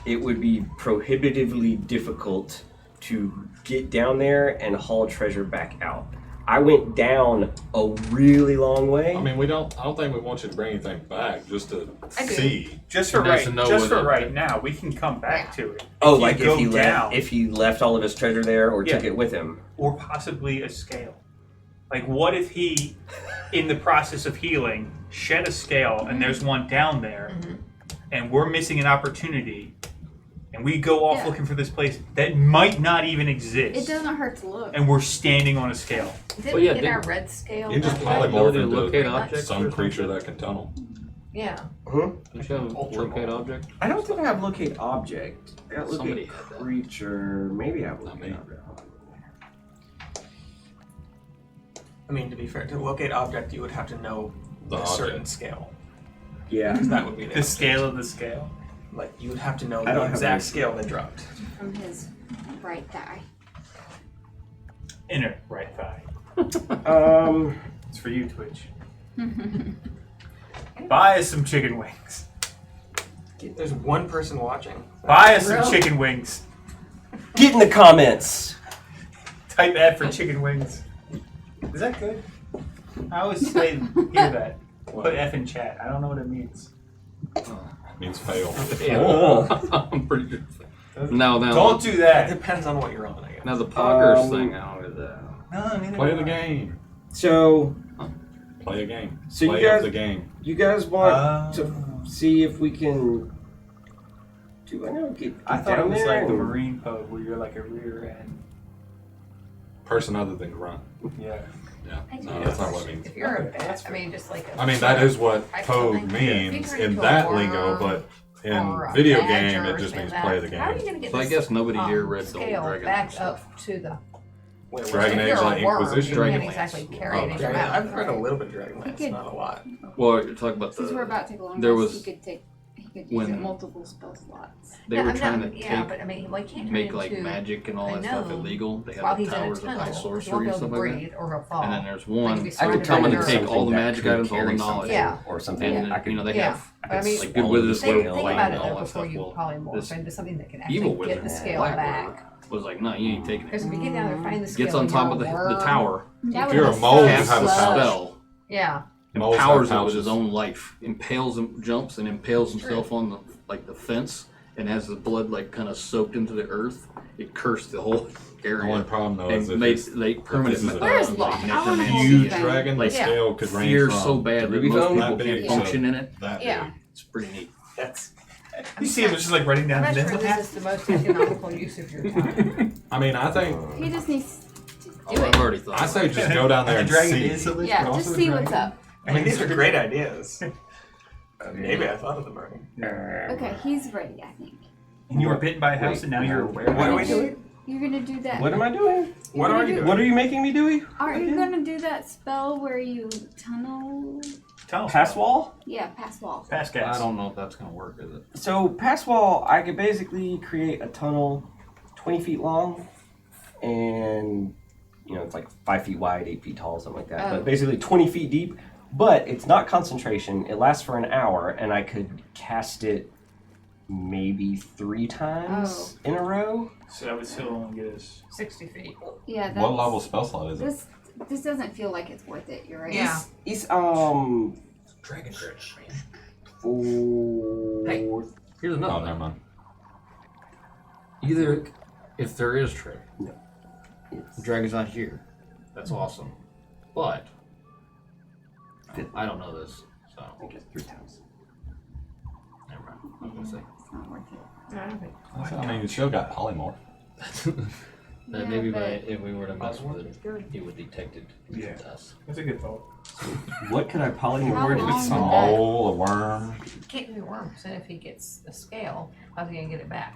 it would be prohibitively difficult to get down there and haul treasure back out. I went down a really long way. I mean, I don't think we want you to bring anything back, just to I do. see. Just for He right, doesn't know just for whether- right now, we can come back to it. oh, you like go if he down, left, all of his treasure there or took Yeah. it with him. or possibly a scale. Like, what if he, in the process of healing, shed a scale and there's one down there, and we're missing an opportunity, and we go off Yeah. looking for this place that might not even It exist, doesn't hurt to look. and we're standing on a scale. Did Well, we yeah, get did- our red scale? You just back? polymorph Ability to locate into objects some or creature something? that can tunnel. Yeah. Don't you have Ultra locate ball. object? I don't think I have locate object. I got Somebody locate had that. creature. Maybe I have Not locate me. object. I mean, to be fair, to locate object, you would have to know The a certain object. scale. Yeah. That would be The scale of the scale. Like, you would have to know I don't the have exact any- scale they dropped. From his right thigh. Inner right thigh. It's for you, Twitch. Buy us some chicken wings. There's one person watching. Buy us some Really? chicken wings. Get in the comments. Type F for chicken wings. Is that good? I always say hear that. Put F in chat. I don't know what it means. Means fail. I'm pretty good. Now, Don't do It that. depends on what you're on, I guess. now the poggers Um, thing. I don't know that. No, neither Play do the I. game. So, Play a game. So you Play guys- up the game. you guys want to see if we can? Do I know? Get I thought it down was there like the and- Marine code where you're like a rear end. Person other than grunt. Yeah. Yeah. I No, think that's not what it means. If you're a Okay, bat, that's I mean, just like a. I mean, that is what Type Pogue something. means If you turn in into a that worm lingo, but in or a video badger game, or it just something means like play that, the How are you game. gonna get So I this, guess nobody here read the scale old Dragon back stuff. up to the. Wait, what's Dragon that? Age, If you're like a worm, Inquisition? you can't Dragonlance. exactly carry Oh, it in your Dragon, mouth. I've heard a right? little bit of Dragonlance, Okay. not a lot. Well, you're talking about Since we're the. about to take a long there rest, was- he could use when- multiple spell slots. They Yeah, were I'm trying not- to yeah, take, but I mean, well, you can't turn make like into, magic and all I that stuff know, illegal. They while had the he's in a towers of tunnel, high 'cause he won't sorcery be and able stuff to like breathe that. or he'll fall. And then there's Like, if one he I started could coming to under- take all the that magic could items, all the carry knowledge. something Yeah. or something. And I could, you know they Yeah. have I mean, like good swallow wizards, the Think, where scale think light about and it all though that before stuff. you Well, polymorph this into something that can evil actually get wizard, the scale Black back. Wizard, was like, no, you ain't taking it. Because if you get down there, find the scale. Gets on and top you're of the worm, tower, That If you're would a be mole, you so casts have a a slow. pouch. spell, Yeah. Moles have empowers it with pouches. his own life, impales him, jumps and impales himself on the fence, and has the blood like kind of soaked into the earth, It cursed the whole The area. only problem though is and if made it's like permanent. this is a- Where's Locke? I want to a hold huge you guys. dragon, the Like, scale could range fear from so bad that Ruby most phone? people That can't big function to in it. that Yeah. big. It's pretty neat. That's. You see him just like writing I'm down not the sure mental this path. is the most economical use of your time. I mean, I think He just needs to Oh, do I've it. already thought. I say just go down there and see. Yeah, just see what's up. I mean, these are great ideas. Maybe I thought of them already. Okay, he's ready, I think. And you were bitten by a house, and now you're aware. What are we doing? You're gonna do that. What am I doing? What are you doing? What are you making me do? Aren't you gonna do that spell where you tunnel? Tunnel Pass spell. wall? Yeah, pass wall. Pass I gas. don't know if that's gonna work, is it? So pass wall, I could basically create a tunnel 20 feet long, and it's like 5 feet wide, 8 feet tall, something like that. Oh. But basically 20 feet deep. But it's not concentration. It lasts for an hour, and I could cast it maybe 3 times in a row. So that would still only get us. 60 feet. Yeah, that's, What level spell slot is it? This doesn't feel like it's worth it. You're right. Yeah. It's Dragon Bridge, man. 4. Hey. Here's Oh, another never thing. mind. Either if there is trick, It's the dragon's not here. That's awesome. But I don't know this, so I think it's 3 times. never mind. I was gonna say. It's not worth it. I don't think. I mean, you still got polymorph. That Yeah, maybe but- if we were to mess with it, Good. he would detect it Yeah. with us. That's a good thought. What could I How polymorph long with would A small? that- mole, a worm. Can't do worms, and if he gets a scale, how's he gonna get it back?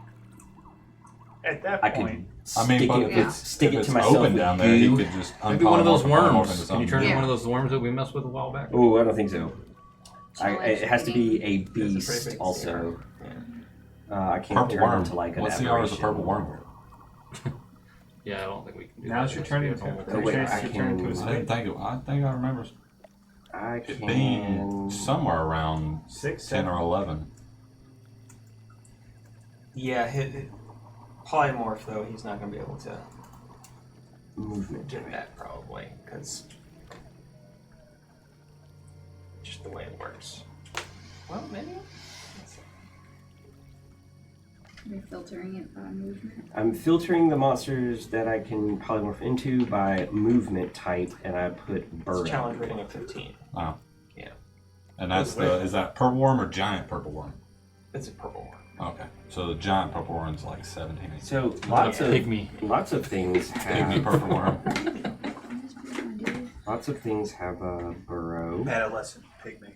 At that I point, could I mean, stick but it, if it's, stick if it it's to myself. open with down there, he goo. could just Maybe one of those unpolymorph and polymorph worms. into Can you something. turn it into Yeah. one of those worms that we messed with a while back? Oh, I don't think so. It has to be a pretty beast big also. I can't Purple turn worm. into like an What's the hours of aberration. purple worm? Yeah, I don't think we can do Now's that. your It turn. has to be a It's normal Oh, wait, chance I to turn into a can- I squid. didn't think it. I think I remember I it can. being somewhere around 6, 10 7. or 11. Yeah, polymorph though, he's not gonna be able to Movement. get that probably, because just the way it works. Well, maybe. You're filtering it by movement. I'm filtering the monsters that I can polymorph into by movement type, and I put It's burrow. a challenge rating of 15. Wow. Yeah. And that's is that purple worm or giant purple worm? It's a purple one. Okay. So the giant purple worm's like 17. So lots of Pygmy. things Pygmy have purple worm. lots of things have a burrow. Adolescent pygmy.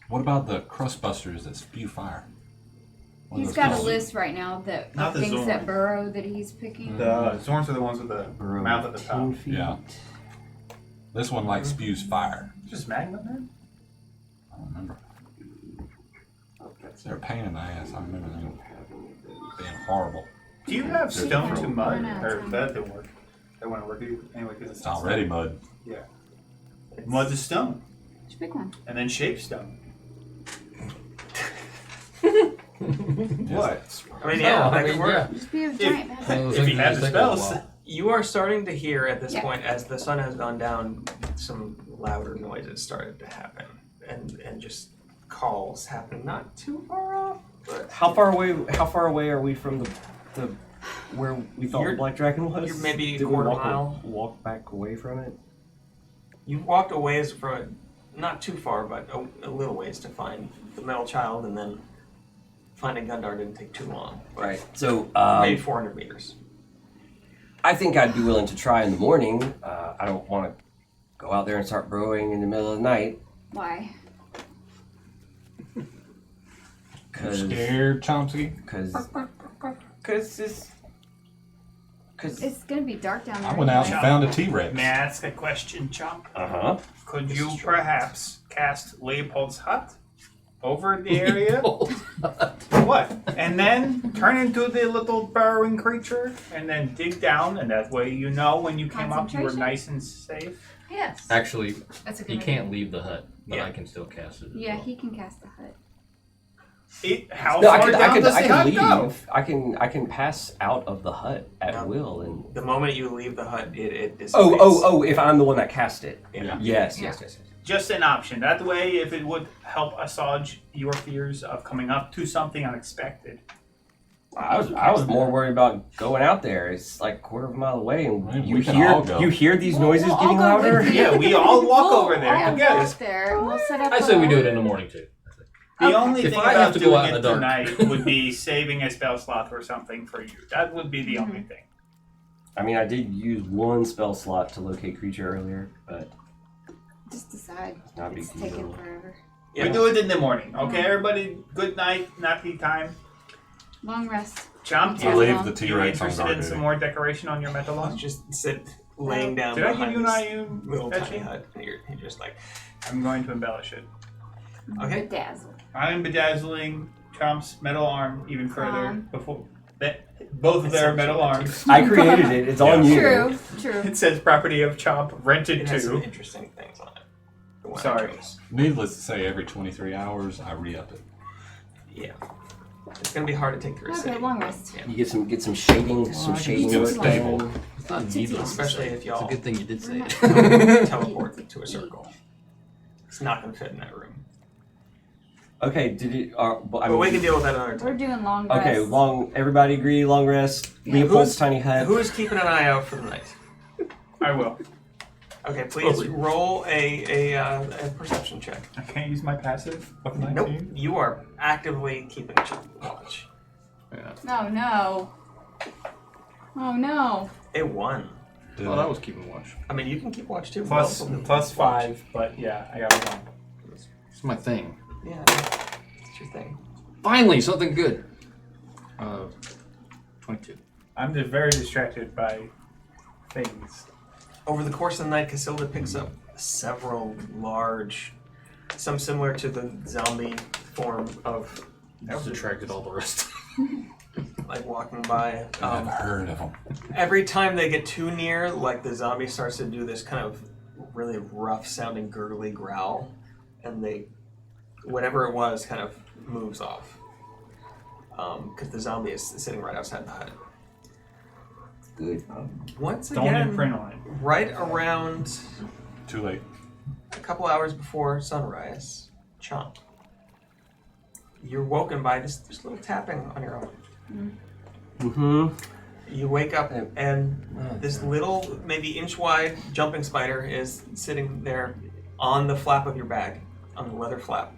What about the crust busters that spew fire? What are He's those got a called? list right now Not of the things Zorn. that burrow that he's picking. The Zorns are the ones with the Burrow mouth at the 10 top. feet. Yeah. This one like spews fire. Just magma, man. I don't remember. Oh, that's They're a pain in the ass. I remember them being horrible. Do you have stone to mud? Run out of Or time. that didn't work. That wouldn't work either. Anyway, because It's already mud. Mud's a stone. Just pick one. And then shape stone. What? I mean, yeah, that could work. Just be a giant bad One of those If things he that has the just take a little spells. while. You are starting to hear at this Yeah. point, as the sun has gone down, some louder noises started to happen, and just calls happen not too far off. But How far away are we from the where we thought You're- the black dragon was? you're maybe Did we quarter walk mile. walk back away from it. You walked a ways from it, not too far, but a little ways to find the metal child, and then finding Gundar didn't take too long. Right. So Maybe 400 meters. I think I'd be willing to try in the morning. I don't want to go out there and start burrowing in the middle of the night. Why? You're Cause scared, Chomsky? It's gonna be dark down there. I went out and anyway. found a T-Rex. May I ask a question, Chomp? uh-huh. Could This you is true. perhaps cast Leopold's hut over the area? What? And then turn into the little burrowing creature and then dig down, and that way you know when you came up you were Concentration? nice and safe. Yes. Actually, That's a good he idea. can't leave the hut, but Yeah. I can still cast it. as Yeah, well. he can cast the hut. How No, far down does the hut leave. go? I can pass out of the hut at No. will and. The moment you leave the hut, it dissipates. Oh! If I'm the one that cast it. Yeah. Yes. Yeah. Yes. Just an option. That way, if it would help assuage your fears of coming up to something unexpected. I was more worried about going out there. It's like a quarter of a mile away, and Right, you we can all go. hear these noises We'll all getting go louder. with you. Yeah, we all walk We'll over there all together. walk there. We'll set up. I say we do it in the morning too. The Okay. only If thing I have about to go doing out in it the dark. tonight would be saving a spell slot or something for you. That would be the only thing. I mean, I did use one spell slot to locate creature earlier, but Just decide. not a It's big taking deal. forever. We do it in the morning, okay? Everybody, good night, nappy time. Long rest. Chomp, Yeah. you, Leave the you T-Rex on interested guard in duty. some more decoration on your metal lawn? Just sit laying down Did I give behind you an this IU? little tiny Fetching? hut, and you're just like, I'm going to embellish it. okay. Bedazzle. I am bedazzling Chomp's metal arm even further Um. before both of their metal arms. I created it. It's on you. True. True. It says property of Chomp, rented It has some to. interesting things on it. The one I Sorry. chose. Needless to say, every 23 hours, I re-up it. Yeah. It's gonna be hard to take through a Okay, city. long rest. Yeah. You get some shading, some I can shading. get with stable. it. It's not It's needless. Especially to say. if y'all- It's a good thing you did say it. Teleport to a circle. It's not gonna fit in that room. Okay, did it? But we can deal with that another We're time. doing long rest. Okay, long. Everybody agree. Long rest. Yeah. Leopold's tiny hut. Who is keeping an eye out for the night? I will. Okay, please roll a perception check. I can't use my passive of 19. Nope. You are actively keeping watch. Oh no. Oh no. A 1. Well, that was keeping watch. I mean, you can keep watch too. Plus, Most of them plus keep watch. 5, but yeah, I got a 1. It's my thing. Yeah, it's your thing. Finally, something good. 22. I'm just very distracted by things. Over the course of the night, Casilda picks up several large, some similar to the zombie form of That was attracted all the rest. like walking by. I've heard of them. Every time they get too near, like the zombie starts to do this kind of really rough sounding gurgly growl, and they, whatever it was, kind of moves off. Because the zombie is sitting right outside the hut. Good. Once Don't again, imprint on it. right around Too late. a couple hours before sunrise, Chomp, you're woken by this little tapping on your own. Mm-hmm. You wake up and this little, maybe inch-wide jumping spider is sitting there on the flap of your bag, on the leather flap,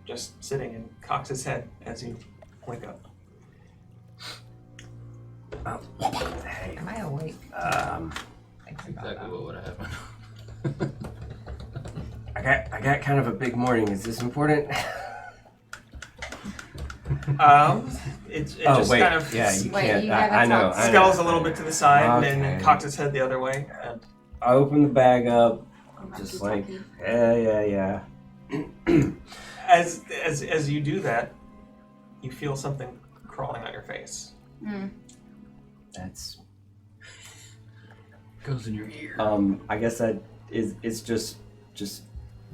just sitting and cocks his head as you wake up. Hey. Am I awake? Exactly what would have happened. I got kind of a big morning. Is this important? It Oh just wait, kind of yeah, you Wait, can't. you I gotta know. talk. I know. scuttles a little bit to the side and then Okay. cocks his head the other way. And I open the bag up, I'm just happy like talking. yeah. as you do that, you feel something crawling on your face. That's Goes in your ear. I guess that is it's just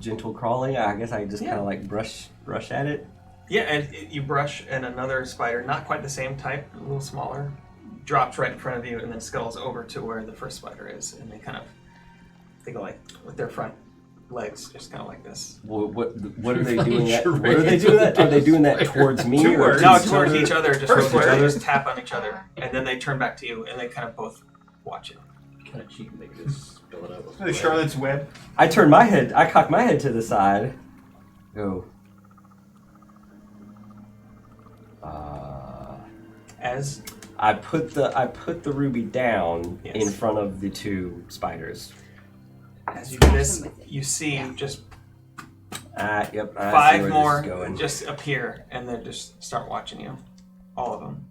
gentle crawling. I guess I just Yeah. kind of like brush at it. Yeah, and you brush, and another spider, not quite the same type, a little smaller, drops right in front of you, and then scuttles over to where the first spider is, and they go like with their front legs, just kind of like this. What are they Funny doing? That? What are charade. they doing that? Are they doing that towards me? Two or words. No, each towards other? each other, just First where they word. just tap on each other, and then they turn back to you, and they kind of both watch you. Kind of cheap, make this fill it up with The Charlotte's Web. I turn my head. I cock my head to the side. Go. As I put the ruby down Yes. in front of the two spiders. you do Smash this, them with it. you see Yeah. just Yep. I see 5 where more this is going. just appear, and they just start watching you, all of them,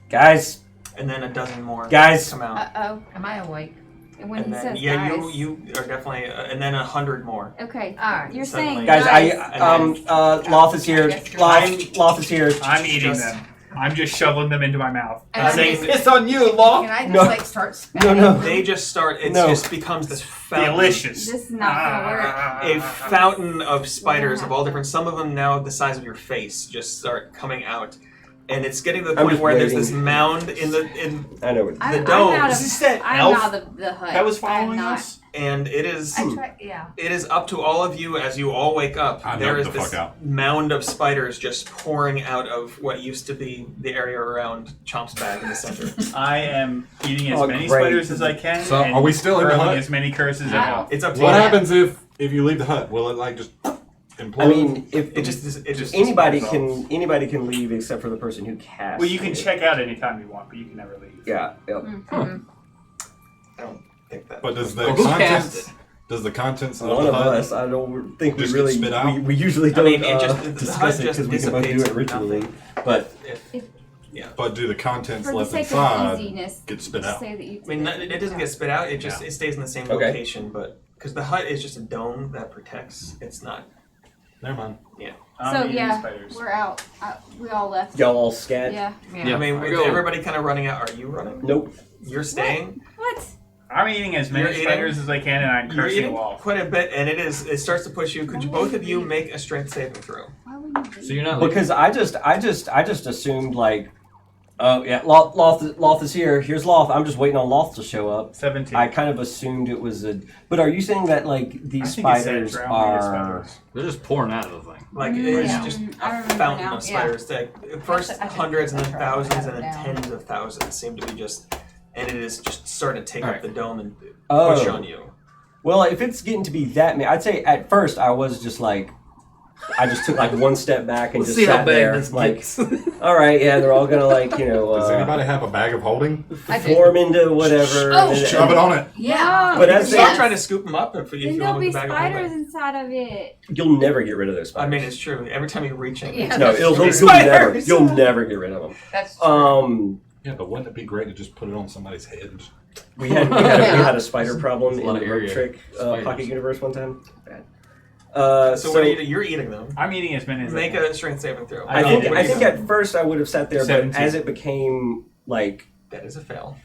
Guys, and then a dozen more Guys. come out. Uh-oh. Am I awake? And when And he then, says yeah, guys. you are definitely, and then 100 more. Okay. Alright. You're Suddenly- saying guys, guys. Loth is here. I guess you're Loth is here. I'm eating Just- them. I'm just shoveling them into my mouth. And I'm Saying- just- It's on you, Law. Can I just No. like start No, spouting? no. They just start. It No. just becomes this fountain, Delicious. This is not gonna work. a fountain of spiders of all different. Some of them now the size of your face just start coming out, and it's getting to the I'm point just where there's waiting. this mound in I know. I'm, The dome. I'm out of, Is this that I'm elf out of the hut. that was I'm following not, us? and it is. I try, yeah. It is up to all of you as you all wake up. I There knocked is the this fuck out. mound of spiders just pouring out of what used to be the area around Chomp's bag in the center. I am eating as Oh, many great. spiders as I can. So, and are we still in the hurling hut? as many curses as Yeah. well. It's up to What you. happens if you leave the hut? Will it like just implode? I mean, if It just anybody disappears. can leave except for the person who casts. Well, you can it. check out anytime you want, but you can never leave. Yeah. Yep. Mhm. I don't think that. But does the Well, who cast contents? it? Does the contents of One the of hut? us. I don't think we Just get really. spit out? We usually I don't mean, it just- the discuss hut it just because we can both do dissipates it ritually. nothing. But But do the contents For the left sake inside of easiness, get spit just out? say that you I mean, did it doesn't get spit out. It just it stays in the same Okay. location, but because the hut is just a dome that protects. It's not. Never mind. I'm So eating yeah, spiders. we're out. We all left. y'all all scat. Yeah. Yeah. I mean, I with go. everybody kind of running out. Are you running? Nope. You're staying. What? I'm eating as many You're eating- spiders as I can, and I'm You're cursing eating off. quite a bit, and it starts to push you. Could you both of you make a strength saving throw? Why would you leave? So you're not leaving? Because I just assumed like, oh yeah, Loth is here. Here's Loth. I'm just waiting on Loth to show up. 17. I kind of assumed it was a. But are you saying that like I these think it said spiders drown are? spiders. They're just pouring out of the thing. Like it's Yeah. just I a remember fountain now. of spiders. That first I should hundreds and then try to write thousands it and then down. tens of thousands seem to be just, and it is just starting to take up Alright. the dome and Oh. push on you. Well, if it's getting to be that many, I'd say at first I was just like, I just took like one step back and Let's just see how sat bad there, this like, gets. all right, yeah, they're all gonna like Does anybody have a bag of holding? I do. form into whatever. Oh, and then- Shove it on it. Yeah. But You as can they- start trying to scoop them up if Then you there'll want be the bag of spiders holding. inside of it. You'll never get rid of those spiders. I mean, it's true. Every time you reach in, Yeah. no, you'll Spiders! never get rid of them. That's Yeah, but wouldn't it be great to just put it on somebody's head? We had a spider problem There's a in lot the of Rope area. Trick Spiders. Pocket Universe one time. Bad. so what are you doing? You're eating them. I'm eating as many as Make I can. a strength saving throw. I Oh, think what I is think it? at first I would have sat there, but 17. as it became like That is a fail.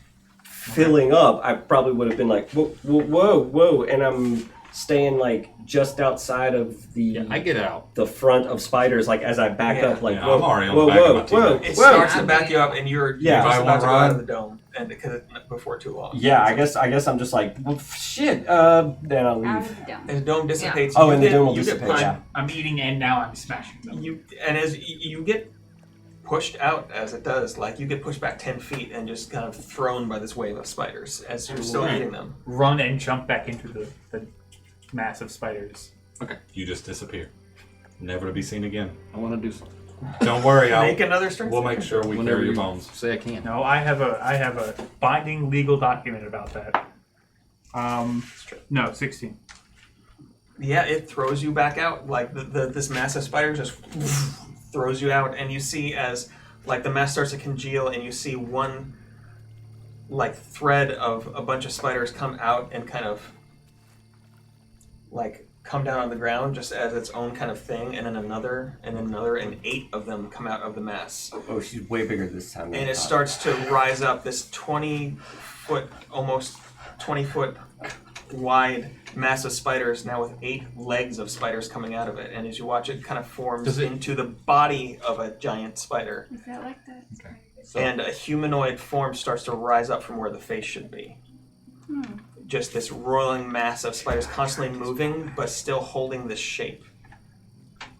filling up, I probably would have been like, whoa, and I'm staying like just outside of the Yeah, I get out. the front of spiders, like as I back Yeah. up, like Yeah, whoa, I'm already on whoa, the back of whoa, my whoa, teammate. It whoa. starts to back you up, and you're Yeah. just Anybody about to wanna go out ride? of the dome, and because it's before too long. Yeah, I guess I'm just like, well, shit. Then I'll Out leave. of the dome. And the dome dissipates. Oh, You and the get- dome will you get dissipate. pushed- Yeah. I'm eating, and now I'm smashing them. And as you get pushed out, as it does, like you get pushed back 10 feet and just kind of thrown by this wave of spiders as you're still Right. eating them. Run and jump back into the mass of spiders. You just disappear. Never to be seen again. I want to do something. Don't worry, Make another strength. we'll saving make sure we Whenever carry your you bones. say I can. No, I have a binding legal document about that. No, 16. Yeah, it throws you back out. Like this massive spider just throws you out, and you see as like the mass starts to congeal, and you see one like thread of a bunch of spiders come out and kind of like come down on the ground just as its own kind of thing, and then another, and 8 of them come out of the mass. Oh, she's way bigger this time. than And I it thought. starts to rise up, this 20-foot, almost 20-foot wide mass of spiders, now with 8 legs of spiders coming out of it. And as you watch, it kind of forms Does it- into the body of a giant spider. Is that like that? So- And a humanoid form starts to rise up from where the face should be. Just this roiling mass of spiders constantly moving, but still holding this shape.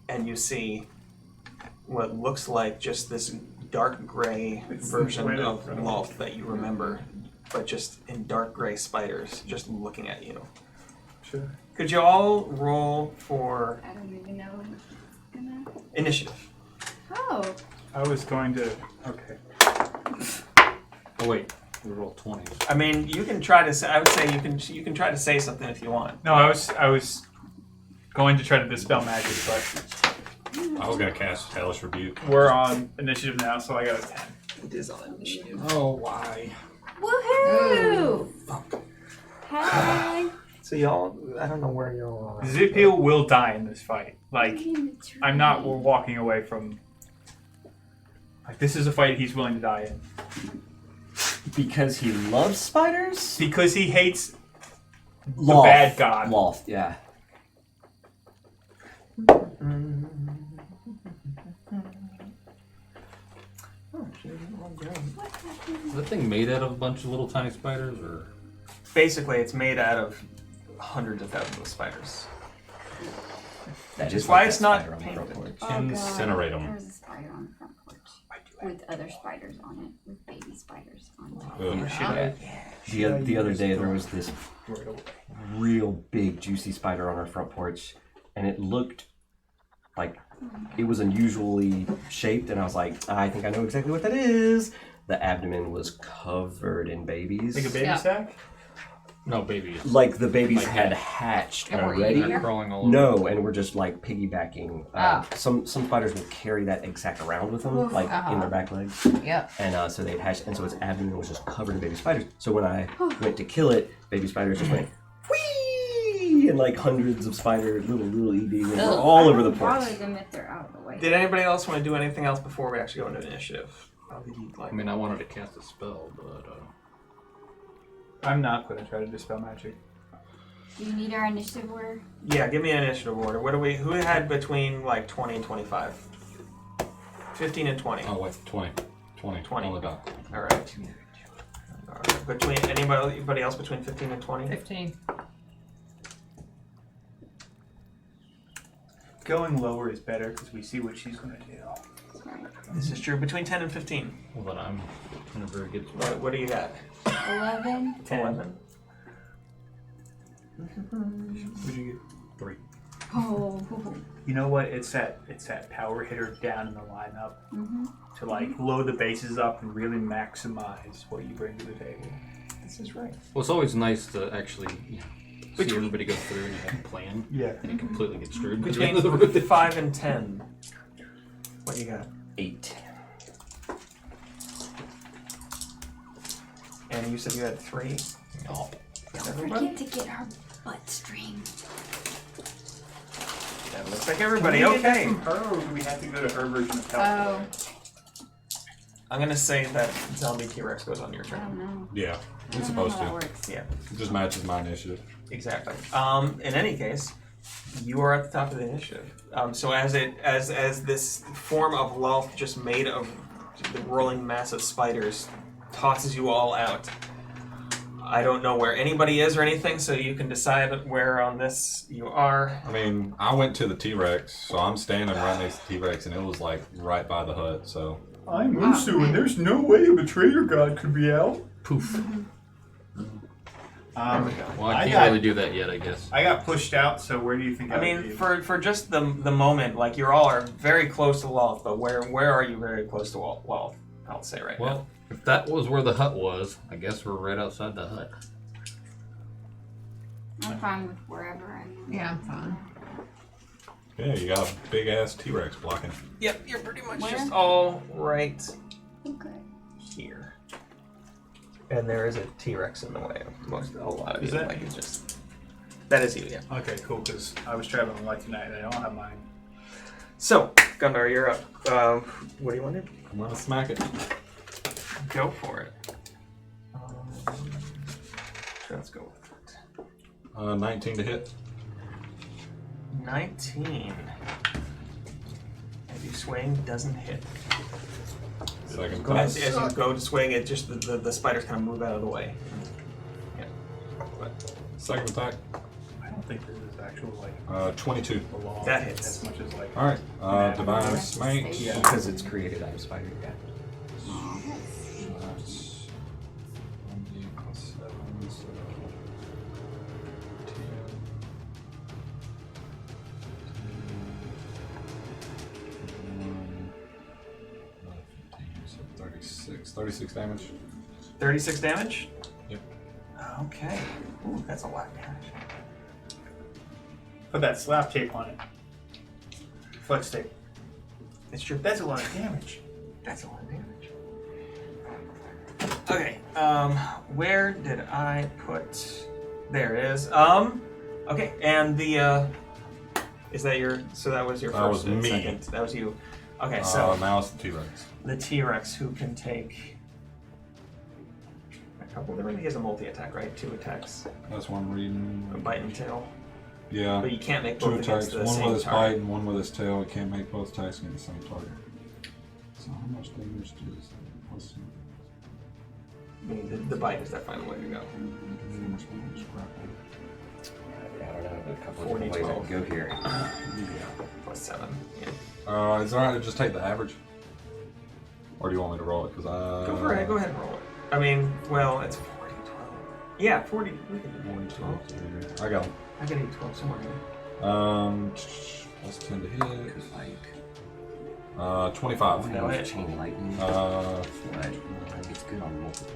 And you see what looks like just this dark gray version right of in front of Loth that you remember, but just in dark gray spiders just looking at you. Sure. Could you all roll for I don't even know. initiative? Oh. I was going to. Okay. Oh wait, we rolled 20s. I mean, you can try to say. I would say you can try to say something if you want. No, I was going to try to dispel magic, but I was gonna cast Hellish Rebuke. we're on initiative now, so I got a 10. It is on initiative. Oh, why? Woohoo! Hey. So y'all, I don't know where y'all are. Zipil will die in this fight. Like, I'm not walking away from. Like, this is a fight he's willing to die in. Because he loves spiders? Because he hates the Loth. bad god. Loth, yeah. Is that thing made out of a bunch of little tiny spiders, or? Basically, it's made out of hundreds of thousands of spiders. That Which is is why like it's that not spider on the painted. front porch. Oh, God. Incinerate 'em. There's a spider on the front porch with other spiders on it, with baby spiders on it. Ugh. The other day there was this real big juicy spider on our front porch, and it looked like it was unusually shaped, and I was like, I think I know exactly what that is. The abdomen was covered in babies. Like a baby Yeah. sack? No, babies. Like the babies Like had that. hatched And we're already. eating Crawling all over. No, and we're just like piggybacking. Ah. Some spiders will carry that exact around with them, like in their back legs. Yep. And so they'd hatched, and so its abdomen was just covered in baby spiders. So when I went to kill it, baby spiders just went whee, and like hundreds of spiders, little ED, were all over the porch. Bother them if they're out of the way. Did anybody else want to do anything else before we actually go into initiative? How did you like? I mean, I wanted to cast a spell, but I'm not going to try to dispel magic. Do you need our initiative order? Yeah, give me an initiative order. What do we? Who had between like 20 and 25? 15 and 20. oh wait, 20. 20. On the dot. All right. Between anybody else between 15 and 20? 15. Going lower is better because we see what she's going to do. This is true. Between 10 and 15. Well, then I'm in a very good What, spot. what do you got? 11. 11. What'd you get? 3. Oh. You know what? It's that power hitter down in the lineup to like load the bases up and really maximize what you bring to the table. This is right. Well, it's always nice to actually see everybody go through and you have a plan, Yeah. and you completely get screwed by the end of the Between route. 5 and 10. What do you got? 8. And you said you had 3. Oh. Don't Everybody? forget to get our butt string. That looks like everybody. Can we get that Okay. from her, or do we have to go to her version of Oh, health? I'm gonna say that zombie T-Rex goes on your I turn. don't know. Yeah, I it's don't know supposed how that to. works. Yeah, It just matches my initiative. exactly. In any case, you are at the top of the initiative. So as this form of Lolth just made of the rolling mass of spiders tosses you all out. I don't know where anybody is or anything, so you can decide where on this you are. I mean, I went to the T-Rex, so I'm standing right next to T-Rex, and it was like right by the hut. So I'm Usu, and there's no way a betrayer god could be out. poof. There we go. Well, I I can't got- really do that yet, I guess. I got pushed out, so where do you think I would mean, be? for just the moment, like you all are very close to Lolth, but where are you very close to Lolth? I'll say right now. Well, if that was where the hut was, I guess we're right outside the hut. I'm fine with wherever I am. Yeah, I'm fine. Yeah, you got a big ass T-Rex blocking. Yep, you're pretty much Where? just all right Okay. here. And there is a T-Rex in the way of a lot of Is you. that- Like, it's just that is you, yeah. Okay, cool, because I was traveling light tonight, and I don't have mine. So, Gundar, you're up. What do you want to do? I'm gonna smack it. Go for it. Let's go with it. 19 to hit. 19. As you swing, doesn't hit. Second As, pass. as you go to swing, it just the spiders kind of move out of the way. Yeah. Second attack. I don't think there is actual like 22. law That hits. as much as like. All right. Yeah. Divine Smite. Yeah. Because it's created out of spider. Yeah. That's 1d plus 7, so 36 damage. 36 damage? Yep. Okay. Ooh, that's a lot of damage. Put that slap tape on it. Flex tape. It's true. That's a lot of damage. That's a lot of damage. Okay, where did I put... There it is. Okay, and the, is that your... So that was your That first was and me. second. That was you. Okay, so Now it's the T-Rex. the T-Rex who can take... a couple... There really is a multi-attack, right? 2 attacks. That's one A reading. bite and tail. Yeah. But you can't make 2 both against attacks. the One same with his bite target. and one with his tail. It can't make both attacks against the same target. So how much damage does plus I mean, the bite is definitely the way to go. I don't know, but a couple 40, of ways I 12. can go here. Plus 7. Yeah. Is it alright to just take the average? Or do you want me to roll it? Because Go for it. Go ahead and roll it. I mean, well, it's 40, 12. Yeah, 40. We can do 40, 12. I got him. I got 8, 12 somewhere here. Plus 10 to hit. 25. No, it's chain lightning. Flood. It's good on multiple.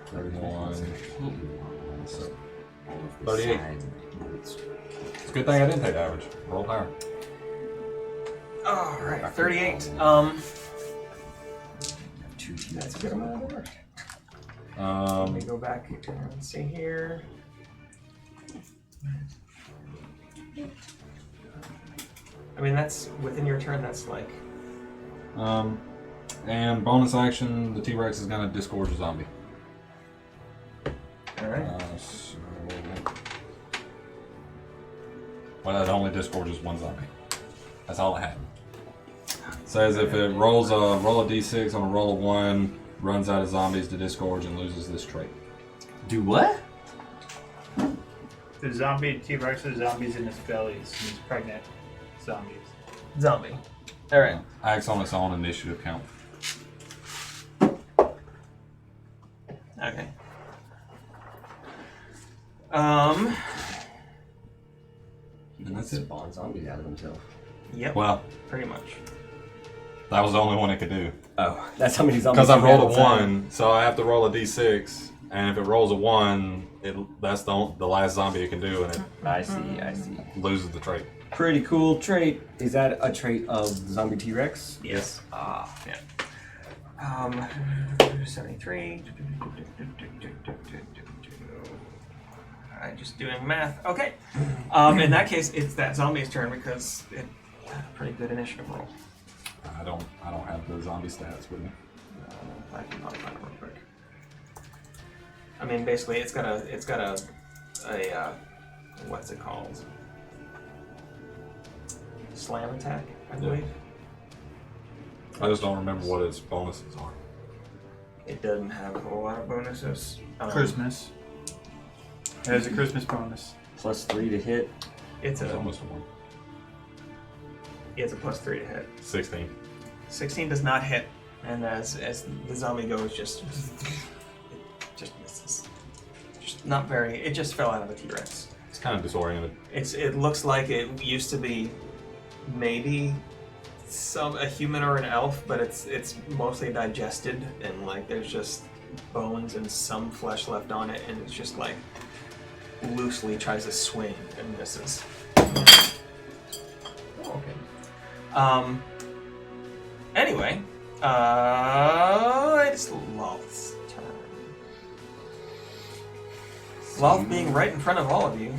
21, 31, 38. It's It's a good thing I didn't take the average. Roll higher. All right, 38. two That's a good amount of work. Let Um, me go back and see here. I mean, that's within your turn. That's like and bonus action, the T-Rex is going to disgorge a zombie. all right. So, well, it only disgorges one zombie. That's all it had. Says if it rolls a d6 on a roll of 1, runs out of zombies to disgorge and loses this trait. do what? The zombie T-Rex is zombies in his bellies. He's pregnant zombies. Zombie. All right. Acts on its own initiative count. Okay. He And that's can it. spawn zombies out of himself. Yep. Well, Pretty much. that was the only one it could do. Oh, that's how many zombies. Because I you had rolled a inside. 1, so I have to roll a d6, and if it rolls a 1, that's the last zombie it can do, and it I see. loses the trait. Pretty cool trait. Is that a trait of the zombie T-Rex? Yes. Yeah. 73. Alright, just doing math. Okay. In that case, it's that zombie's turn because it had a pretty good initiative roll. I don't have the zombie stats with me. I can modify it real quick. I mean, basically, it's got a what's it called? Slam attack, I believe. I just don't remember what its bonuses are. It doesn't have a whole lot of bonuses. Christmas. There's a Christmas bonus. +3 to hit. It's It's a almost a 1. it's a +3 to hit. 16. 16 does not hit, and as the zombie goes, it just misses. Just not very. It just fell out of the T-Rex. It's kind of disoriented. It looks like it used to be maybe a human or an elf, but it's mostly digested, and like there's just bones and some flesh left on it, and it's just like loosely tries to swing and misses. Okay. Anyway, it's Lolth's turn. Lolth being right in front of all of you.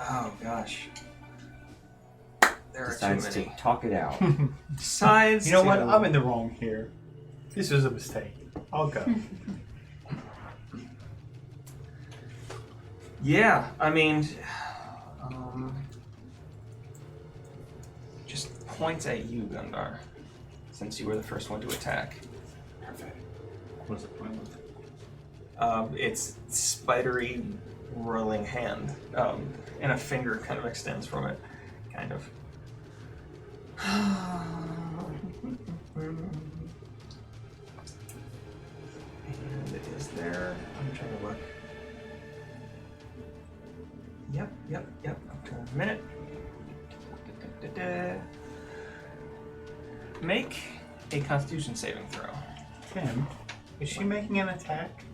Oh gosh. There are too Decides to many. talk it out. Decides You know what? to- I'm in the wrong here. This was a mistake. I'll go. Yeah, I mean, just points at you, Gundar, since you were the first one to attack. What's the point with it? Its spidery, whirling hand, and a finger kind of extends from it, kind of. And it is there. I'm trying to look. Yep. Up to a minute. Make a Constitution saving throw. Tim, is she making an attack?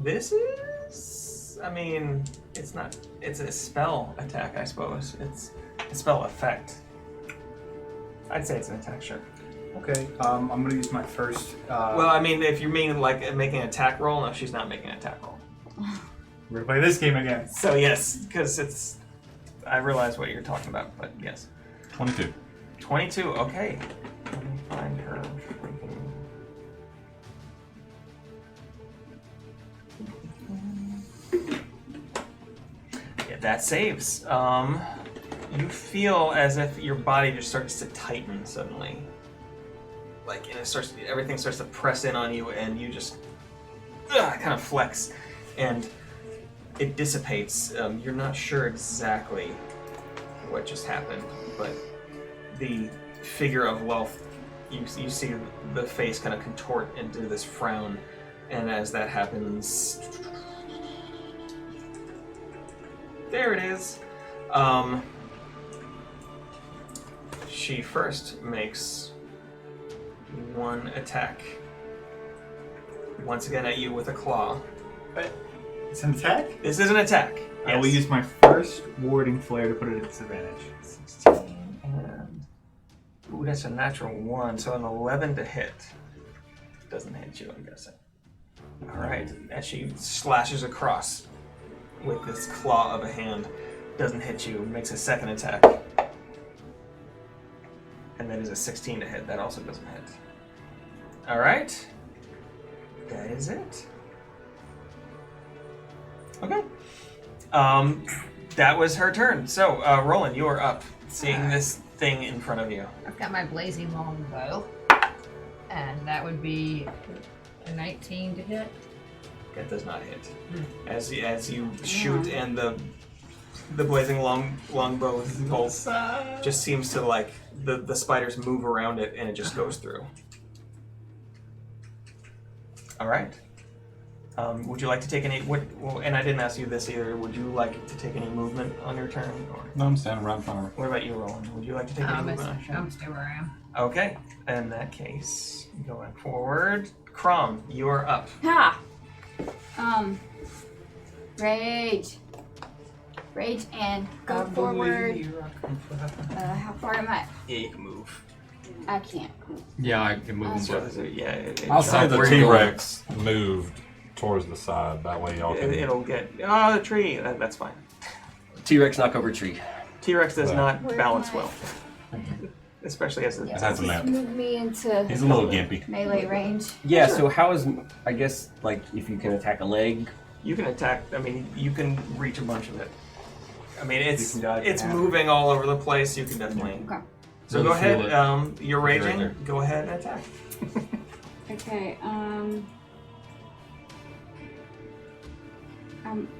This is, I mean, it's not. It's a spell attack, I suppose. It's a spell effect. I'd say it's an attack, sure. Okay, I'm gonna use my first. Well, I mean, if you mean like making an attack roll, no, she's not making an attack roll. we're gonna play this game again. So yes, because it's. I realize what you're talking about, but yes. 22. 22. Okay. Let me find her. Yeah, that saves. you feel as if your body just starts to tighten suddenly. Like, and everything starts to press in on you, and you just kind of flex, and it dissipates. You're not sure exactly what just happened, but the figure of wealth, you see the face kind of contort into this frown, and as that happens, there it is. She first makes one attack. Once again at you with a claw. It's an attack? This is an attack. I will Yes. use my first warding flare to put it at disadvantage. 16 and... Ooh, that's a natural 1, so an 11 to hit. Doesn't hit you, I'm guessing. Alright, as she slashes across with this claw of a hand, doesn't hit you, makes a second attack. And that is a 16 to hit, that also doesn't hit. Alright. That is it. Okay. That was her turn. So, Roland, you are up, seeing this thing in front of you. I've got my blazing longbow, and that would be a 19 to hit. That does not hit. As you shoot, and the blazing longbow bolt just seems to, like, the spiders move around it, and it just goes through. All right. Would you like to take any? And I didn't ask you this either. Would you like to take any movement on your turn? Or No, I'm standing right in front of her. what about you, Roland? Would you like to take any movement on your turn? I'm still where I am. Okay. In that case, going forward, Crom, you are up. Ha! Rage. Rage and go forward. How far am I? Yeah, you can move. I can't. Yeah, I can move So, them. I'll say the Where you T-Rex moved towards the side. That way y'all can... It'll get the tree. That's fine. T-Rex knock over tree. T-Rex does Well. not Where balance can I- well, especially as Yeah, That's a just map. move me into He's a little gimpy. melee range. Yeah. Sure. So how is I guess like if you can attack a leg? you can attack. I mean, you can reach a bunch of it. I mean, it's can dodge it's half. moving all over the place. You can definitely. Okay. So Really go ahead. feel it. You're Right raging. there. Go ahead and attack. Okay, I'm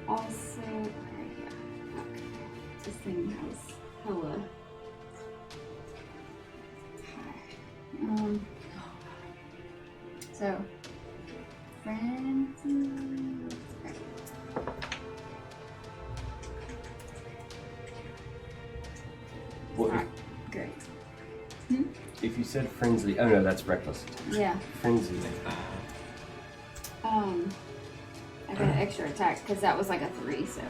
also okay. This thing has hella. So friends. Well, Not great. if you said frenzy, oh no, that's reckless. Yeah. Frenzy. I got an extra attack because that was like a 3, so.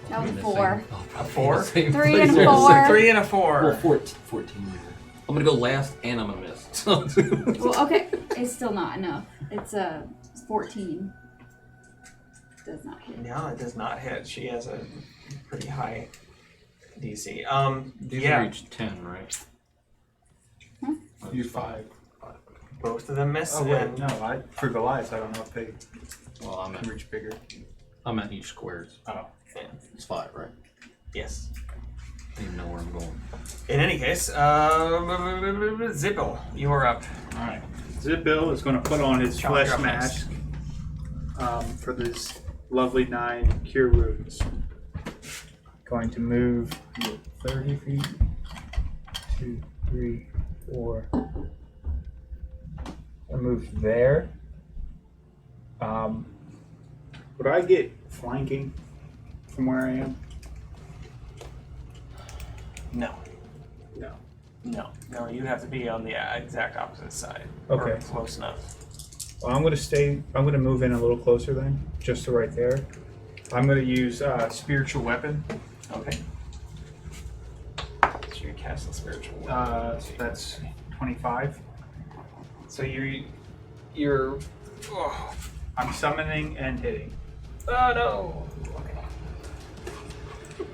That was a 4. A 4? 3 and a 4. 3 and a 4. Well, 14. I'm gonna go last, and I'm gonna miss. Well, okay, it's still not enough. It's a 14. Does not hit. No, it does not hit. She has a pretty high DC. These Yeah, are each 10, right? You 5. both of them miss. Oh, wait, and no, for Goliath, I don't know if they Well, I'm can reach bigger. at each squares. Oh. It's 5, right? Yes. I don't even know where I'm going. In any case, Zippel, you are up. Alright. Zip-Bill is going to put on his Chop flesh your mask for this lovely 9 cure wounds. Going to move 30 feet. 2, 3, 4. I move there. Would I get flanking from where I am? No. No. No, you have to be on the exact opposite side. Okay. Or close enough. Well, I'm gonna move in a little closer then, just to right there. I'm gonna use spiritual weapon. Okay. So you cast the spiritual weapon. So that's 25. So you're. Oh, I'm summoning and hitting. oh no. Okay.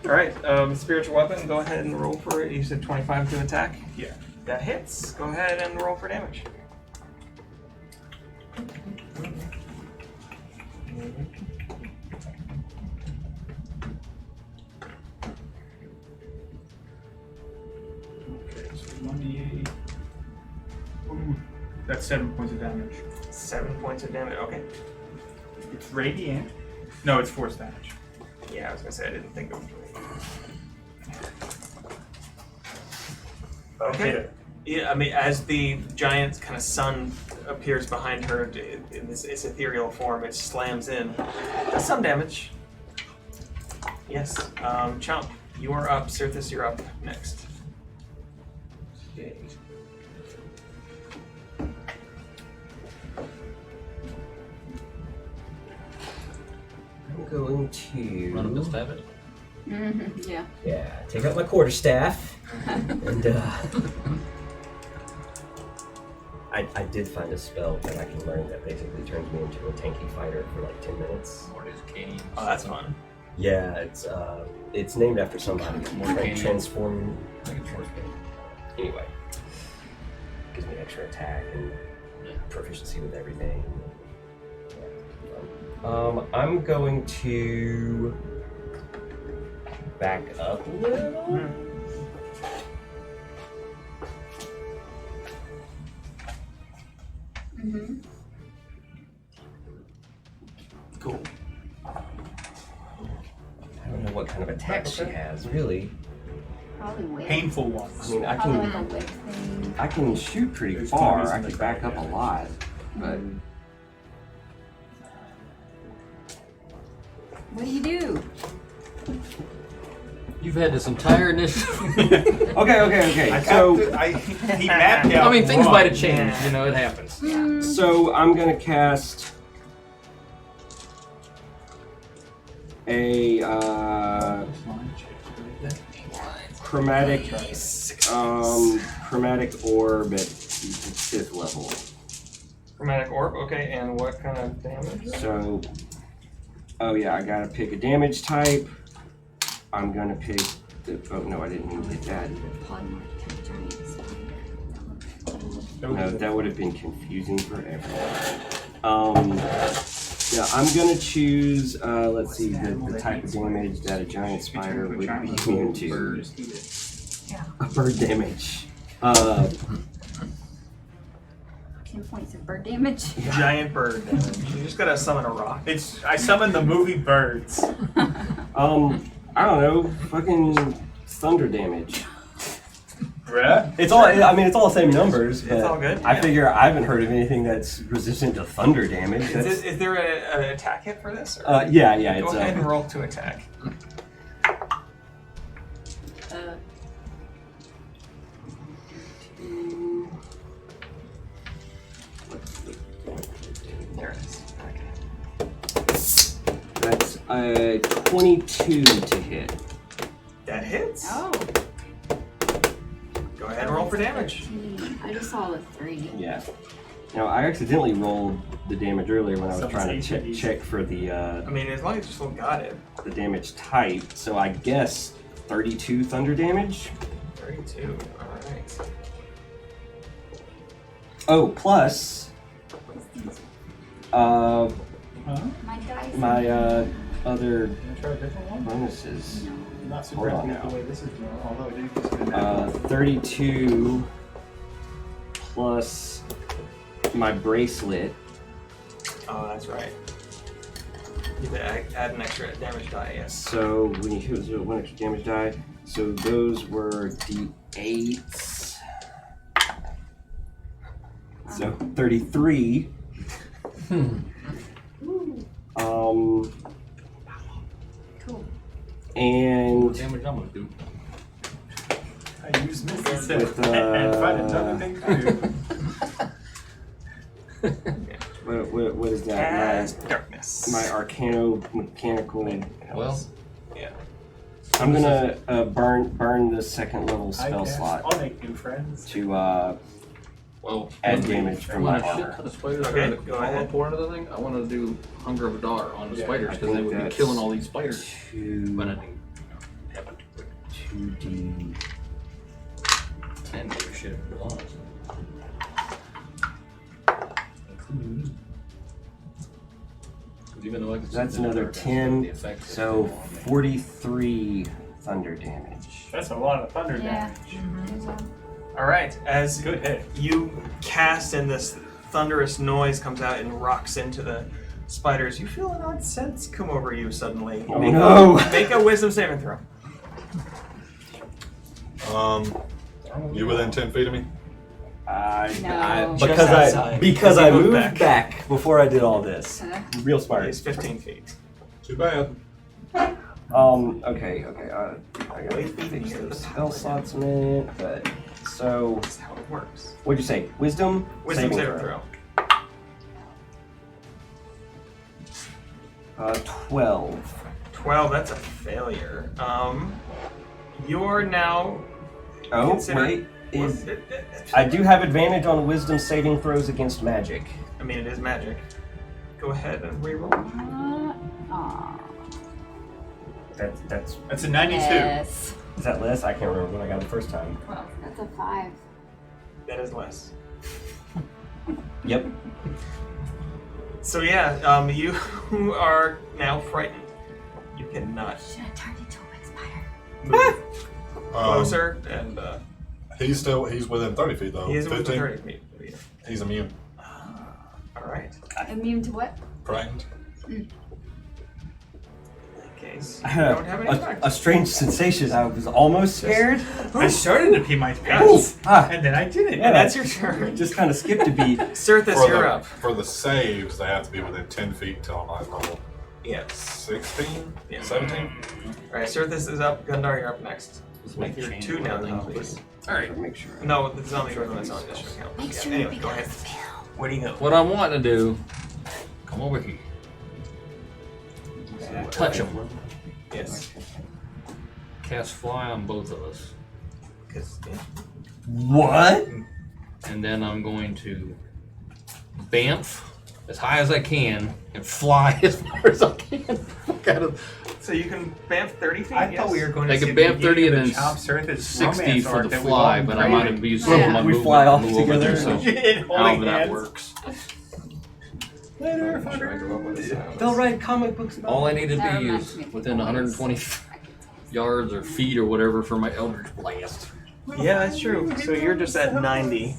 All right. Spiritual weapon. Go ahead and roll for it. You said 25 to attack. Yeah. That hits. Go ahead and roll for damage. That's 7 points of damage. 7 points of damage. Okay. It's radiant. No, it's force damage. Yeah, I was gonna say I didn't think of. Okay. Yeah, I mean, as the giant kind of sun appears behind her in this its ethereal form, it slams in. Does some damage. Yes. Chomp, you are up. Sirthis, you're up next. Okay. I'm going to Run up and stab it. Yeah. Yeah, take out my quarterstaff, and I did find a spell that I can learn that basically turns me into a tanky fighter for like 10 minutes. Or it is cane. Oh, that's fun. Yeah, it's named after somebody. More Like cane. transform. I think it's force cane. Anyway, gives me extra attack and proficiency with everything. I'm going to back up a little. Mm-hmm. Cool. I don't know what kind of attack she has, really. Probably wait. Painful I ones. mean, Probably like a whip thing. I can shoot pretty There's far. two I reasons can to back try up a it. lot, but What do you do? You've had this entire initiative. okay. I So he mapped out. I mean, things one. might have changed. You know, it happens. So I'm gonna cast a chromatic orb at 5th level. Chromatic orb. Okay, and what kind of damage? So, oh yeah, I gotta pick a damage type. I'm gonna pick the. Oh no, I didn't mean to hit that. No, that would have been confusing for everyone. Yeah, I'm gonna choose. Let's see, the type of damage that a giant spider would be immune to. A bird damage. 10 points of bird damage. Giant bird damage. You just gotta summon a rock. I summoned the movie Birds. I don't know, fucking thunder damage. Bruh. It's all. I mean, it's all the same numbers. But It's all good, I yeah. figure I haven't heard of anything that's resistant to thunder damage. That's, Is there an attack hit for this? Or? yeah. Go It's ahead and roll to attack. There it is. Okay. That's 22 to hit. That hits. Oh. Go ahead and roll for damage. 13. I just saw the 3. Yeah. Now I accidentally rolled the damage earlier when I was Someone's trying to HDs. check for the I mean, as long as you still got it. damage type. So I guess 32 thunder damage. 32. Alright. Oh, plus My dice. my other Can I try a different one? bonuses. I'm not Hold super on happy with now. the way this is going, although it is just gonna 32 plus my bracelet. Oh, that's right. You have to add an extra damage die, yes. So when you hit with one extra damage die, so those were d8s. So 33. Cool. And What damage I'm gonna do? I use this With, and find another thing to do. what is that? Cast darkness. My arcano mechanical. Well, Yeah. I'm gonna burn the second level spell slot I'll make new friends. to well, add damage from when my a shit armor. ton of spiders Okay, trying to go fall ahead. pour into the thing, I want to do Hunger of a Dar on the Yeah, spiders I because they think would be that's killing all these spiders. But I 2 think happen too quick. 2d. 10 or shit if it belongs. Even though I can That's see the another dark, 10, the effect is so still- 43 thunder damage. That's a lot of thunder Yeah. damage. There's a- All right, as Good hit. you cast and this thunderous noise comes out and rocks into the spiders, you feel an odd sense come over you suddenly. Oh, no. Make a wisdom saving throw. You within 10 feet of me? No. Because I moved moved back. back before I did all this. Real smart. It's 15 feet. Too bad. Okay. I gotta fix those spell slots a minute, but so That's how it works. what'd you say? Wisdom? Wisdom saving throw. 12. 12, that's a failure. You're now. Oh, considered- wait. I do have advantage on wisdom saving throws against magic. I mean, it is magic. Go ahead and reroll. Aw. That's That's a 92. Yes. is that less? I can't remember what I got the first time. That's a 5. That is less. Yep. So yeah, you are now frightened. You cannot Should have turned into a spider. move Um, closer, and he's within 30 feet though. he is within 15. 30 feet. He's immune. All right. Immune to what? Frightened. In that case, I you had don't have any a effect. strange sensation. I was almost scared. I started to pee my pants, Ah, and then I didn't. And that's your turn. just kind of skipped a beat. Sirthis, you're up. For the saves, they have to be within 10 feet till I'm level Yes. 16? Yeah. 17? All right, Sirthis is up. Gundar, you're up next. Like You're change 2 now, everything, zombies. All right, make sure. No, the zombies are the ones on this account. Make Yeah, sure anyway, we go got ahead. a spell. Where do you go? What I want to do, come over here. Touch him. Yes. Cast fly on both of us. Because What? And then I'm going to bamf as high as I can and fly as far as I can. Kind of so you can bamf 30 feet. I thought we were going to They see could the bamf 30 beginning and of the then Chomp Surface 60 romance for arc the that we've fly, all but I might created. have used Yeah. some of my We movement fly to off move over together. there, so Holding however that hands. works. Later, try to go up with this. They'll write comic books about All I need to That be reminds is me of within boys. 120 yards or feet or whatever for my Eldritch Blast. Yeah, that's true. So you're just at 90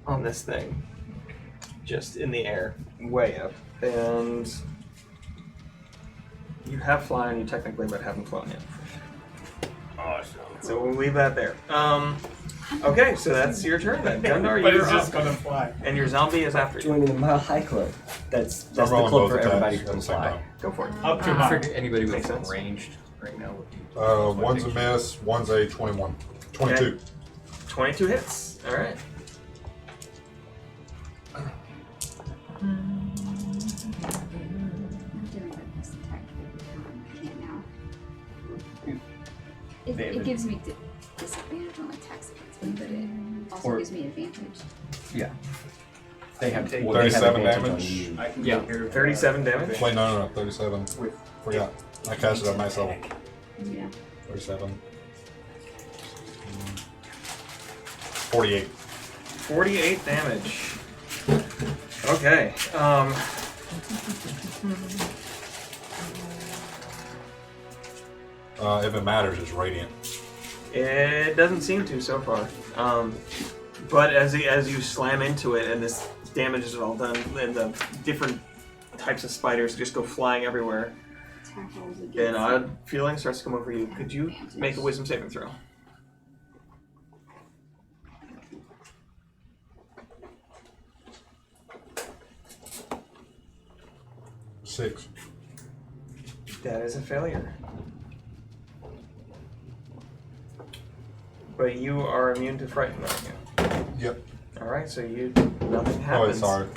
on this thing. Just in the air, way up. And you have flying, you technically, but haven't flown yet. Awesome. So we'll leave that there. Okay, so that's your turn then. Gundar, But you're it's just up. gonna fly. And your zombie is after you. Joining the Mile High Club. That's I'm the rolling club both for everybody attacks who at the can same fly. time. Go for it. Up to I mine. figure anybody Makes with sense. ranged right now would be. One's a miss, one's a 21. 22. 22 hits. All right. I'm doing this attack I can't now. It gives me disadvantage on attacks against me, but it also Or- gives me advantage. They have, Take well, they have 37 advantage on damage. you. I can Yeah. go here. 37 damage? Wait, no, 37. Forgot. I cast it at max level. Yeah. 37. 48. 48 damage. Okay. If it matters, it's radiant. It doesn't seem to so far. But as you slam into it and this damage is all done, and the different types of spiders just go flying everywhere, Attack rolls against an me. odd feeling starts to come over you. Could you make a wisdom saving throw? Six. That is a failure. But you are immune to frighten, aren't you? Yep. Alright, so nothing Oh, happens. it's hard.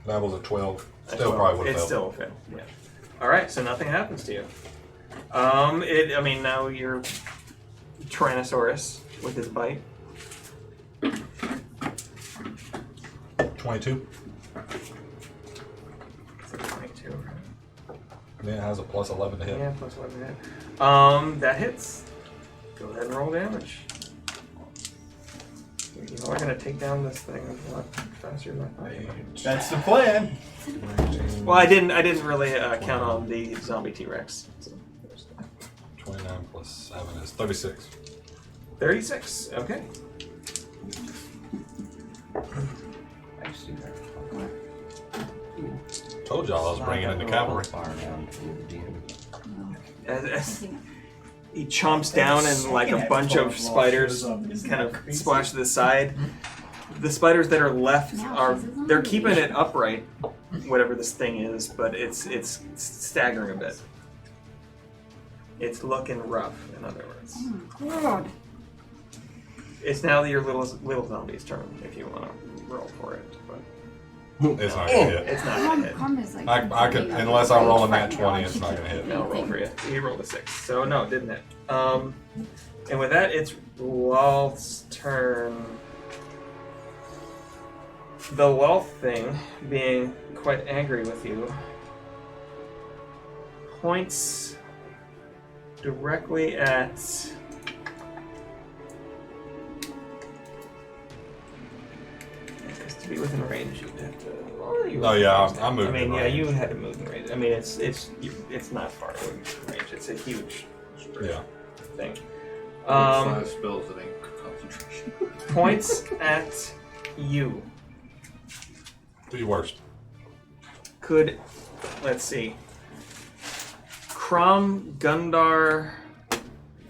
That was a 12. A Still 12. probably would have It's failed. still a fail. Yeah. Alright, so nothing happens to you. Now you're Tyrannosaurus with his bite. 22. So 22. And it has a plus 11 to hit. Yeah, plus 11 hit. That hits. Go ahead and roll damage. You are gonna take down this thing a lot faster than I thought. That's the plan. 19, Well, I didn't really count on the zombie T-Rex. So there's that. 29 plus 7 is 36. 36. Okay. I just do that. Told y'all I was bringing in the cavalry. Far down to the DM. As he chomps down and like a bunch of spiders kind of splash to the side. The spiders that are left they're keeping it upright, whatever this thing is, but it's staggering a bit. It's looking rough, in other words. Oh, God. It's now your little zombie's turn if you want to roll for it, but It's not gonna hit. it's not gonna hit. Karma's like I can, unless I roll a nat 20, it's not gonna hit. No, roll for you. He rolled a 6, so no, it didn't hit. And with that, it's Lolth's turn. The Lolth thing, being quite angry with you, points directly at because to be within range, you'd have to. Or you Oh, yeah, would- I'm moving I mean, in yeah, range. you had to move in range. I mean, it's not far away from range. It's a huge Yeah. thing. 5 spells that ain't concentration. Points at you. Do your worst. Could, let's see. Crom, Gundar,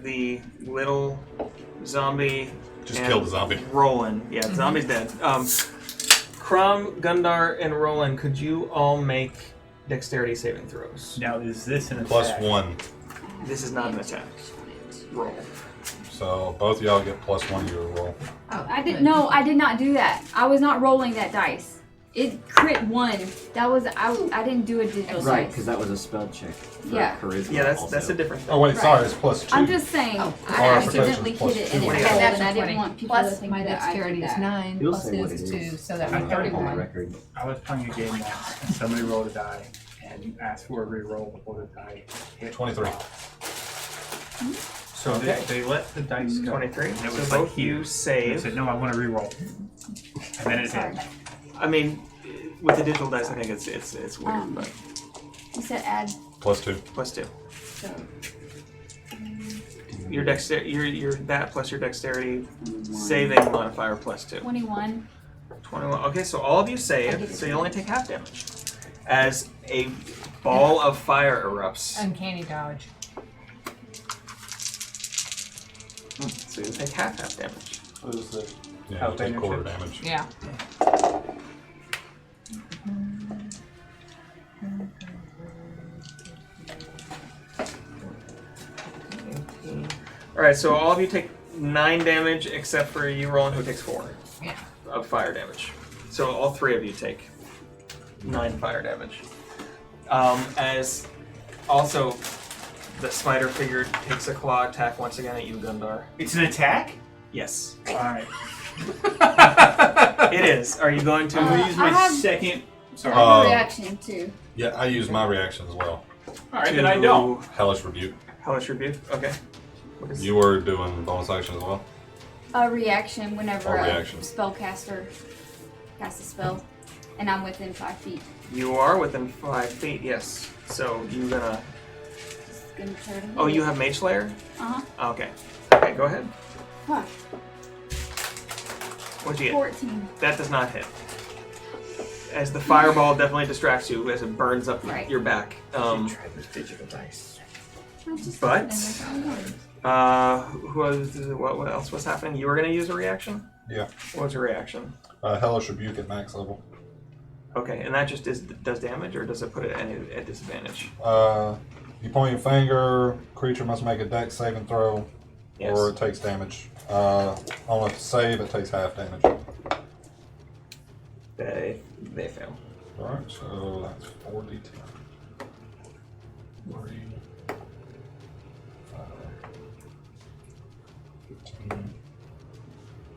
the little zombie. Just and kill the zombie. Roland. Yeah, the zombie's dead. Crom, Gundar, and Roland, could you all make dexterity saving throws? Now, is this an Plus attack? 1. This is not an attack. Roll. So both of y'all get plus 1 to your roll. Oh, I did not do that. I was not rolling that dice. It crit 1. That was I didn't do a digital Right, dice. because that was a spell check. For Yeah. charisma. Yeah, that's also. a different thing. Oh wait, Right. sorry, it's plus 2. I'm just saying, Oh, I our accidentally protection's hit it plus and two. it Yeah, failed, that's and I a 20. didn't want people to Plus think my that I dexterity did is that. 9, You'll plus say what his it is is. 2, so that I would be don't hold the 31. record. I was playing a game once, and somebody rolled a die, and you asked for a reroll before the die hit. 23. So they let the dice go. 23. And it So was like both you And I save. said, no, I want to reroll. And then it Sorry. hit. I mean, with the digital dice, I think it's weird, but You said add Plus 2. plus 2. so Your dexterity, your that plus your dexterity 21. saving modifier plus 2. 21. 21. Okay, so all of you I save, get it. so you only take half damage. As a ball of fire erupts. Uncanny dodge. So you take half damage. What is the Yeah, How you take damage quarter it? damage. Yeah. Alright, so all of you take 9 damage except for you, Roland, who takes 4 Yeah. of fire damage. So all 3 of you take 9 fire damage. As also the spider figure takes a claw attack once again at you, Gundar. It's an attack? Yes. Alright. It is. Are you going to I'm gonna use my I have- second. I Sorry. have a reaction too. Yeah, I use my reaction as well. Alright, then I don't. Hellish Rebuke. Hellish Rebuke? Okay. What is You were doing bonus action as well? A reaction whenever Oh, a reaction. spellcaster casts a spell, and I'm within 5 feet. You are within 5 feet, yes. So you're gonna. Just gonna try to. Oh, you have Mage Slayer? Uh huh. Okay. Okay, go ahead. Fuck. What'd you get? 14. That does not hit. As the fireball definitely distracts you as it burns up Right. your back. Digital dice. But what else was happening? You were gonna use a reaction? Yeah. What was your reaction? Hellish Rebuke at max level. Okay, and that just does damage, or does it put it at disadvantage? You point your finger, creature must make a dex saving throw, Yes. or it takes damage. On a save, it takes half damage. They fail. Alright, so that's 4d10. 3, 5, 15,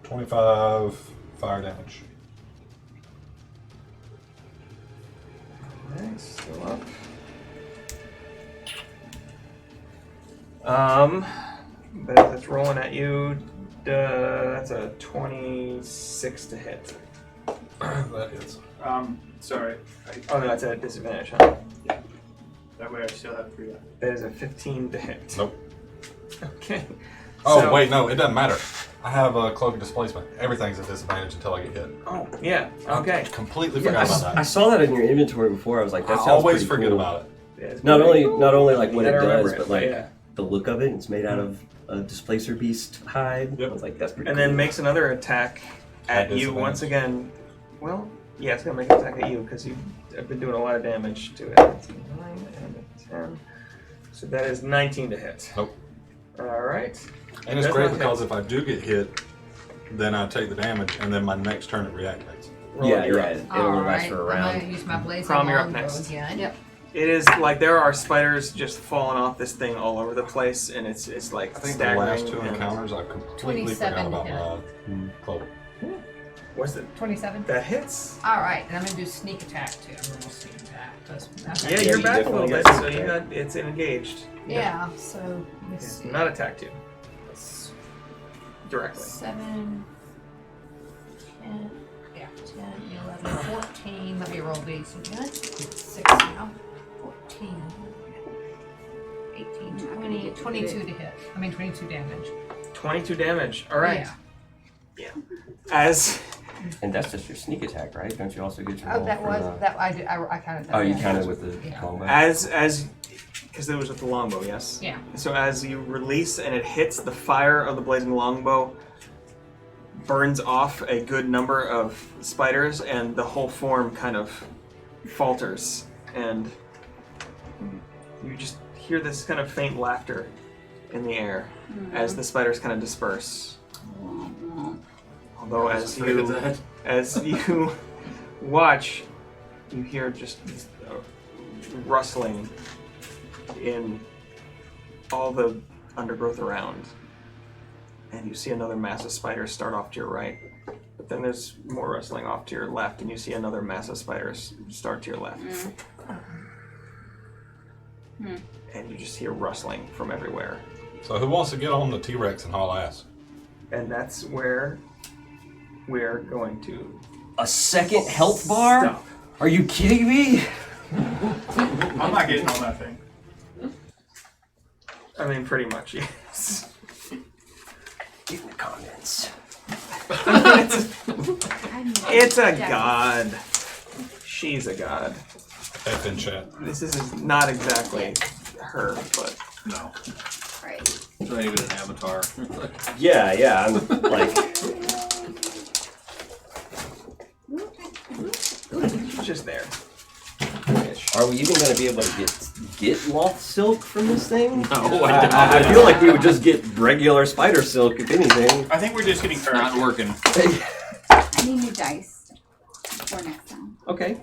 25 fire damage. Alright, still up. But if it's rolling at you, that's a 26 to hit. That hits. Sorry. Oh, no, that's a disadvantage, huh? That way I still have 3 left. That is a 15 to hit. Nope. Okay. Oh, So- wait, no, it doesn't matter. I have a cloak of displacement. Everything's a disadvantage until I get hit. Oh, yeah. Okay. I completely Yeah, forgot about I that. saw that in your inventory before. I was like, that I sounds always pretty forget cool. about it. Yeah, it's Not pretty only cool. not only like You what it gotta remember does, it, but like yeah. the look of it. It's made out of a displacer beast hide. Yep. I was like, that's pretty And cool. then makes another attack at you disadvantage. once again. Well, yeah, it's gonna make an attack at you because you've been doing a lot of damage to it. That's a 9 and a 10. So that is 19 to hit. Nope. All right. And it's Does great not because hit. if I do get hit, then I take the damage, and then my next turn it reactivates. Roll yeah, you're yeah, up. it'll last Alright, for a I'm round. gonna use my blazing Prom, you're up longbow next. again. Yep. It is like there are spiders just falling off this thing all over the place, and it's like I think the staggering. last two and- encounters I completely 27 forgot about hit. my cloak. What's it? 27. That hits. Alright, and I'm gonna do sneak attack too. I'm gonna sneak attack. Okay. Yeah, Yeah, you're you back a little definitely bit, got so some you attack. got it's engaged. Yeah, so let's It's see. not attacked you directly. 7, 10, yeah, 10, 11, 14. Let me roll these again. 6 now. 14, 18, I'm not gonna 20, get to 22 it. to hit. I mean, 22 damage. 22 damage. All right. Yeah. As And that's just your sneak attack, right? Don't you also get your Oh, roll that for was, the... that I did, I counted that. Oh, you yeah. counted with the Yeah. longbow? as because it was with the longbow, yes. Yeah. So as you release and it hits, the fire of the blazing longbow burns off a good number of spiders, and the whole form kind of falters, and you just hear this kind of faint laughter in the air as the spiders kind of disperse. Although as you watch, you hear just rustling in all the undergrowth around, and you see another mass of spiders start off to your right. But then there's more rustling off to your left, and you see another mass of spiders start to your left. And you just hear rustling from everywhere. So who wants to get on the T-Rex and haul ass? And that's where we're going to A second health bar? stop. Are you kidding me? I'm not getting on that thing. I mean, pretty much, yes. Get in the comments. It's a god. She's a god. F in chat. This is not exactly her, but No. Right. It's not even an avatar. Yeah, I'm like... she's just there. Are we even going to be able to get loth silk from this thing? No, I doubt I it. feel like we would just get regular spider silk, if anything. I think we're just getting Not started. working. I need new dice for next time. Okay.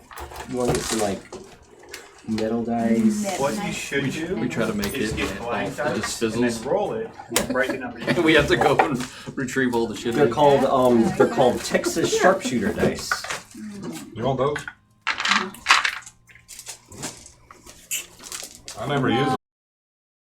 You want to get some, like, metal dice? Metal What you dice. should do We try to make is it get and blank it dice just and fizzles. then roll it and write the number you We have to go and retrieve all the shit. They're called Texas sharpshooter dice. You want those? I never use them.